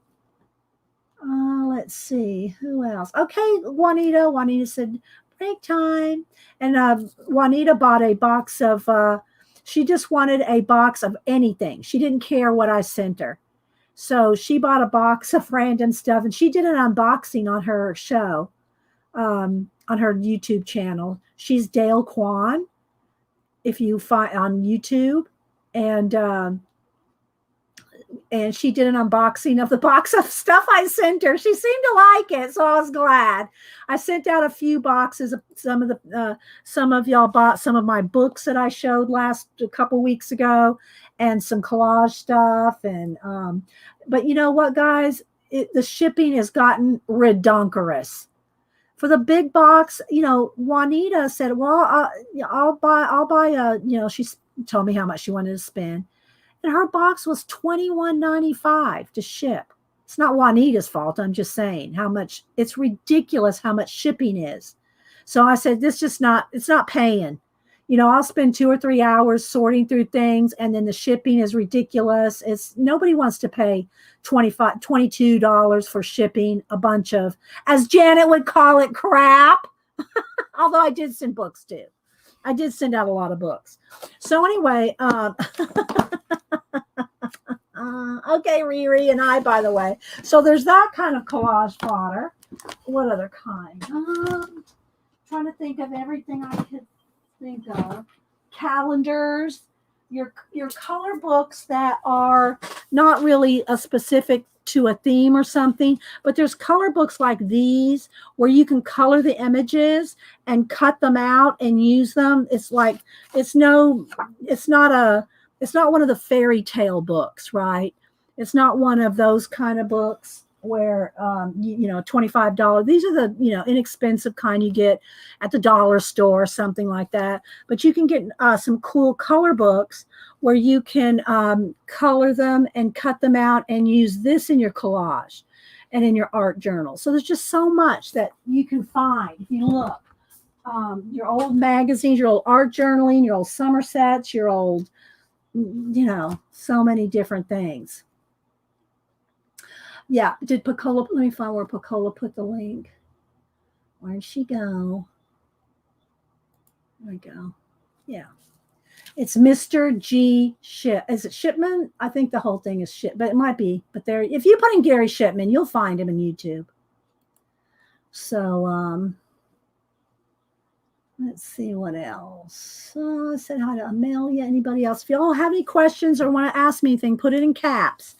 S1: Let's see who else. Okay, Juanita. Juanita said break time, and Juanita bought a box of. She just wanted a box of anything. She didn't care what I sent her, so she bought a box of random stuff, and she did an unboxing on her show, on her YouTube channel. She's Dale Kwan, if you find on YouTube, and she did an unboxing of the box of stuff I sent her. She seemed to like it, so I was glad. I sent out a few boxes. Some of y'all bought some of my books that I showed a couple weeks ago, and some collage stuff. And but you know what, guys? The shipping has gotten redonkulous. For the big box, Juanita said, "Well, I'll buy a." She told me how much she wanted to spend. And her box was $21.95 to ship. It's not Juanita's fault. I'm just saying how much. It's ridiculous how much shipping is. So I said, it's not paying. I'll spend 2 or 3 hours sorting through things, and then the shipping is ridiculous. Nobody wants to pay $22 for shipping a bunch of, as Janet would call it, crap. Although I did send books too. I did send out a lot of books. So anyway, okay, Riri and I, by the way. So there's that kind of collage fodder. What other kind? Trying to think of everything I could think of. Calendars, your color books that are not really a specific to a theme or something, but there's color books like these where you can color the images and cut them out and use them. It's not one of the fairy tale books, right? It's not one of those kind of books where $25. These are the inexpensive kind you get at the dollar store or something like that. But you can get some cool color books where you can color them and cut them out and use this in your collage and in your art journal. So there's just so much that you can find if you look. Your old magazines, your old art journaling, your old Somersets, your old, so many different things. Yeah, did Picola, let me find where Picola put the link. Where'd she go? There we go. Yeah. It's Mr. G. Ship. Is it Shipman? I think the whole thing is Ship, but it might be. But there, if you put in Gary Shipman, you'll find him in YouTube. So, let's see what else. I said hi to Amelia. Anybody else? If y'all have any questions or want to ask me anything, put it in caps.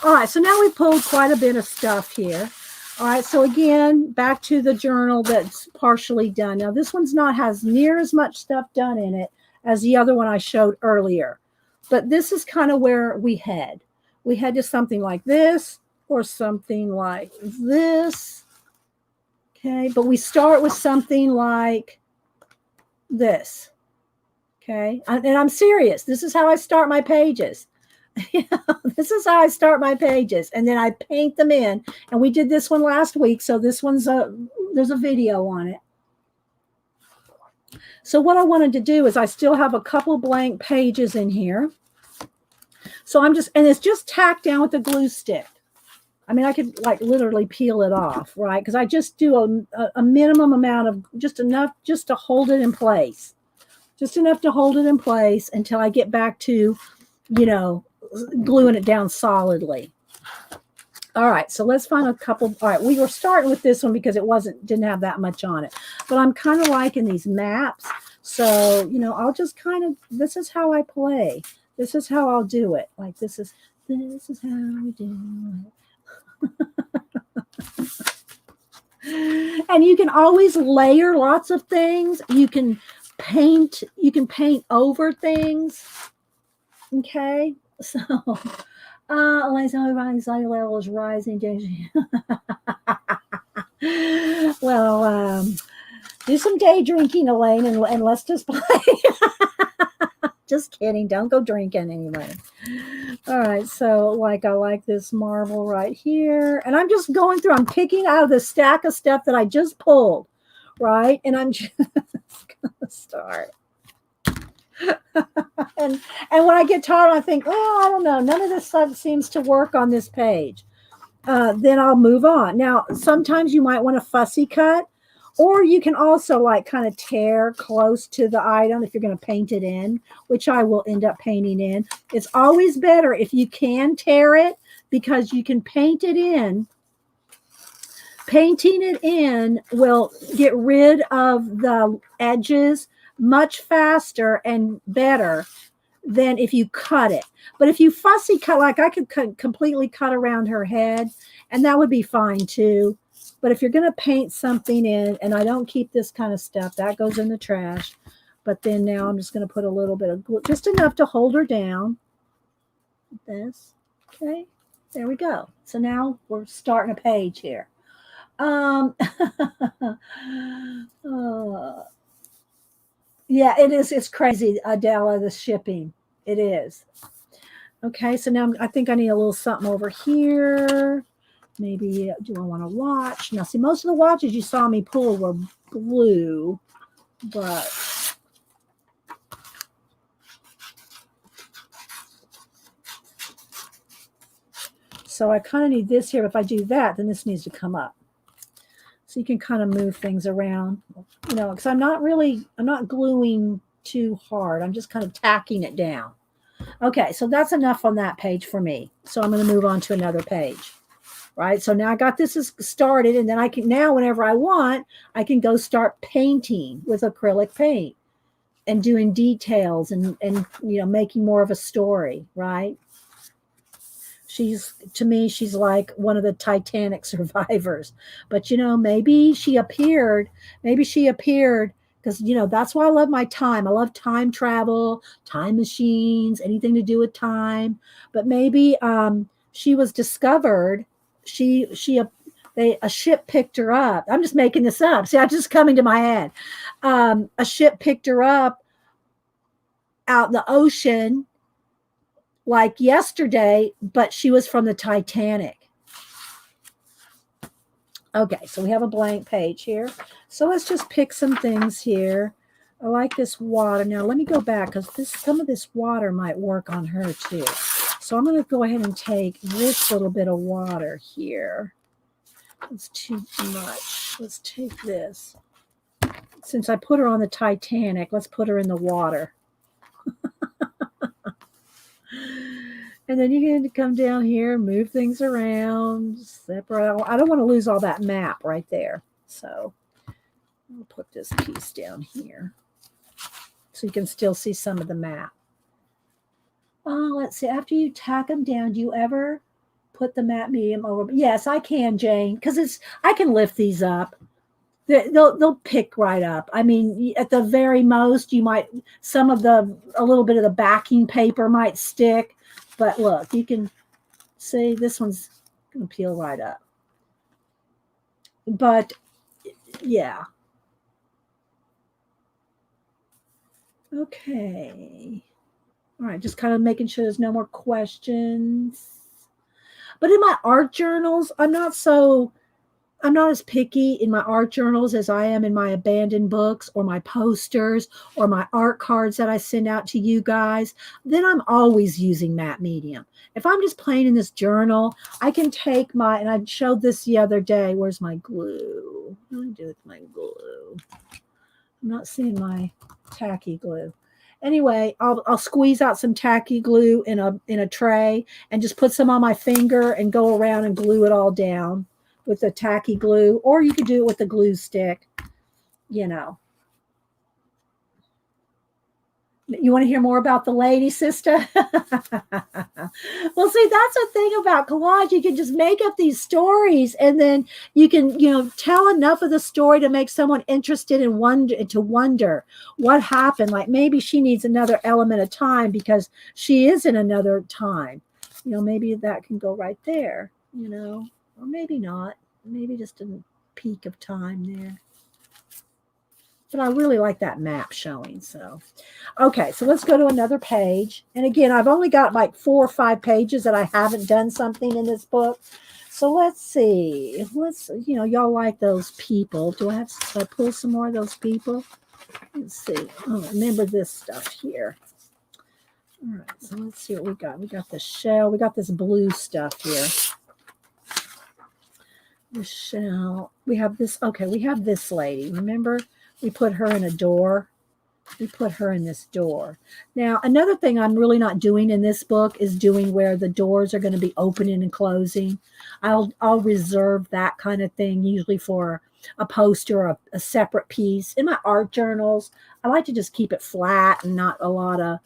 S1: All right, so now we pulled quite a bit of stuff here. All right, so again, back to the journal that's partially done. Now, this one's has near as much stuff done in it as the other one I showed earlier. But this is kind of where we head. We head to something like this or something like this. Okay, but we start with something like this. Okay, and I'm serious. This is how I start my pages. This is how I start my pages, and then I paint them in. And we did this one last week, so this one's there's a video on it. So what I wanted to do is I still have a couple blank pages in here. So I'm just, and it's just tacked down with a glue stick. I mean, I could like literally peel it off, right? Because I just do a minimum amount of, just enough just to hold it in place. Just enough to hold it in place until I get back to, you know, gluing it down solidly. All right, so let's find a couple. All right, we were starting with this one because it didn't have that much on it. But I'm kind of liking these maps. So, you know, I'll just kind of, this is how I play. This is how I'll do it. Like this is how we do it. And you can always layer lots of things. You can paint over things. Okay, so everybody's level is rising. Well, do some day drinking, Elaine, and let's just play. Just kidding. Don't go drinking anyway. All right. So like, I like this marble right here. And I'm just going through, I'm picking out of the stack of stuff that I just pulled. Right. And I'm just going to start. and when I get tired, I think, well, I don't know. None of this stuff seems to work on this page. Then I'll move on. Now, sometimes you might want a fussy cut. Or you can also like kind of tear close to the item if you're going to paint it in, which I will end up painting in. It's always better if you can tear it because you can paint it in. Painting it in will get rid of the edges much faster and better than if you cut it. But if you fussy cut, like I could completely cut around her head, and that would be fine too. But if you're going to paint something in, and I don't keep this kind of stuff, that goes in the trash. But then now I'm just going to put a little bit of glue, just enough to hold her down. This. Okay. There we go. So now we're starting a page here. Yeah, it is. It's crazy, Adela, the shipping. It is. Okay. So now I think I need a little something over here. Maybe, do I want a watch? Now, see, most of the watches you saw me pull were blue, but so I kind of need this here. If I do that, then this needs to come up. So you can kind of move things around, you know, because I'm not gluing too hard. I'm just kind of tacking it down. Okay, so that's enough on that page for me. So I'm going to move on to another page. Right. So now I got this started, and then I can now, whenever I want, I can go start painting with acrylic paint and doing details and you know, making more of a story. Right. To me, she's like one of the Titanic survivors. But, you know, maybe she appeared because, you know, that's why I love my time. I love time travel, time machines, anything to do with time. But maybe she was discovered. A ship picked her up. I'm just making this up. See, I'm just coming to my head. A ship picked her up out in the ocean like yesterday, but she was from the Titanic. Okay, so we have a blank page here. So let's just pick some things here. I like this water. Now let me go back because some of this water might work on her too. So I'm going to go ahead and take this little bit of water here. It's too much. Let's take this. Since I put her on the Titanic, let's put her in the water. And then you're going to come down here, move things around, separate. I don't want to lose all that map right there. So I'll put this piece down here so you can still see some of the map. Let's see. After you tack them down, do you ever put the matte medium over? Yes, I can, Jane, because I can lift these up. They'll pick right up. I mean, at the very most, you might a little bit of the backing paper might stick, but look, you can see this one's gonna peel right up. But yeah. Okay. All right, just kind of making sure there's no more questions. But in my art journals, I'm not as picky in my art journals as I am in my abandoned books or my posters or my art cards that I send out to you guys. Then I'm always using matte medium. If I'm just playing in this journal, I can take and I showed this the other day. Where's my glue? What do I do with my glue? I'm not seeing my tacky glue. Anyway, I'll squeeze out some tacky glue in a tray and just put some on my finger and go around and glue it all down with the tacky glue, or you could do it with the glue stick, you know. You want to hear more about the lady, sister? Well, see, that's the thing about collage. You can just make up these stories, and then you can, tell enough of the story to make someone interested in wonder what happened. Like maybe she needs another element of time because she is in another time. Maybe that can go right there, or maybe not. Maybe just a peak of time there. But I really like that map showing. So, okay, so let's go to another page. And again, I've only got like 4 or 5 pages that I haven't done something in this book. So let's see. Y'all like those people. Do I pull some more of those people? Let's see. Oh, remember this stuff here. All right, so let's see what we got. We got the shell. We got this blue stuff here. The shell. We have this. Okay, we have this lady. Remember? We put her in a door. We put her in this door. Now, another thing I'm really not doing in this book is doing where the doors are going to be opening and closing. I'll reserve that kind of thing usually for a poster or a separate piece. In my art journals, I like to just keep it flat and not a lot of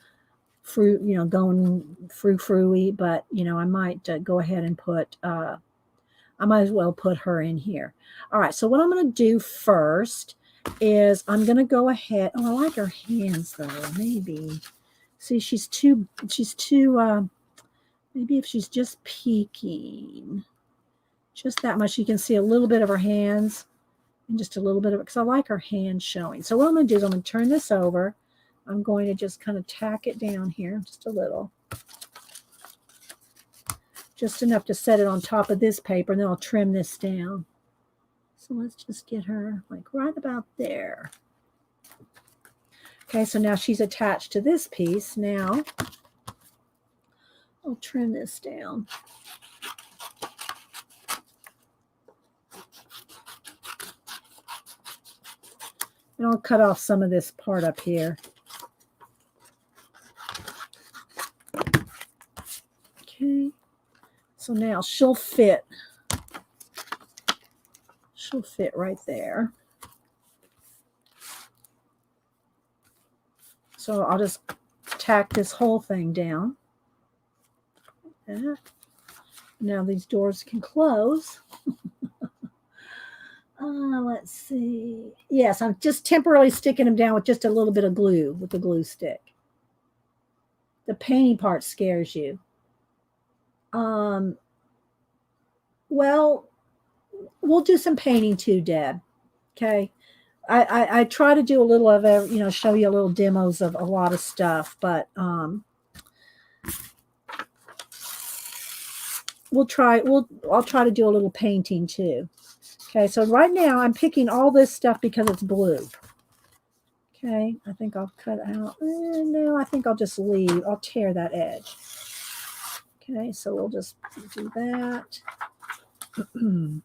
S1: fruit, going frou-frou-y, but, I might go ahead and I might as well put her in here. All right, so what I'm going to do first is I'm going to go ahead. Oh, I like her hands though. Maybe. See, she's too, maybe if she's just peeking just that much, you can see a little bit of her hands and just a little bit of it because I like her hands showing. So what I'm going to do is I'm going to turn this over. I'm going to just kind of tack it down here just a little. Just enough to set it on top of this paper, and then I'll trim this down. So let's just get her like right about there. Okay, so now she's attached to this piece. Now I'll trim this down. And I'll cut off some of this part up here. Okay, so now she'll fit. She'll fit right there. So I'll just tack this whole thing down. Like that. Now these doors can close. Let's see. Yes, I'm just temporarily sticking them down with just a little bit of glue with the glue stick. The painting part scares you. Well, we'll do some painting too, Deb. Okay. I try to do a little of it, show you a little demos of a lot of stuff, but I'll try to do a little painting too. Okay, so right now I'm picking all this stuff because it's blue. Okay, I think I'll cut out. No, I think I'll just leave. I'll tear that edge. Okay, so we'll just do that. Do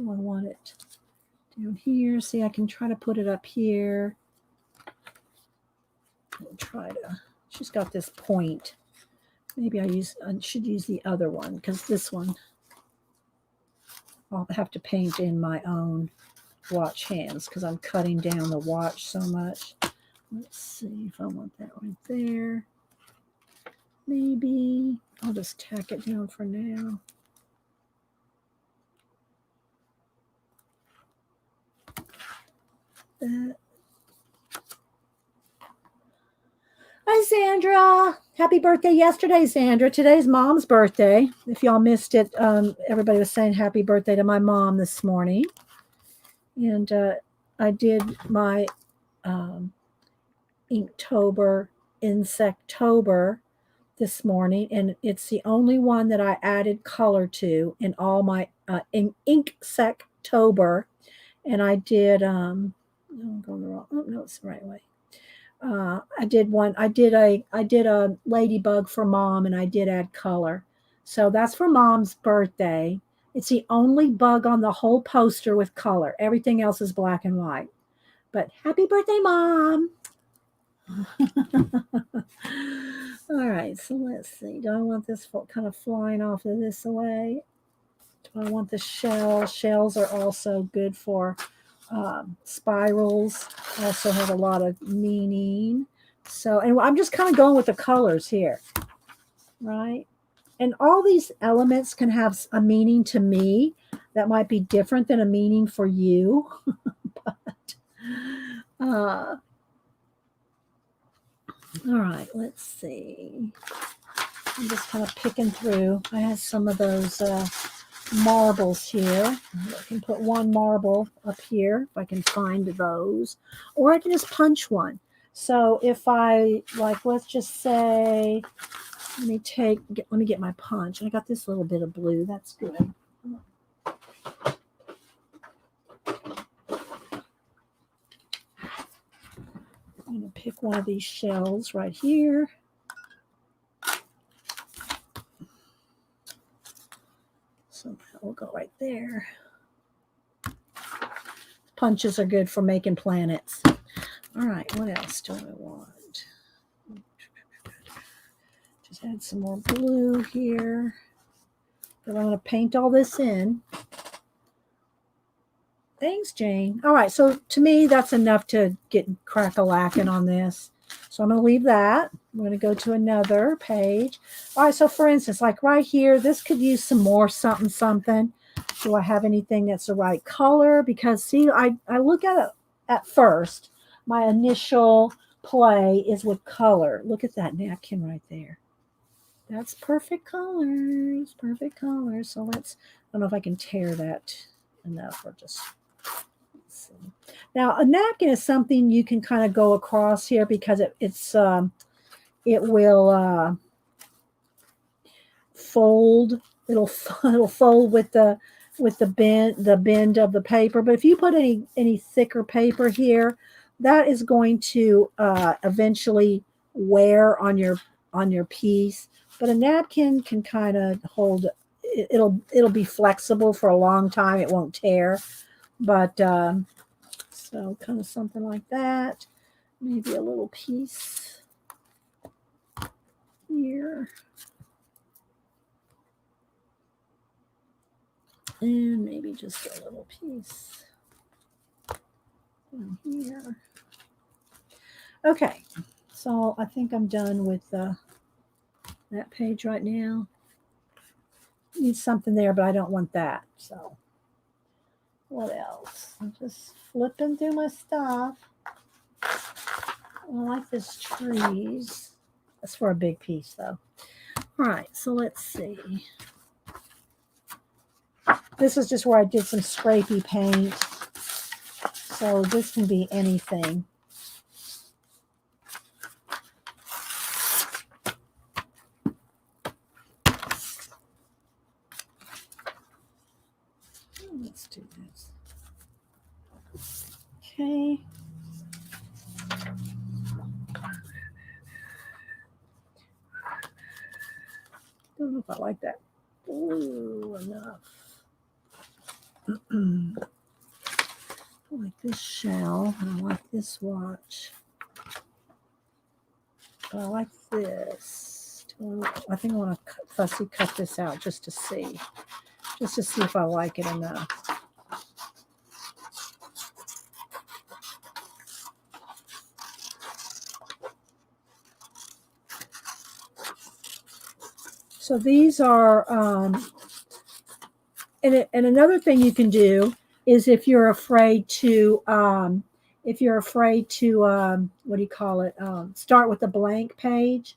S1: I want it down here? See, I can try to put it up here. She's got this point. Maybe I should use the other one because this one I'll have to paint in my own watch hands because I'm cutting down the watch so much. Let's see if I want that right there. Maybe I'll just tack it down for now. That. Hi, Sandra. Happy birthday yesterday, Sandra. Today's Mom's birthday. If y'all missed it, everybody was saying happy birthday to my mom this morning. And I did my um, Inktober, Insectober this morning, and it's the only one that I added color to in all my Inksectober. And I did no, I'm going the wrong. Oh no, it's the right way. I did one. I did a ladybug for mom, and I did add color. So that's for mom's birthday. It's the only bug on the whole poster with color. Everything else is black and white. But happy birthday, mom! All right, so let's see. Do I want this kind of flying off of this away? Do I want the shell? Shells are also good for spirals. Also have a lot of meaning. So, and I'm just kind of going with the colors here, right? And all these elements can have a meaning to me that might be different than a meaning for you. But, all right, let's see. I'm just kind of picking through. I have some of those marbles here. I can put one marble up here if I can find those, or I can just punch one. So if I like, let's just say, let me get my punch. I got this little bit of blue. That's good. I'm going to pick one of these shells right here. So that will go right there. Punches are good for making planets. All right, what else do I want? Just add some more blue here. But I'm going to paint all this in. Thanks, Jane. All right, so to me, that's enough to get crack-a-lacking on this. So I'm going to leave that. I'm going to go to another page. All right, so for instance, like right here, this could use some more something. Do I have anything that's the right color? Because, see, I look at it at first. My initial play is with color. Look at that napkin right there. That's perfect colors, perfect colors. So let's, I don't know if I can tear that enough or just... Now, a napkin is something you can kind of go across here because it will fold. It'll fold with the bend of the paper. But if you put any thicker paper here, that is going to eventually wear on your piece. But a napkin can kind of hold. It'll be flexible for a long time. It won't tear. But so kind of something like that. Maybe a little piece here. And maybe just a little piece in here. Okay, so I think I'm done with that page right now. Need something there, but I don't want that. So what else? I'm just flipping through my stuff. I like this trees. That's for a big piece, though. All right, so let's see. This is just where I did some scrapey paint. So this can be anything. Let's do this. Okay. Don't know if I like that blue enough. I like this shell. I like this watch. But I like this. I think I want to fussy cut this out just to see if I like it enough. So these are, and another thing you can do is if you're afraid to, what do you call it? Start with a blank page.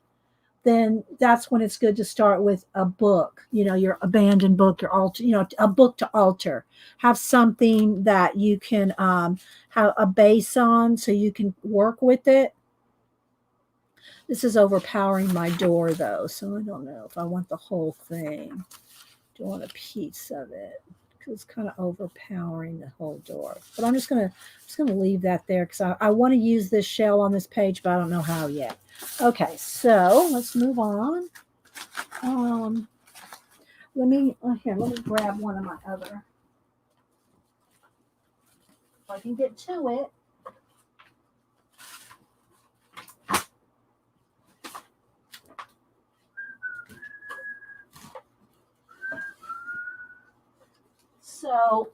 S1: then that's when it's good to start with a book, your abandoned book, your altar, a book to alter. Have something that you can have a base on so you can work with it. This is overpowering my door though, so I don't know if I want the whole thing. Do I want a piece of it? Because it's kind of overpowering the whole door. But I'm just gonna leave that there because I want to use this shell on this page, but I don't know how yet. Okay, so let's move on. Let me grab one of my other. If I can get to it. So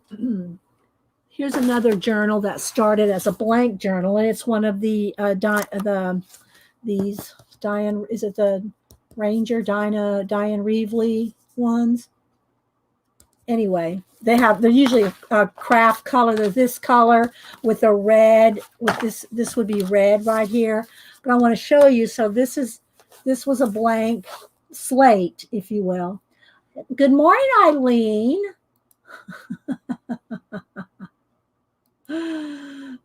S1: here's another journal that started as a blank journal, and it's one of the these Diane, is it the Ranger Diane Reevely ones? Anyway, they're usually a craft color. They're this color with a red, with this would be red right here. But I want to show you. So this was a blank slate, if you will. Good morning, Eileen.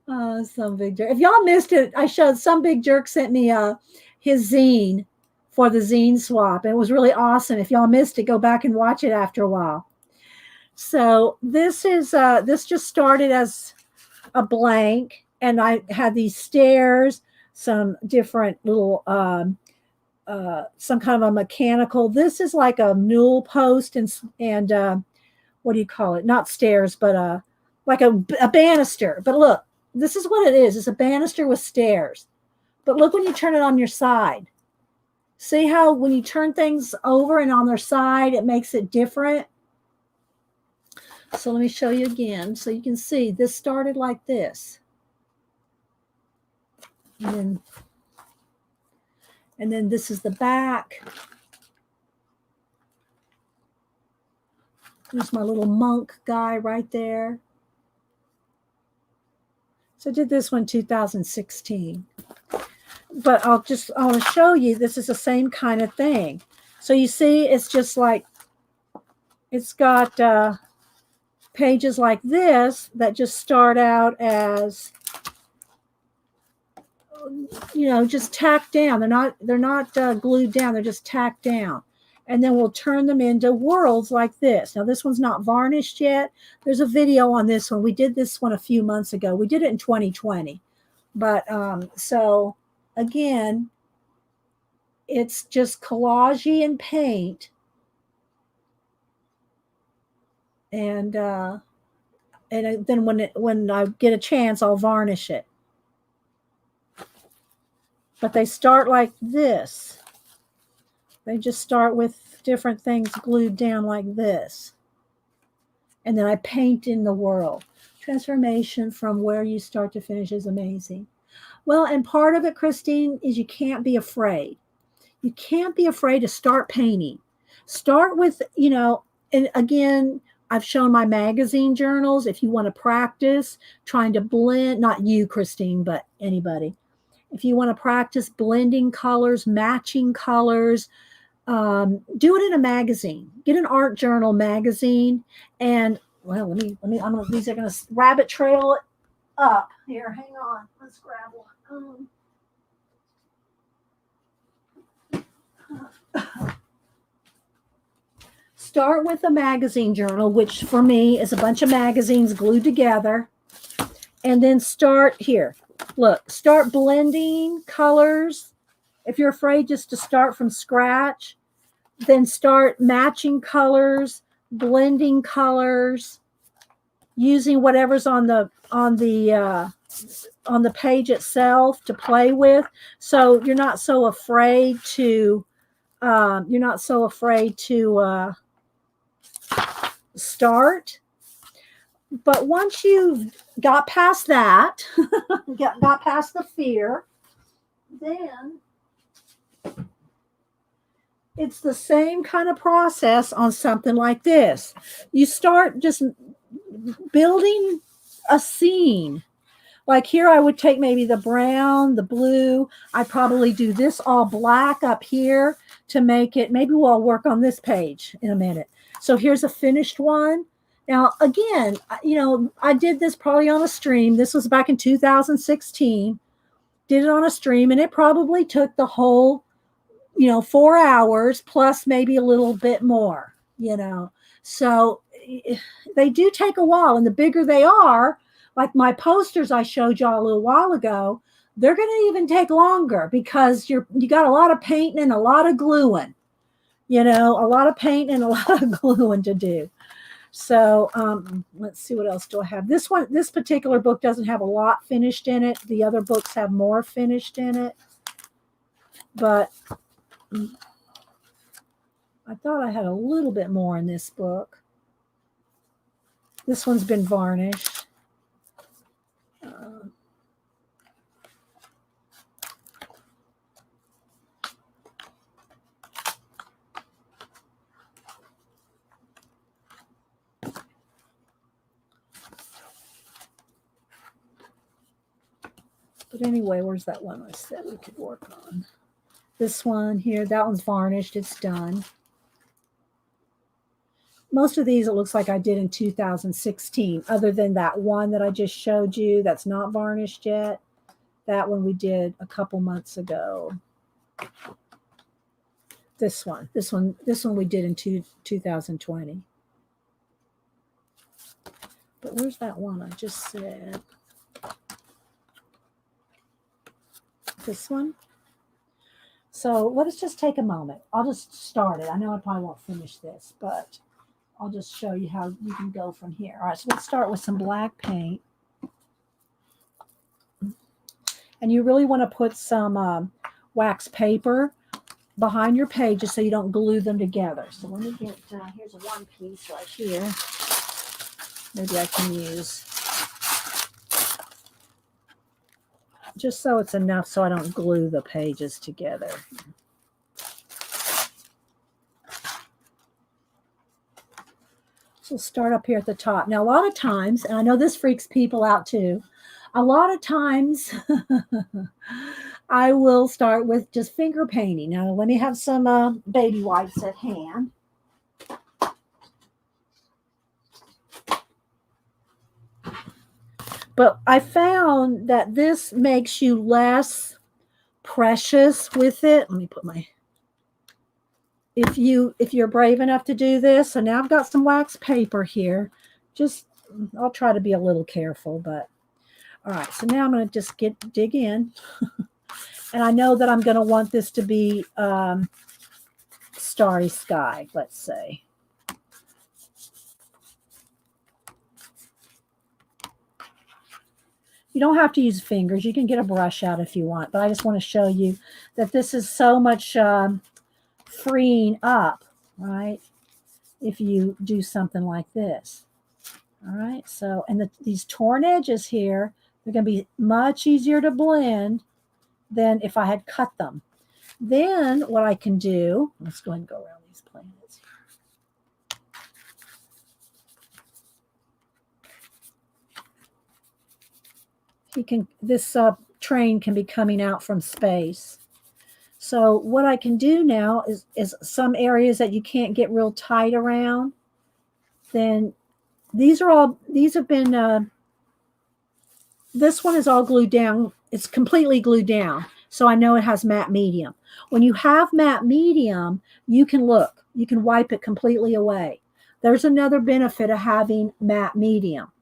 S1: Oh, some big jerk. If y'all missed it, I showed some big jerk sent me his zine for the zine swap. It was really awesome. If y'all missed it, go back and watch it after a while. So this is this just started as a blank, and I had these stairs, some different little some kind of a mechanical. This is like a newel post and what do you call it? Not stairs, but like a banister. But look, this is what it is. It's a banister with stairs. But look when you turn it on your side. See how when you turn things over and on their side, it makes it different? So let me show you again so you can see this started like this. And then this is the back. There's my little monk guy right there. So I did this one 2016. But I want to show you this is the same kind of thing. So you see it's just like, it's got pages like this that just start out as, just tacked down. They're not glued down. They're just tacked down. And then we'll turn them into worlds like this. Now, this one's not varnished yet. There's a video on this one. We did this one a few months ago. We did it in 2020. But so, again, it's just collage and paint. And then when I get a chance, I'll varnish it. But they start like this. They just start with different things glued down like this. And then I paint in the world. Transformation from where you start to finish is amazing. Well, and part of it, Christine, is you can't be afraid. You can't be afraid to start painting. Start with, and again, I've shown my magazine journals. If you want to practice trying to blend, not you, Christine, but anybody. If you want to practice blending colors, matching colors, do it in a magazine. Get an art journal magazine, and well, these are gonna rabbit trail it up. Here, hang on. Let's grab one. Start with a magazine journal, which for me is a bunch of magazines glued together, and then start here. Look, start blending colors. If you're afraid just to start from scratch, then start matching colors, blending colors, using whatever's on the page itself to play with. So you're not so afraid to start. But once you've got past that, got past the fear, then it's the same kind of process on something like this. You start just building a scene Like here, I would take maybe the brown, the blue. I'd probably do this all black up here to make it. Maybe we'll work on this page in a minute. So here's a finished one. Now, again, I did this probably on a stream. This was back in 2016. Did it on a stream, and it probably took the whole, 4 hours plus maybe a little bit more. So they do take a while, and the bigger they are, like my posters I showed y'all a little while ago, they're going to even take longer because you got a lot of painting and a lot of gluing, a lot of painting and a lot of gluing to do. So let's see, what else do I have? This particular book doesn't have a lot finished in it. The other books have more finished in it. But I thought I had a little bit more in this book. This one's been varnished. But anyway, where's that one I said we could work on? This one here, that one's varnished. It's done. Most of these, it looks like I did in 2016, other than that one that I just showed you that's not varnished yet. That one we did a couple months ago. This one we did in 2020. But where's that one I just said? This one. So let us just take a moment. I'll just start it. I know I probably won't finish this, but I'll just show you how you can go from here. All right, so let's start with some black paint. And you really want to put some wax paper behind your pages so you don't glue them together. So let me get, here's a one piece right here. Maybe I can use, just so it's enough so I don't glue the pages together. So start up here at the top. Now, a lot of times, and I know this freaks people out too, a lot of times I will start with just finger painting. Now, let me have some baby wipes at hand. But I found that this makes you less precious with it. Let me put my, if you're brave enough to do this. So now I've got some wax paper here. I'll try to be a little careful, but all right. So now I'm going to just dig in. And I know that I'm going to want this to be starry sky, let's say. You don't have to use fingers. You can get a brush out if you want, but I just want to show you that this is so much freeing up, right? If you do something like this. All right, so, and these torn edges here, they're going to be much easier to blend than if I had cut them. Then what I can do, let's go ahead and go around these planets. This train can be coming out from space. So what I can do now is some areas that you can't get real tight around, then these have been, this one is all glued down. It's completely glued down. So I know it has matte medium. When you have matte medium, you can wipe it completely away. There's another benefit of having matte medium.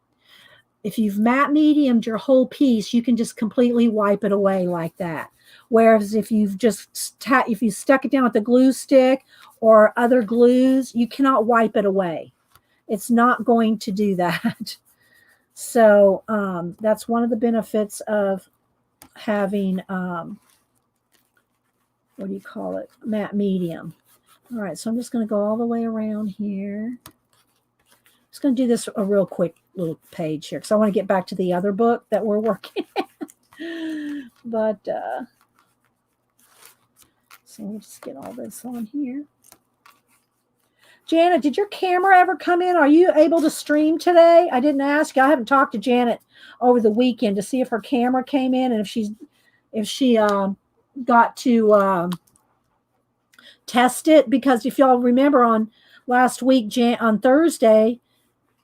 S1: If you've matte mediumed your whole piece, you can just completely wipe it away like that. Whereas if you've if you stuck it down with a glue stick or other glues, you cannot wipe it away. It's not going to do that. So that's one of the benefits of having, what do you call it? Matte medium. All right, so I'm just going to go all the way around here. Just going to do this a real quick little page here because I want to get back to the other book that we're working at. But so we'll just get all this on here. Janet, did your camera ever come in? Are you able to stream today? I didn't ask you. I haven't talked to Janet over the weekend to see if her camera came in and if she got to test it, because if y'all remember on last week, on Thursday,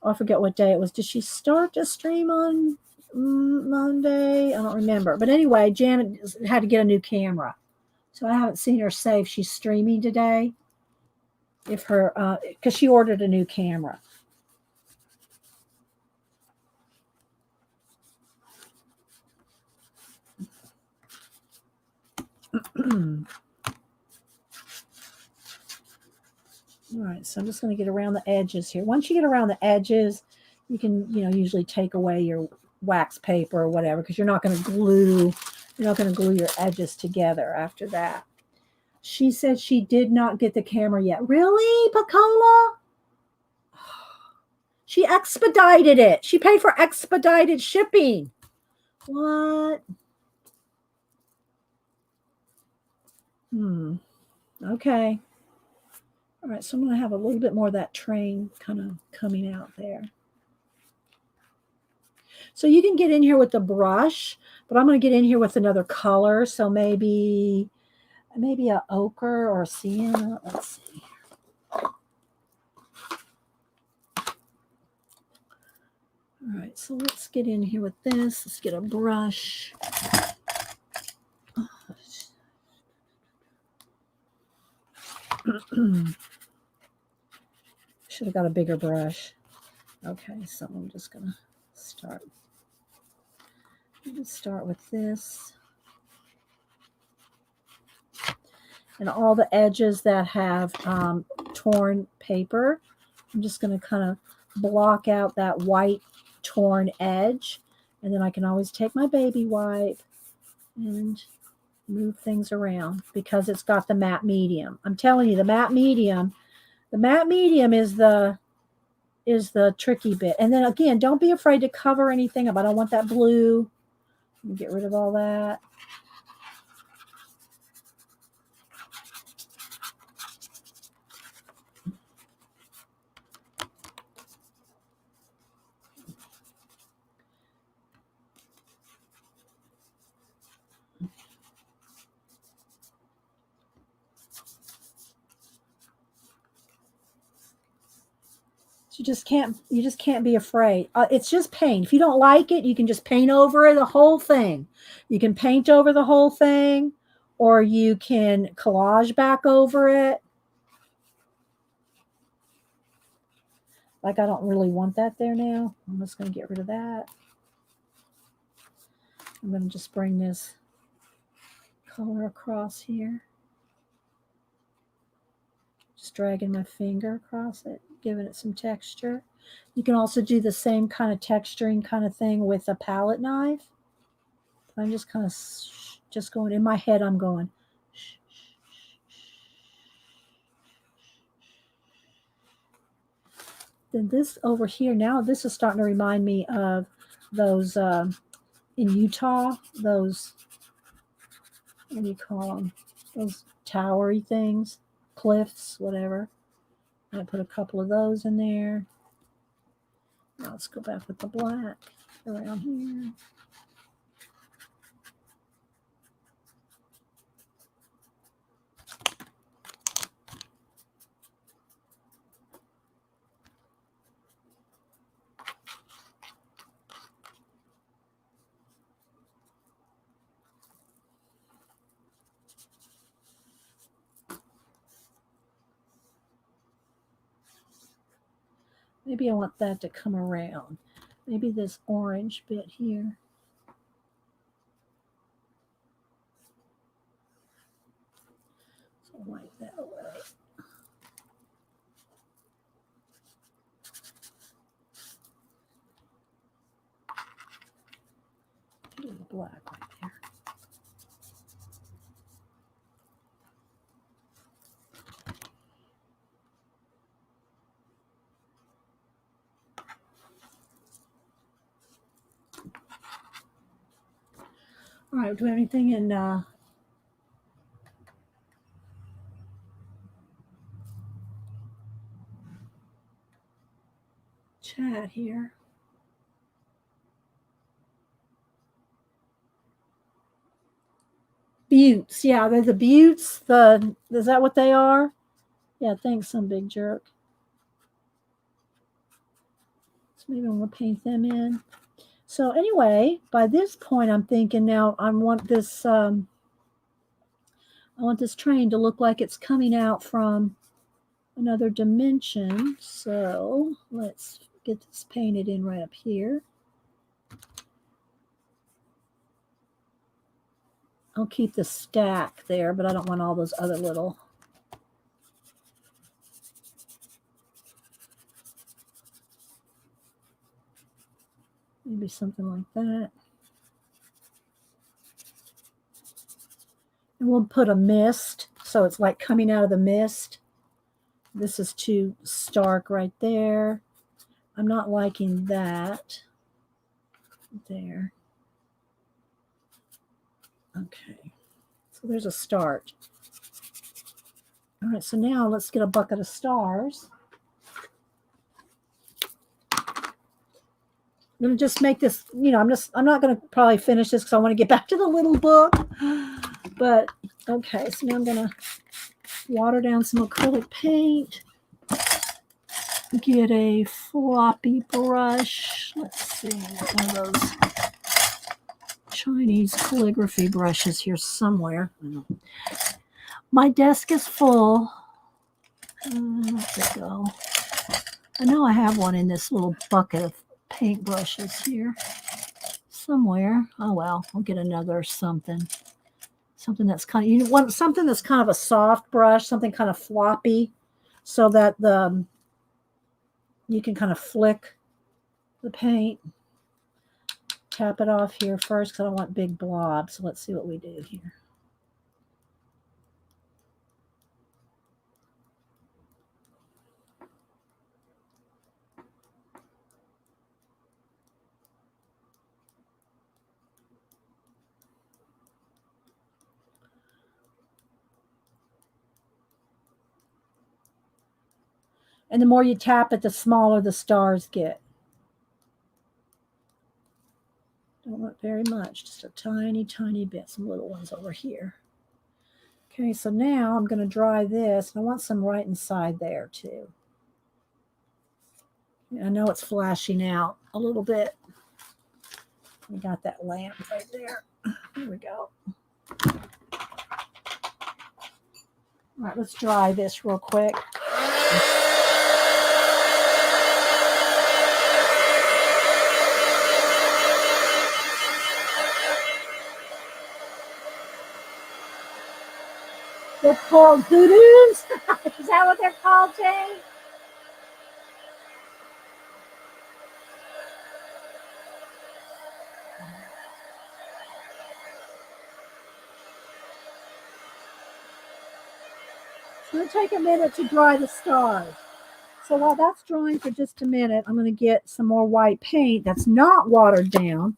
S1: I forget what day it was. Did she start to stream on Monday? I don't remember. But anyway, Janet had to get a new camera. So I haven't seen her say if she's streaming today. If her, because she ordered a new camera. All right, so I'm just going to get around the edges here. Once you get around the edges, you can, usually take away your wax paper or whatever, because you're not going to glue your edges together after that. She said she did not get the camera yet. Really, Pacola? She expedited it. She paid for expedited shipping. What? Okay. All right, so I'm going to have a little bit more of that train kind of coming out there. So you can get in here with the brush, but I'm going to get in here with another color. So maybe a ochre or a sienna. Let's see. All right, so let's get in here with this. Let's get a brush. Should have got a bigger brush. Okay, so I'm just going to start. Let's start with this. And all the edges that have torn paper, I'm just going to kind of block out that white torn edge. And then I can always take my baby wipe and move things around because it's got the matte medium. I'm telling you, the matte medium is the tricky bit. And then again, don't be afraid to cover anything up. I don't want that blue. Let me get rid of all that. You just can't be afraid. It's just paint. If you don't like it, you can just paint over the whole thing. You can paint over the whole thing, or you can collage back over it. Like I don't really want that there now. I'm just going to get rid of that. I'm going to just bring this color across here. Just dragging my finger across it, giving it some texture. You can also do the same kind of texturing kind of thing with a palette knife. I'm just kind of just going in my head. I'm going. Then this over here, now this is starting to remind me of those in Utah, those, what do you call them? Those towery things, cliffs, whatever. I put a couple of those in there. Now let's go back with the black around here. Maybe I want that to come around. Maybe this orange bit here. So wipe that away. Do the black right there. All right, do we have anything in chat here. Buttes. Yeah, they're the buttes. Is that what they are? Yeah, thanks, some big jerk. So maybe I'm going to paint them in. So anyway, by this point, I'm thinking now I want this train to look like it's coming out from another dimension. So let's get this painted in right up here. I'll keep the stack there, but I don't want all those other little. Maybe something like that. And we'll put a mist, so it's like coming out of the mist. This is too stark right there. I'm not liking that. There. Okay. So there's a start. All right, so now let's get a bucket of stars. I'm going to just make this, I'm not going to probably finish this because I want to get back to the little book. But, okay, so now I'm going to water down some acrylic paint. Get a floppy brush. Let's see, one of those Chinese calligraphy brushes here somewhere. My desk is full. Where'd it go? I know I have one in this little bucket of paint brushes here somewhere. Oh well, I'll get another something that's kind of something that's kind of a soft brush, something kind of floppy, so that you can kind of flick the paint. Tap it off here first because I don't want big blobs. So let's see what we do here. And the more you tap it, the smaller the stars get. Don't want very much, just a tiny, tiny bit. Some little ones over here. Okay, so now I'm going to dry this. And I want some right inside there too. I know it's flashing out a little bit. We got that lamp right there. Here we go. All right, let's dry this real quick. They're called doo-doos? Is that what they're called, Jay? It's going to take a minute to dry the stars. So while that's drying for just a minute, I'm going to get some more white paint that's not watered down.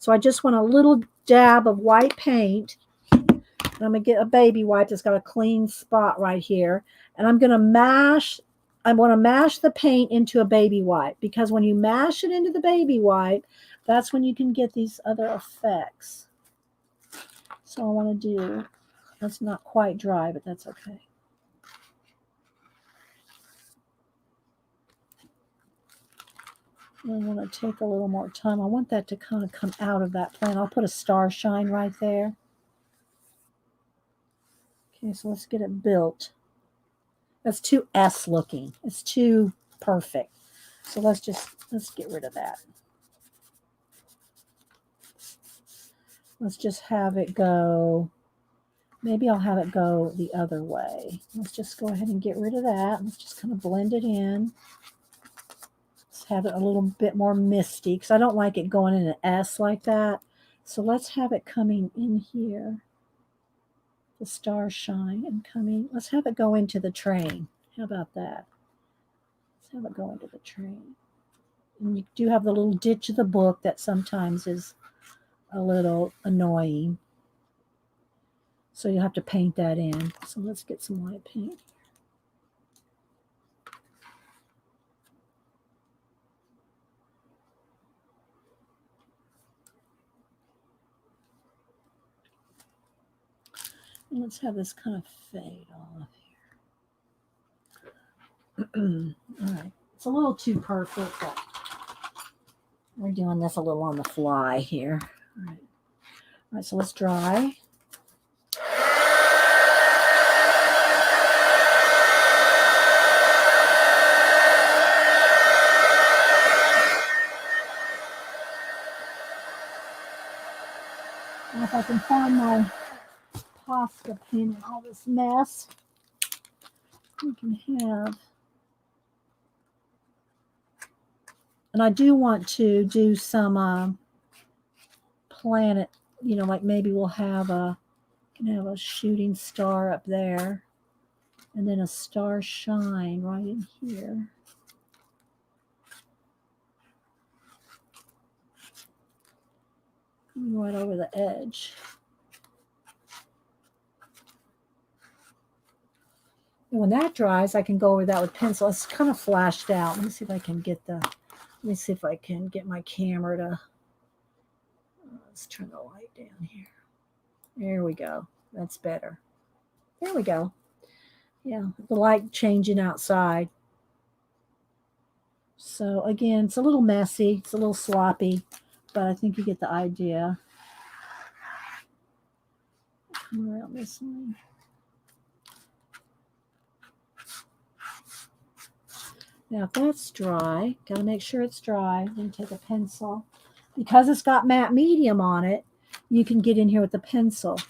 S1: So I just want a little dab of white paint. And I'm going to get a baby wipe that's got a clean spot right here. And I'm going to mash. I want to mash the paint into a baby wipe, because when you mash it into the baby wipe, that's when you can get these other effects. So I want to do, that's not quite dry, but that's okay. I want to take a little more time. I want that to kind of come out of that plan. I'll put a star shine right there. Okay, so let's get it built. That's too S looking. It's too perfect. So let's get rid of that. Let's just have it go. Maybe I'll have it go the other way. Let's just go ahead and get rid of that. Let's just kind of blend it in. Let's have it a little bit more misty, because I don't like it going in an S like that. So let's have it coming in here. The star shine and coming. Let's have it go into the train. How about that? Let's have it go into the train. And you do have the little ditch of the book that sometimes is a little annoying. So you'll have to paint that in. So let's get some white paint. Let's have this kind of fade off here. All right. It's a little too perfect, but we're doing this a little on the fly here. All right. All right, so let's dry. And if I can find my pasta pin in all this mess, we can have. And I do want to do some planet, you know, like maybe we'll have a shooting star up there and then a star shine right in here. Right over the edge. And when that dries, I can go over that with pencil. It's kind of flashed out. Let me see if I can get my camera to, let's turn the light down here. There we go. That's better. There we go. Yeah, the light changing outside. So again, it's a little messy. It's a little sloppy, but I think you get the idea. Come around this one. Now, if that's dry, got to make sure it's dry. Then take a pencil. Because it's got matte medium on it, you can get in here with a pencil.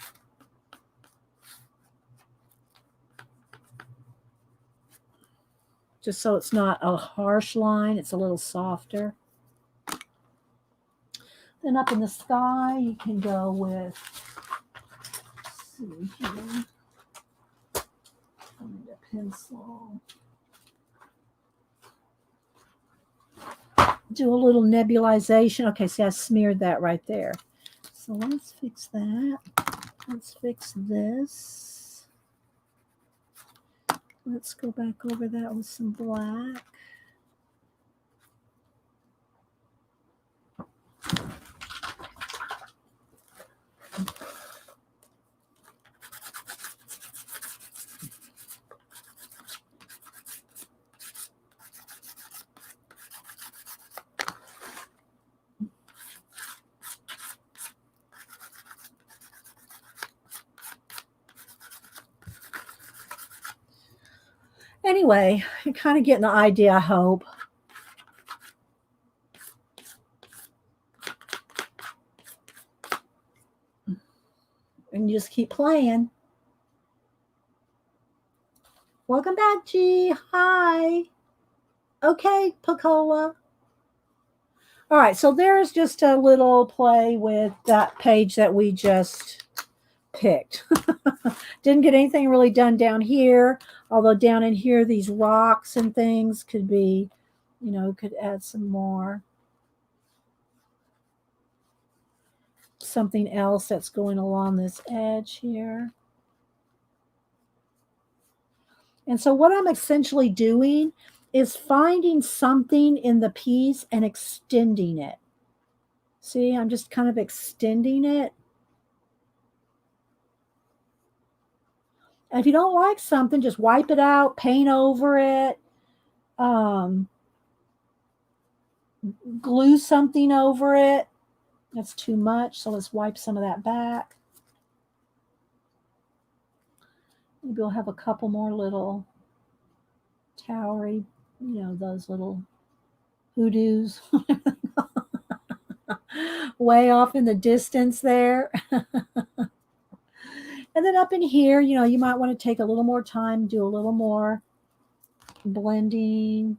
S1: Just so it's not a harsh line, it's a little softer. Then up in the sky, you can go with, let's see here, find a pencil. Do a little nebulization. Okay, see, I smeared that right there. So let's fix that. Let's fix this. Let's go back over that with some black. Anyway, you're kind of getting the idea, I hope. And you just keep playing. Welcome back, G. Hi. Okay, Pacola. All right, so there's just a little play with that page that we just picked. Didn't get anything really done down here, although down in here, these rocks and things could be, you know, could add some more. Something else that's going along this edge here. And so what I'm essentially doing is finding something in the piece and extending it. See, I'm just kind of extending it. And if you don't like something, just wipe it out, paint over it, glue something over it. That's too much, so let's wipe some of that back. Maybe we'll have a couple more little towery, you know, those little hoodoos way off in the distance there. And then up in here, you know, you might want to take a little more time, do a little more blending.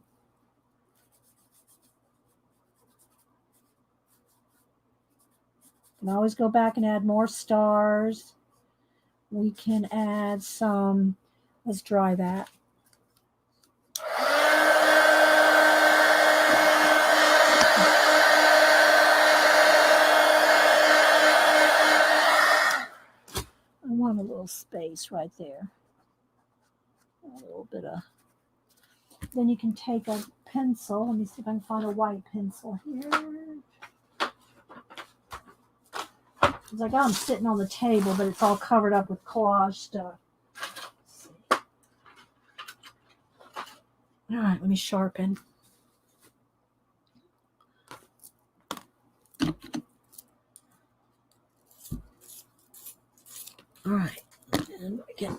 S1: You can always go back and add more stars. We can add some, let's dry that. I want a little space right there. A little bit of, then you can take a pencil. Let me see if I can find a white pencil here. Because I got them sitting on the table, but it's all covered up with collage stuff. All right, let me sharpen. All right, and again.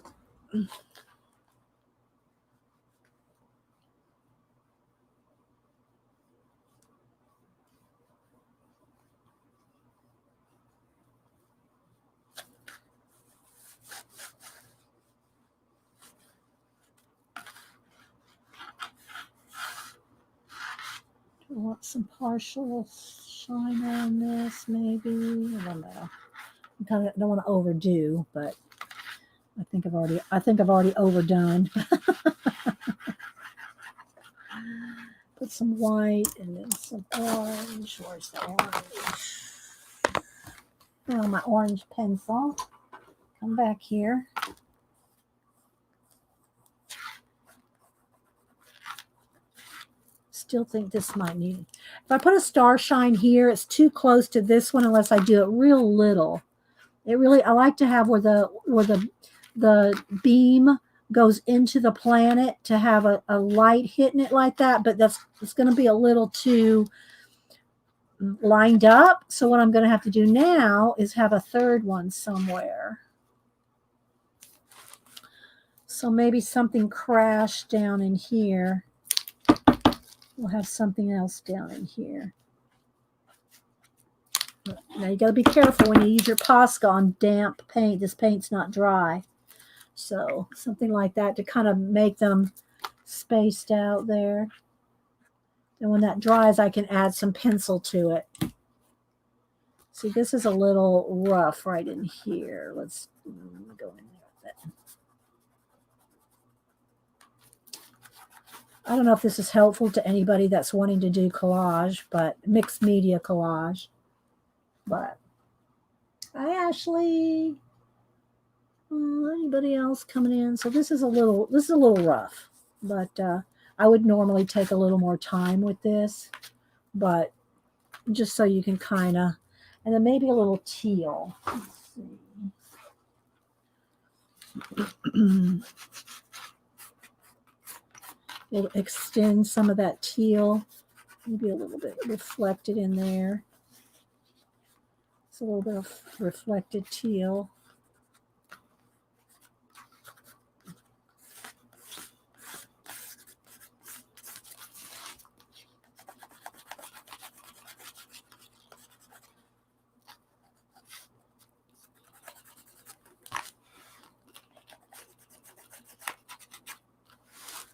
S1: I want some partial shine on this, maybe. I don't know. I kind of don't want to overdo, but I think I've already overdone. Put some white and then some orange. Where's the orange? Oh, my orange pencil. Come back here. Still think this might need. If I put a star shine here, it's too close to this one unless I do it real little. It really, I like to have where the beam goes into the planet to have a light hitting it like that, but it's going to be a little too lined up. So what I'm going to have to do now is have a third one somewhere. So maybe something crashed down in here. We'll have something else down in here. Now you got to be careful when you use your Posca on damp paint. This paint's not dry. So something like that to kind of make them spaced out there. And when that dries, I can add some pencil to it. See, this is a little rough right in here. Let's go in there with it. I don't know if this is helpful to anybody that's wanting to do collage, but mixed media collage. But hi, Ashley. Anybody else coming in? So this is a little rough, but I would normally take a little more time with this, but just so you can kind of, and then maybe a little teal. Let's see. It'll extend some of that teal, maybe a little bit reflected in there. It's a little bit of reflected teal.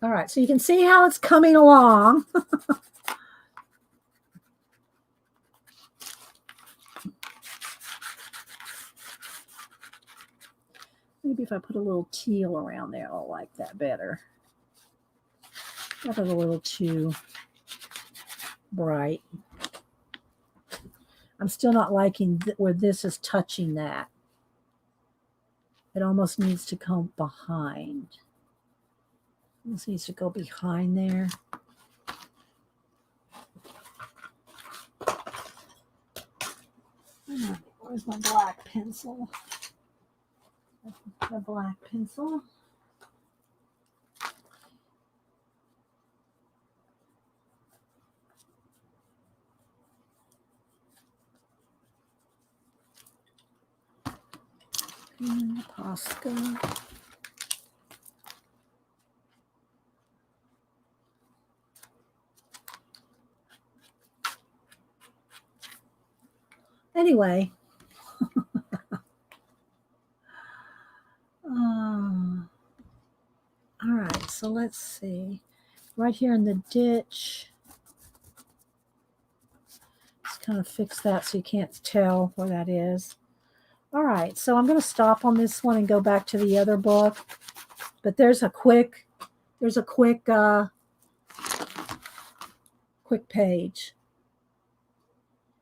S1: All right, so you can see how it's coming along. Maybe if I put a little teal around there, I'll like that better. That was a little too bright. I'm still not liking where this is touching that. It almost needs to come behind. This needs to go behind there. Where's my black pencil? The black pencil. And the Posca. Anyway, all right, so let's see. Right here in the ditch, just kind of fix that so you can't tell where that is. All right, so I'm going to stop on this one and go back to the other book. But there's a quick page.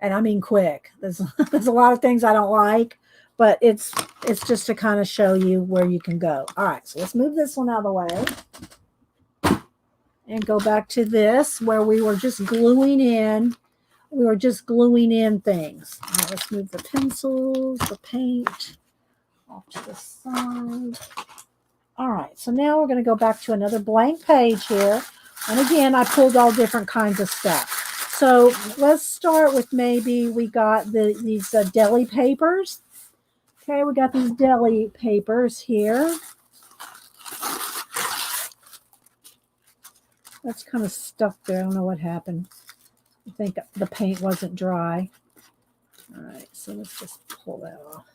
S1: And I mean quick. There's a lot of things I don't like, but it's just to kind of show you where you can go. All right, so let's move this one out of the way and go back to this where we were just gluing in We were just gluing in things. All right, let's move the pencils, the paint off to the side. All right, so now we're going to go back to another blank page here. And again, I pulled all different kinds of stuff. So let's start with maybe we got these deli papers. Okay, we got these deli papers here. That's kind of stuck there. I don't know what happened. I think the paint wasn't dry. All right, so let's just pull that off.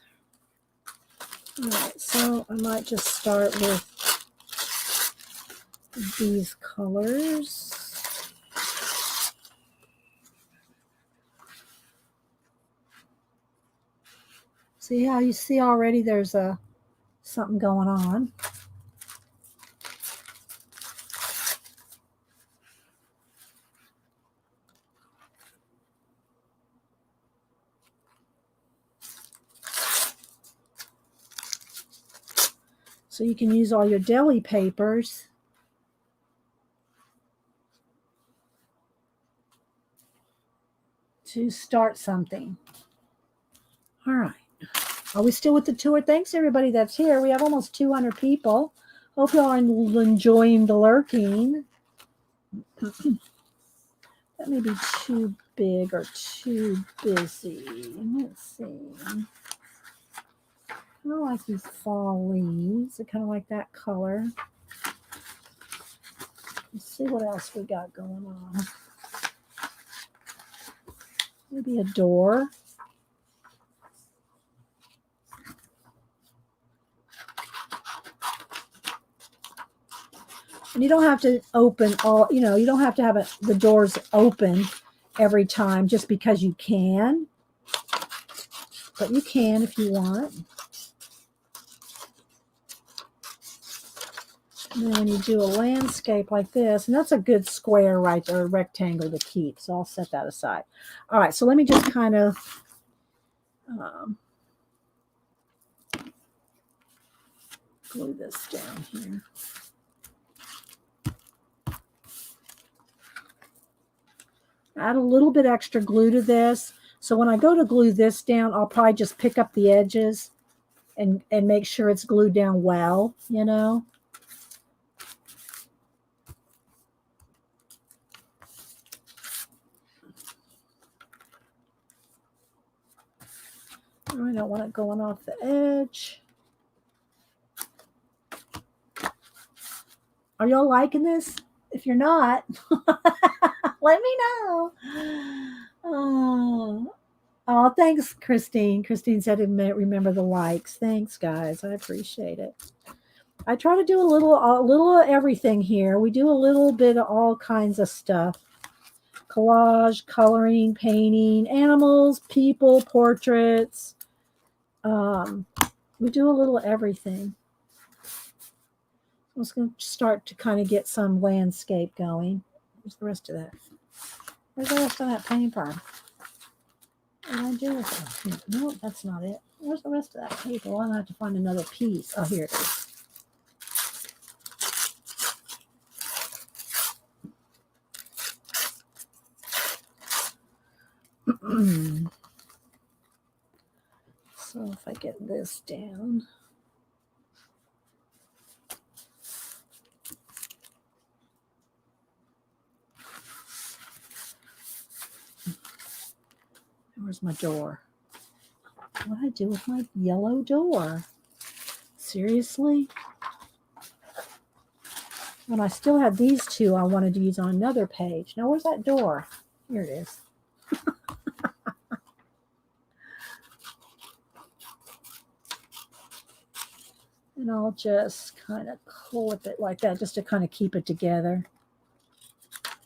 S1: All right, so I might just start with these colors. See how you see already there's something going on. So you can use all your deli papers to start something. All right. Are we still with the tour? Thanks, everybody that's here. We have almost 200 people. Hope y'all are enjoying the lurking. That may be too big or too busy. Let's see. I don't like these fall leaves. I kind of like that color. Let's see what else we got going on. Maybe a door. And you don't have to open all, you don't have to have the doors open every time just because you can. But you can if you want. And then when you do a landscape like this, and that's a good square right there, a rectangle to keep. So I'll set that aside. All right, so let me just kind of glue this down here. Add a little bit extra glue to this. So when I go to glue this down, I'll probably just pick up the edges and make sure it's glued down well, I don't want it going off the edge. Are y'all liking this? If you're not, let me know. Oh, thanks, Christine. Christine said remember the likes. Thanks, guys. I appreciate it. I try to do a little of everything here. We do a little bit of all kinds of stuff. Collage, coloring, painting, animals, people, portraits. We do a little of everything. I was going to start to kind of get some landscape going. Where's the rest of that? Where's the rest of that paper? What did I do with it? No, that's not it. Where's the rest of that paper? Well, I'm going to have to find another piece. Oh, here it is. So if I get this down. Where's my door? What did I do with my yellow door? Seriously? And I still have these two I wanted to use on another page. Now, where's that door? Here it is. And I'll just kind of clip it like that just to kind of keep it together.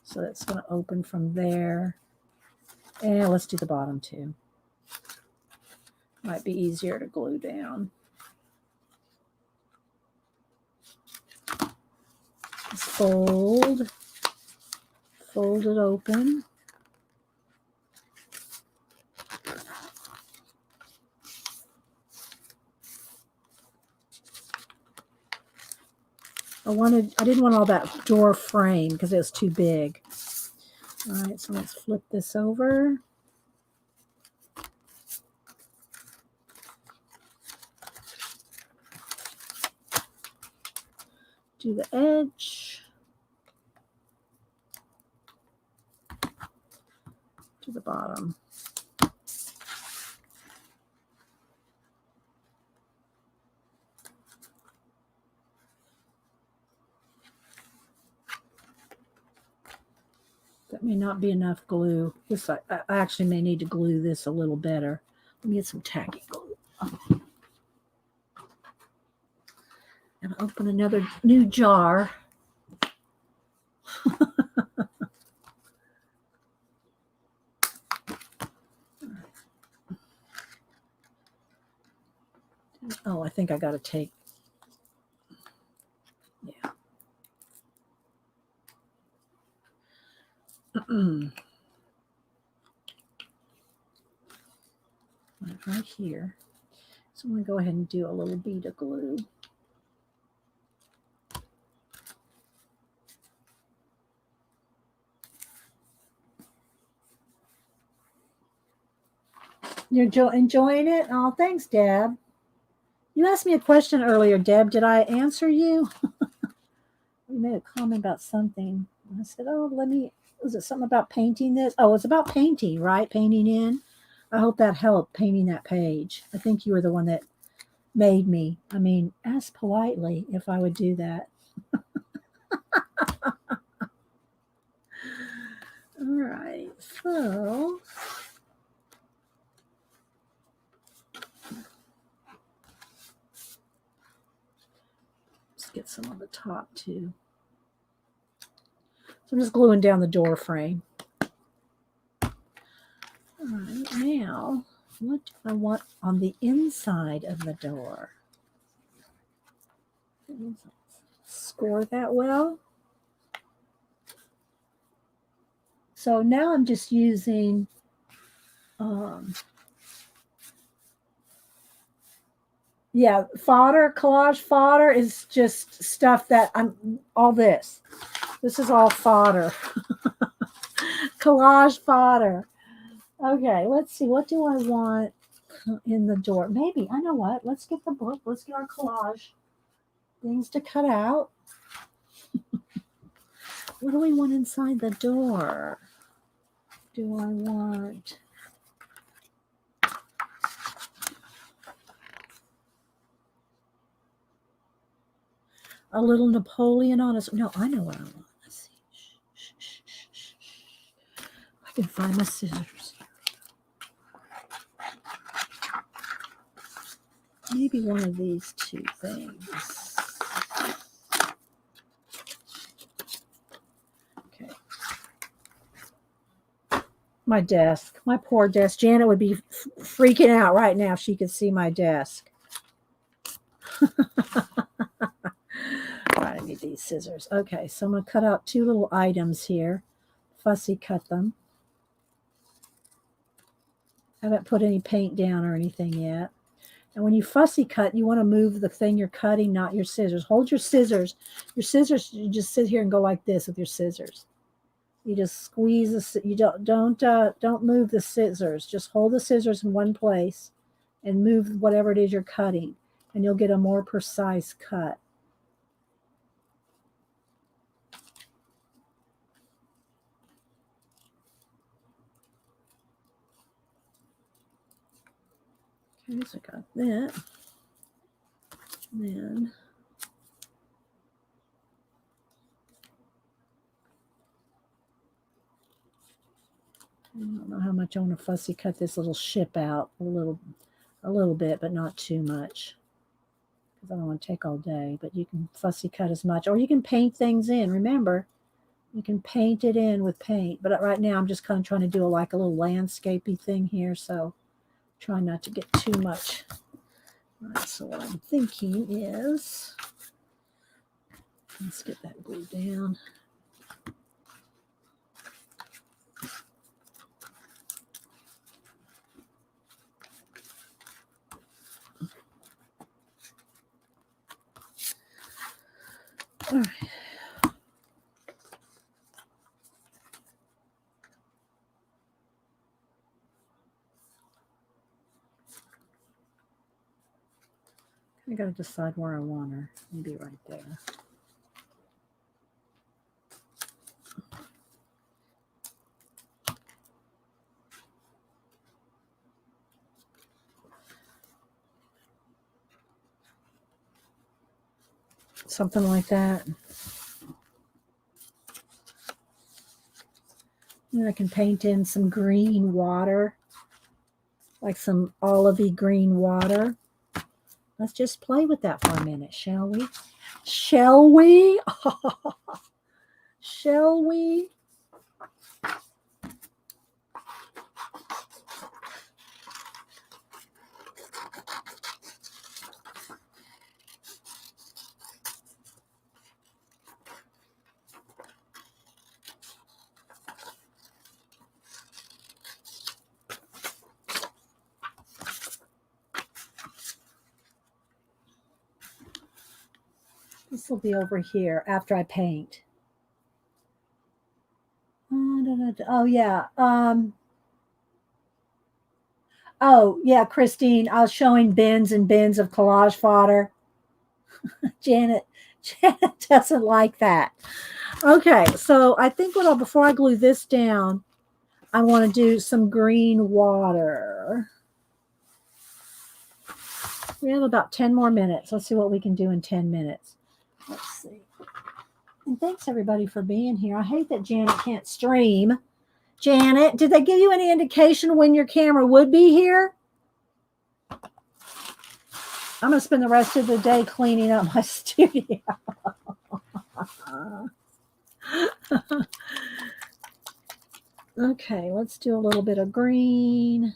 S1: So that's going to open from there. And let's do the bottom too. Might be easier to glue down. Just fold it open. I didn't want all that door frame because it was too big. All right, so let's flip this over. Do the edge. To the bottom. That may not be enough glue. This I actually may need to glue this a little better. Let me get some tacky glue. Okay. And open another new jar. Oh, I think I got to take. Yeah. Right here. So I'm going to go ahead and do a little bead of glue. You're enjoying it? Oh, thanks, Deb. You asked me a question earlier, Deb. Did I answer you? You made a comment about something. I said, oh, was it something about painting this? Oh, it's about painting, right? Painting in. I hope that helped, painting that page. I think you were the one that made me. I mean, ask politely if I would do that. All right, so let's get some on the top too. So I'm just gluing down the door frame. All right, now what do I want on the inside of the door? Score that well. So now I'm just using fodder, collage fodder is just stuff that all this. This is all fodder. Collage fodder. Okay, let's see. What do I want in the door? Maybe, I know what. Let's get the book. Let's get our collage things to cut out. What do we want inside the door? Do I want a little Napoleon on us? No, I know what I want. Let's see. I can find my scissors. Maybe one of these two things. Okay. My desk. My poor desk. Janet would be freaking out right now if she could see my desk. I need these scissors. Okay, so I'm going to cut out two little items here. Fussy cut them. I haven't put any paint down or anything yet. And when you fussy cut, you want to move the thing you're cutting, not your scissors. Hold your scissors. Your scissors, you just sit here and go like this with your scissors. You just squeeze the. You don't move the scissors. Just hold the scissors in one place, and move whatever it is you're cutting, and you'll get a more precise cut. Okay, so I got that. And then I don't know how much I want to fussy cut this little ship out a little bit, but not too much, because I don't want to take all day. But you can fussy cut as much, or you can paint things in. Remember, you can paint it in with paint. But right now I'm just kind of trying to do a little landscapey thing here, so try not to get too much. All right, so what I'm thinking is, let's get that glue down. All right. I got to decide where I want her. Maybe right there. Something like that. And I can paint in some green water, like some olivey green water. Let's just play with that for a minute, shall we? Shall we? Shall we? This will be over here after I paint. Oh, yeah. Oh, yeah, Christine, I was showing bins and bins of collage fodder. Janet doesn't like that. Okay, so I think before I glue this down, I want to do some green water. We have about 10 more minutes. Let's see what we can do in 10 minutes. Let's see. And thanks, everybody, for being here. I hate that Janet can't stream. Janet, did they give you any indication when your camera would be here? I'm going to spend the rest of the day cleaning up my studio. Okay, let's do a little bit of green.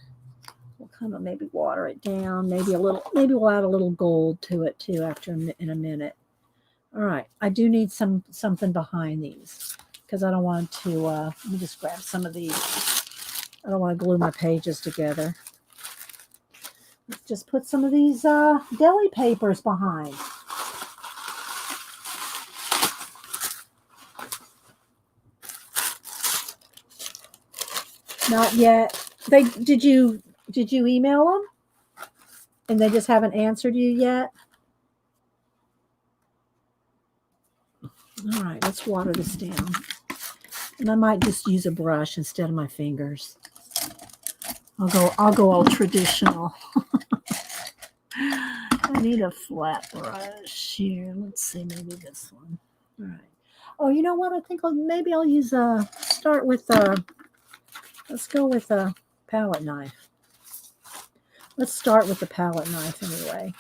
S1: We'll kind of maybe water it down. Maybe we'll add a little gold to it too in a minute. All right, I do need something behind these because I don't want to, let me just grab some of these. I don't want to glue my pages together. Let's just put some of these deli papers behind. Not yet. Did you email them? And they just haven't answered you yet? All right, let's water this down. And I might just use a brush instead of my fingers. I'll go all traditional. I need a flat brush here. Let's see, maybe this one. All right. Oh, you know what? I think maybe I'll use start with let's go with a palette knife. Let's start with the palette knife anyway.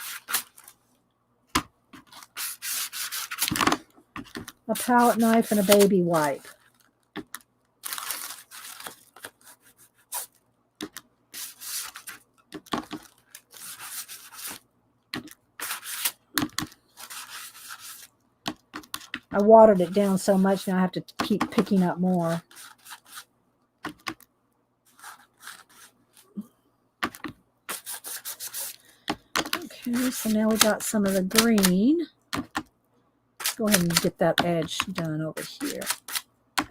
S1: A palette knife and a baby wipe. I watered it down so much now I have to keep picking up more. Okay, so now we got some of the green. Let's go ahead and get that edge done over here. All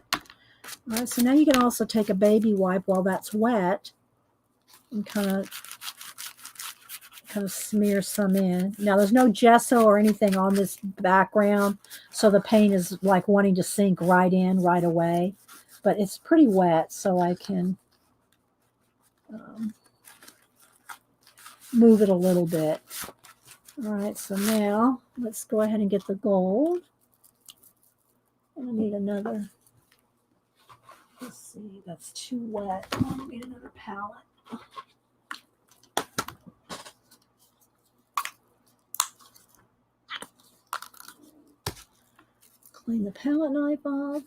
S1: right, so now you can also take a baby wipe while that's wet and kind of smear some in. Now there's no gesso or anything on this background, so the paint is like wanting to sink right in right away, but it's pretty wet, so I can move it a little bit. All right, so now let's go ahead and get the gold. And I need another. Let's see, that's too wet. I need another palette. Clean the palette knife off.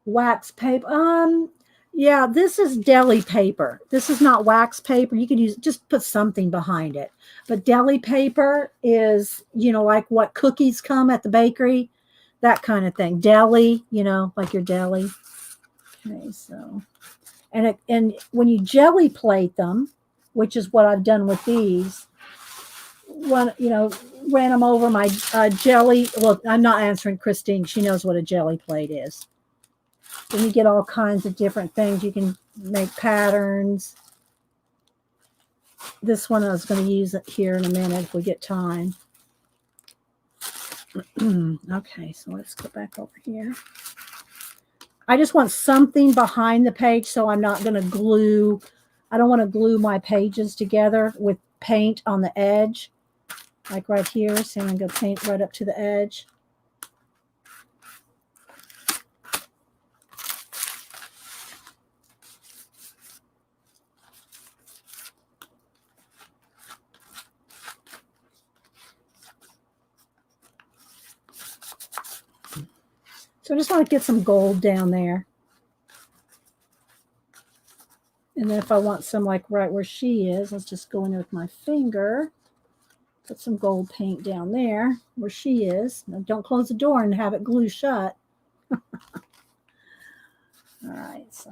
S1: Wax paper. Yeah, this is deli paper. This is not wax paper. You can just put something behind it. But deli paper is, like what cookies come at the bakery, that kind of thing. Deli, like your deli. Okay, so, and when you jelly plate them, which is what I've done with these, ran them over my jelly. Well, I'm not answering Christine. She knows what a jelly plate is. Then you get all kinds of different things. You can make patterns. This one I was going to use it here in a minute if we get time. Okay, so let's go back over here. I just want something behind the page, so I'm not going to glue. I don't want to glue my pages together with paint on the edge, like right here. So I'm going to go paint right up to the edge. So I just want to get some gold down there. And then if I want some like right where she is, let's just go in there with my finger. Put some gold paint down there where she is. Now don't close the door and have it glue shut. All right, so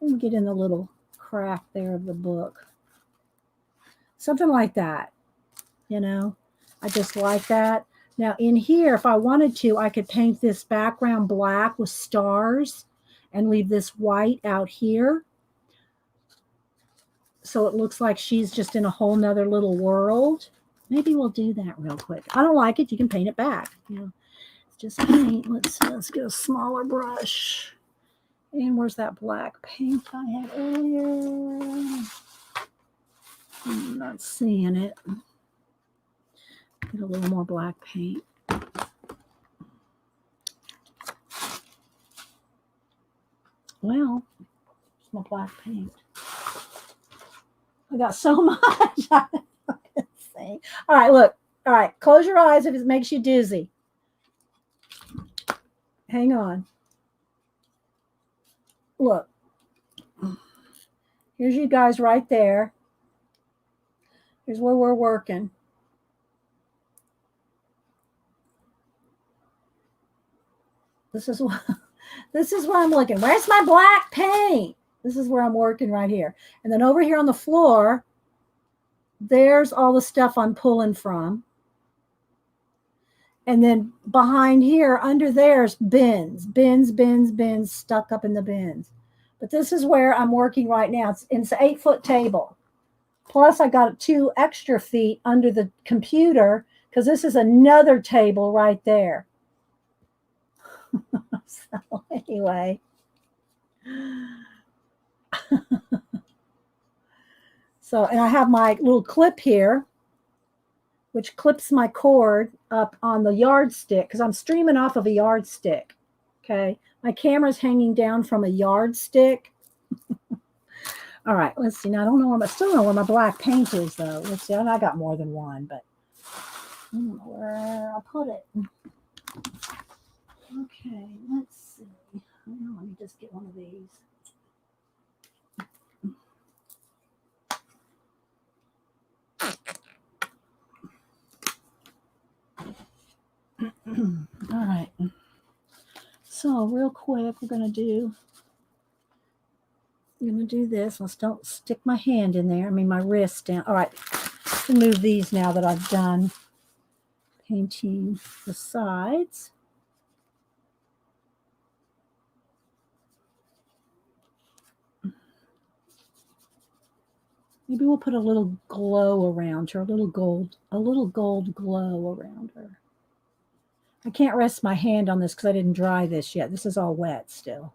S1: let me get in the little crack there of the book. Something like that, you know. I just like that. Now in here, if I wanted to, I could paint this background black with stars and leave this white out here. So it looks like she's just in a whole nother little world. Maybe we'll do that real quick. I don't like it. You can paint it back. You know, it's just paint. Let's get a smaller brush. And where's that black paint I had earlier? I'm not seeing it. Get a little more black paint. Well, it's my black paint. I got so much. I can't see. All right, look. All right, close your eyes if it makes you dizzy. Hang on. Look. Here's you guys right there. Here's where we're working. This is where I'm looking. Where's my black paint? This is where I'm working right here. And then over here on the floor, there's all the stuff I'm pulling from. And then behind here, under there's bins stuck up in the bins. But this is where I'm working right now. It's an 8-foot table. Plus I got 2 extra feet under the computer because this is another table right there. So anyway. So, and I have my little clip here, which clips my cord up on the yardstick because I'm streaming off of a yardstick. Okay. My camera's hanging down from a yardstick. All right. Let's see. Now, I don't know I still don't know where my black paint is, though. Let's see. I got more than one, but I don't know where I'll put it. Okay. Let's see. Let me just get one of these. All right. So real quick, we're going to do this. Let's don't stick my hand in there. I mean, my wrist down. All right. Let's remove these now that I've done painting the sides. Maybe we'll put a little glow around her, a little gold glow around her. I can't rest my hand on this because I didn't dry this yet. This is all wet still.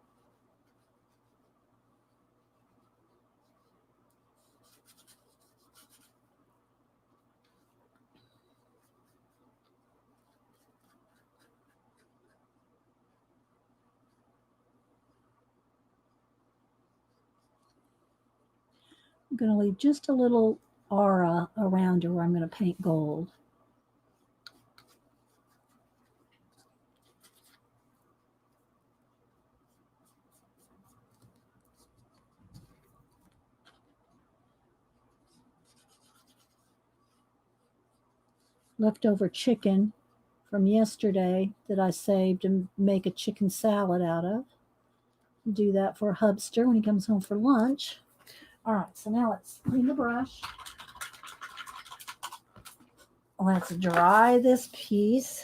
S1: I'm going to leave just a little aura around her where I'm going to paint gold. Leftover chicken from yesterday that I saved to make a chicken salad out of. Do that for Hubster when he comes home for lunch. All right, so now let's clean the brush. Let's dry this piece.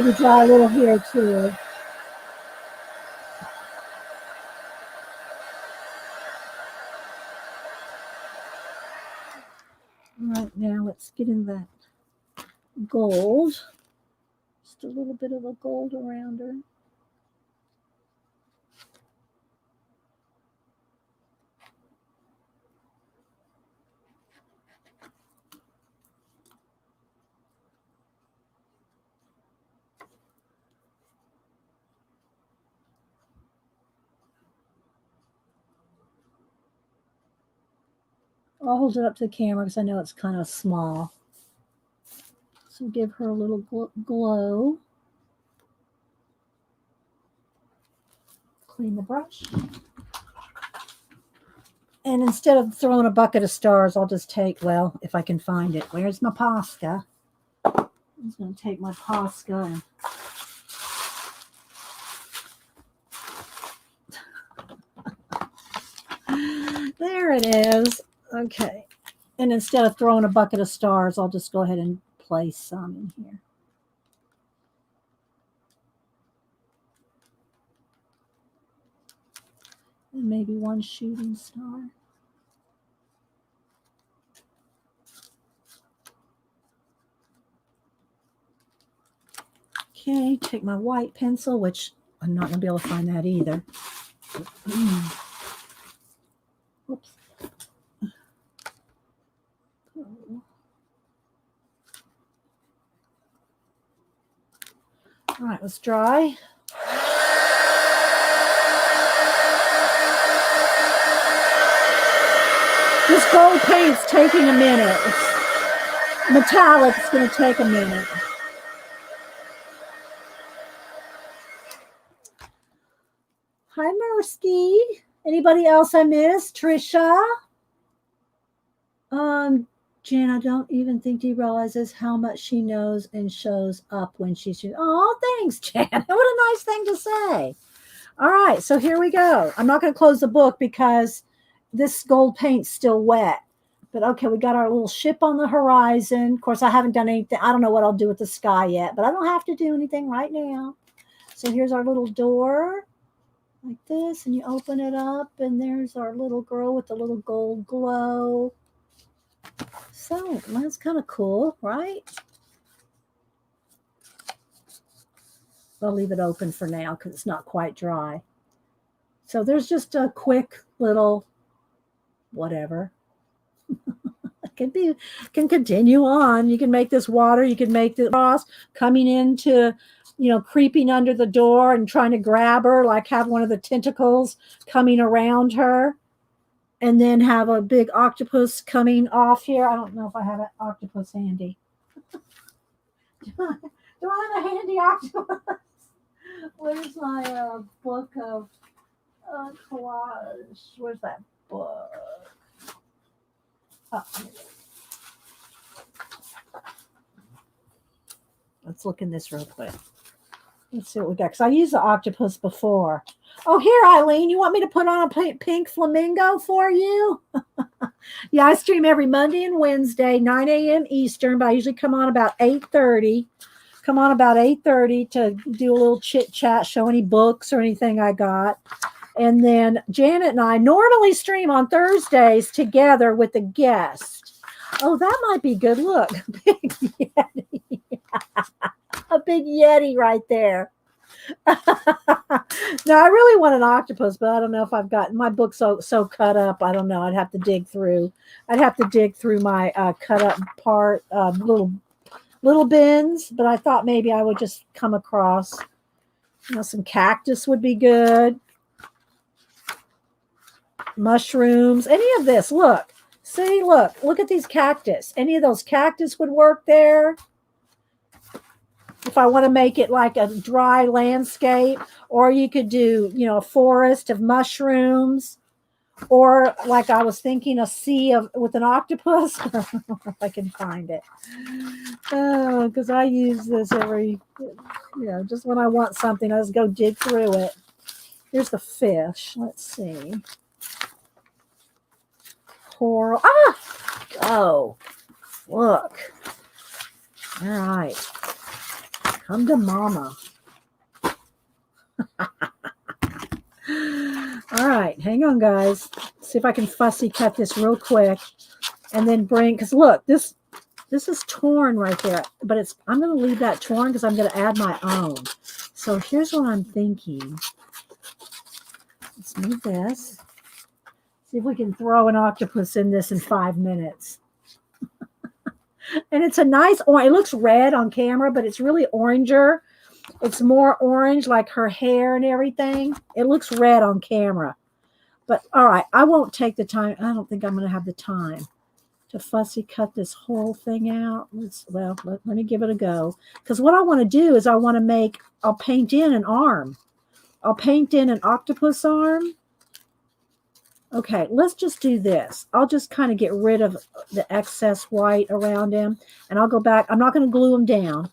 S1: Maybe dry a little here too. All right, now let's get in that gold. Just a little bit of a gold around her. I'll hold it up to the camera because I know it's kind of small. So give her a little glow. Clean the brush. And instead of throwing a bucket of stars, I'll just take, well, if I can find it. Where's my Posca? I'm just going to take my Posca and there it is. Okay. And instead of throwing a bucket of stars, I'll just go ahead and place some in here. And maybe one shooting star. Okay, take my white pencil, which I'm not going to be able to find that either. Whoops. All right, let's dry. This gold paint's taking a minute. It's metallic, it's going to take a minute. Hi, Mursky. Anybody else I missed? Trisha? Jan, I don't even think he realizes how much she knows and shows up when she's. Oh, thanks, Jan. What a nice thing to say. All right, so here we go. I'm not going to close the book because this gold paint's still wet. But okay, we got our little ship on the horizon. Of course, I haven't done anything. I don't know what I'll do with the sky yet, but I don't have to do anything right now. So here's our little door like this, and you open it up, and there's our little girl with the little gold glow. So that's kind of cool, right? I'll leave it open for now because it's not quite dry. So there's just a quick little whatever. Can continue on. You can make this water. You can make the cross coming into, creeping under the door and trying to grab her, like have one of the tentacles coming around her. And then have a big octopus coming off here. I don't know if I have an octopus handy. Do I have a handy octopus? Where's my book of collage? Where's that book? Oh, let's look in this real quick. Let's see what we got. Because I used the octopus before. Oh, here, Eileen, you want me to put on a pink flamingo for you? Yeah, I stream every Monday and Wednesday, 9 a.m. Eastern, but I usually come on about 8:30. Come on about 8:30 to do a little chit-chat, show any books or anything I got. And then Janet and I normally stream on Thursdays together with a guest. Oh, that might be good. Look, big Yeti. A big Yeti right there. No, I really want an octopus, but I don't know if I've got my book so cut up. I don't know. I'd have to dig through. My cut up part, little bins. But I thought maybe I would just come across, some cactus would be good. Mushrooms, any of this. Look, look at these cactus. Any of those cactus would work there. If I want to make it like a dry landscape, or you could do, a forest of mushrooms, or like I was thinking a sea with an octopus. I don't know if I can find it. Oh, because I use this every, just when I want something, I just go dig through it. Here's the fish. Let's see. Coral. Oh, look. All right. Come to mama. All right, hang on, guys. See if I can fussy cut this real quick, and then bring. Because look, this is torn right there, but I'm going to leave that torn because I'm going to add my own. So here's what I'm thinking. Let's move this. See if we can throw an octopus in this in 5 minutes. And it's a nice orange. It looks red on camera, but it's really oranger. It's more orange, like her hair and everything. It looks red on camera. But all right, I won't take the time. I don't think I'm going to have the time to fussy cut this whole thing out. Let me give it a go. Because what I want to do is I'll paint in an arm. I'll paint in an octopus arm. Okay, let's just do this. I'll just kind of get rid of the excess white around him. And I'll go back. I'm not going to glue him down.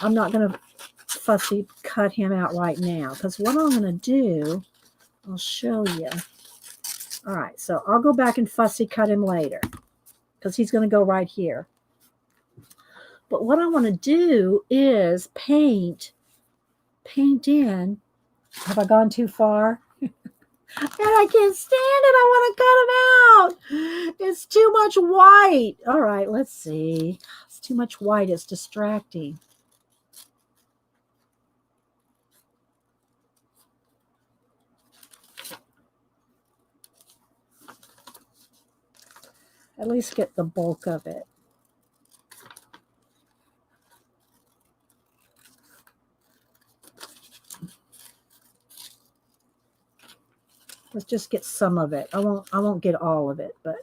S1: I'm not going to fussy cut him out right now. Because what I'm going to do, I'll show you. All right, so I'll go back and fussy cut him later. Because he's going to go right here. But what I want to do is paint in. Have I gone too far? And I can't stand it. I want to cut him out. It's too much white. All right, let's see. It's too much white. It's distracting. At least get the bulk of it. Let's just get some of it. I won't get all of it, but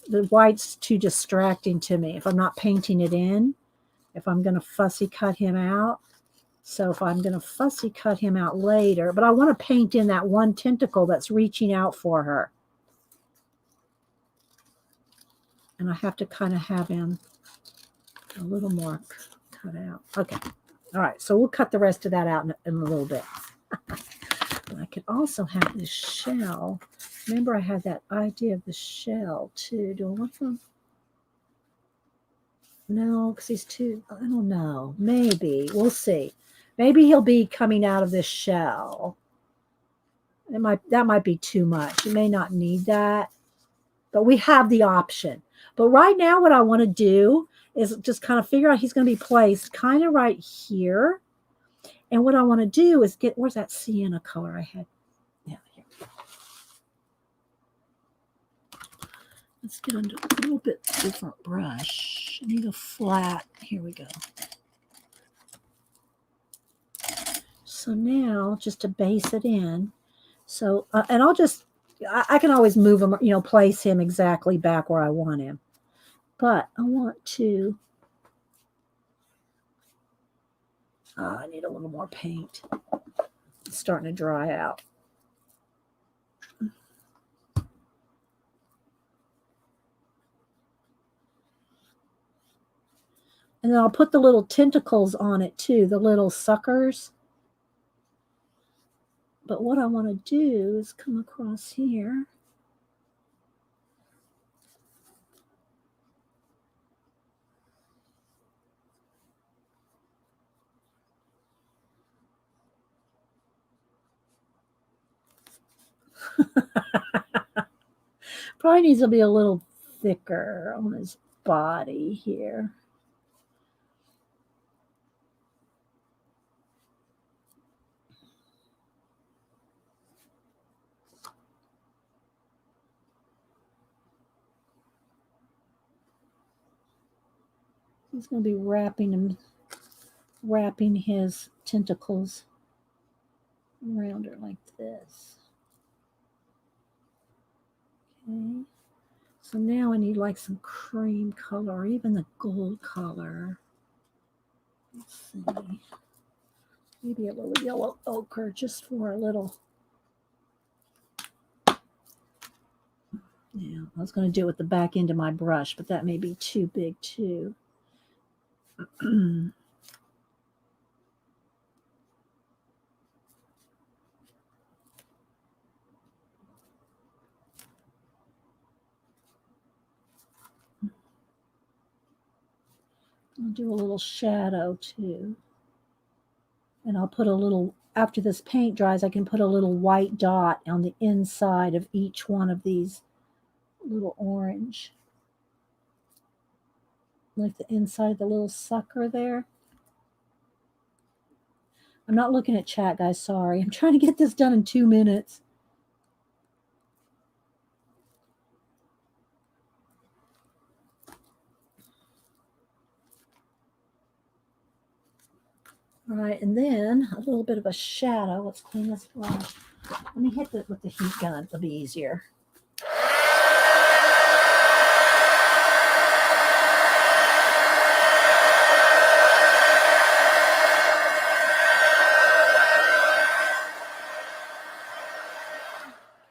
S1: the white's too distracting to me if I'm not painting it in, if I'm going to fussy cut him out. So if I'm going to fussy cut him out later, but I want to paint in that one tentacle that's reaching out for her. And I have to kind of have him a little more cut out. Okay. All right. So we'll cut the rest of that out in a little bit. I could also have this shell. Remember, I had that idea of the shell too. Do I want them? No, because he's too, I don't know. Maybe. We'll see. Maybe he'll be coming out of this shell. That might be too much. You may not need that. But we have the option. But right now, what I want to do is just kind of figure out he's going to be placed kind of right here. And what I want to do is where's that sienna color I had? Yeah, here. Let's get under a little bit different brush. I need a flat. Here we go. So now, just to base it in. So, and I can always move him, place him exactly back where I want him. But I want to, I need a little more paint. It's starting to dry out. And then I'll put the little tentacles on it too, the little suckers. But what I want to do is come across here. Probably needs to be a little thicker on his body here. He's going to be wrapping his tentacles around her like this. Okay. So now I need like some cream color or even the gold color. Let's see. Maybe a little yellow ochre just for a little. Yeah, I was going to do it with the back end of my brush, but that may be too big too. I'll do a little shadow too. And I'll put a little, after this paint dries, I can put a little white dot on the inside of each one of these little orange. Like the inside of the little sucker there. I'm not looking at chat, guys. Sorry. I'm trying to get this done in 2 minutes. All right, and then a little bit of a shadow. Let's clean this brush. Let me hit it with the heat gun. It'll be easier.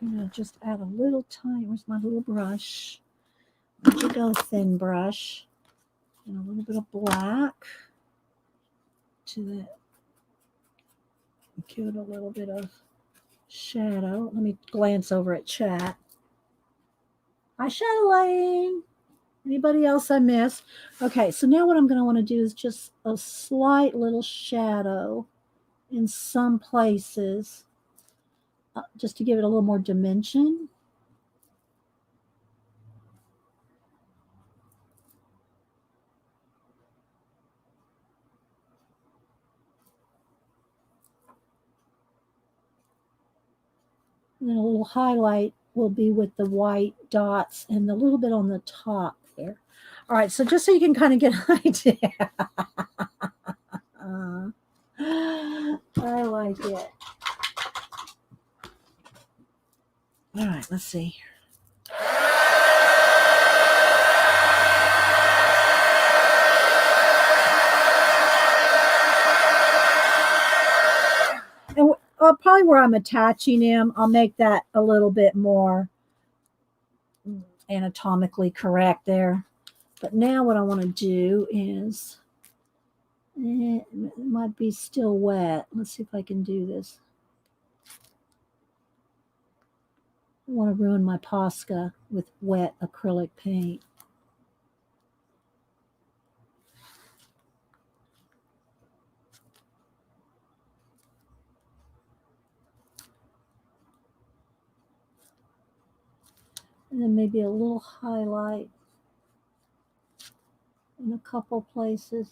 S1: I'm going to just add a little tiny, where's my little brush? Let you go, thin brush. And a little bit of black to that. Give it a little bit of shadow. Let me glance over at chat. Hi, Shadow Lane. Anybody else I missed? Okay, so now what I'm going to want to do is just a slight little shadow in some places, just to give it a little more dimension. And then a little highlight will be with the white dots and a little bit on the top there. All right, so just so you can kind of get an idea. I like it. All right, let's see. And probably where I'm attaching him, I'll make that a little bit more anatomically correct there. But now what I want to do is, it might be still wet. Let's see if I can do this. I want to ruin my Posca with wet acrylic paint. And then maybe a little highlight in a couple places.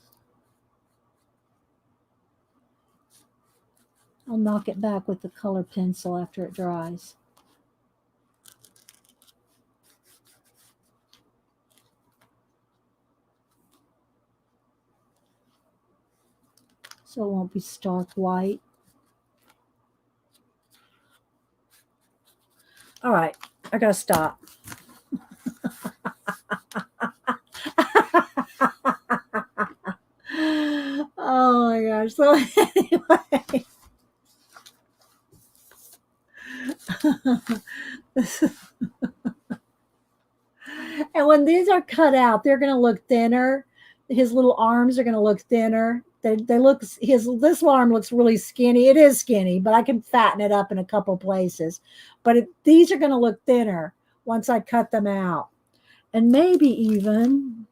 S1: I'll knock it back with the color pencil after it dries. So it won't be stark white. All right, I gotta stop. Oh my gosh. So anyway. And when these are cut out, they're going to look thinner. His little arms are going to look thinner. They look, this arm looks really skinny. It is skinny, but I can fatten it up in a couple places. But these are going to look thinner once I cut them out. And maybe even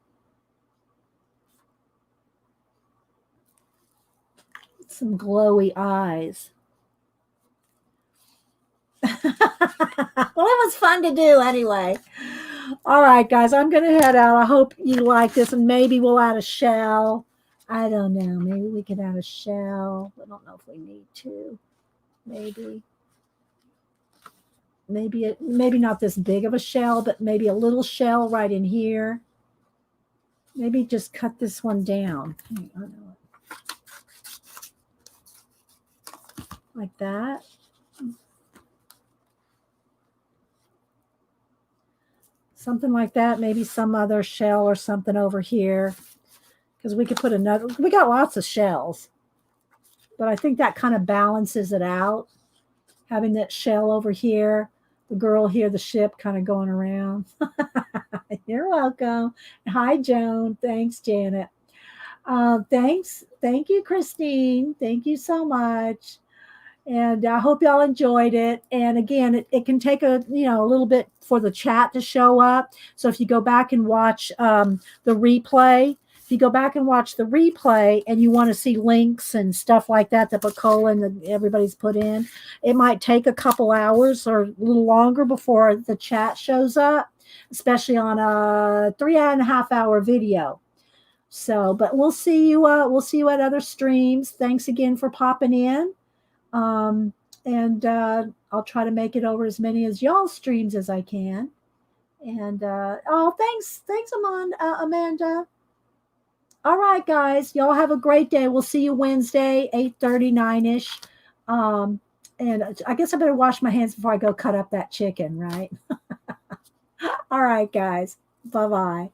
S1: some glowy eyes. Well, it was fun to do anyway. All right, guys, I'm going to head out. I hope you like this, and maybe we'll add a shell. I don't know. Maybe we could add a shell. I don't know if we need to. Maybe not this big of a shell, but maybe a little shell right in here. Maybe just cut this one down. Like that. Something like that. Maybe some other shell or something over here. Because we could put another, we got lots of shells. But I think that kind of balances it out. Having that shell over here, the girl here, the ship kind of going around. You're welcome. Hi, Joan. Thanks, Janet. Thanks. Thank you, Christine. Thank you so much. And I hope y'all enjoyed it. And again, it can take a little bit for the chat to show up. So if you go back and watch the replay, If you go back and watch the replay and you want to see links and stuff like that that Bacola and everybody's put in, it might take a couple hours or a little longer before the chat shows up, especially on a 3.5 hour video. So, but we'll see you. We'll see you at other streams. Thanks again for popping in. And I'll try to make it over as many as y'all streams as I can. And oh, thanks, Amanda. All right, guys, y'all have a great day. We'll see you Wednesday, 8:39ish. And I guess I better wash my hands before I go cut up that chicken, right? All right, guys. Bye-bye.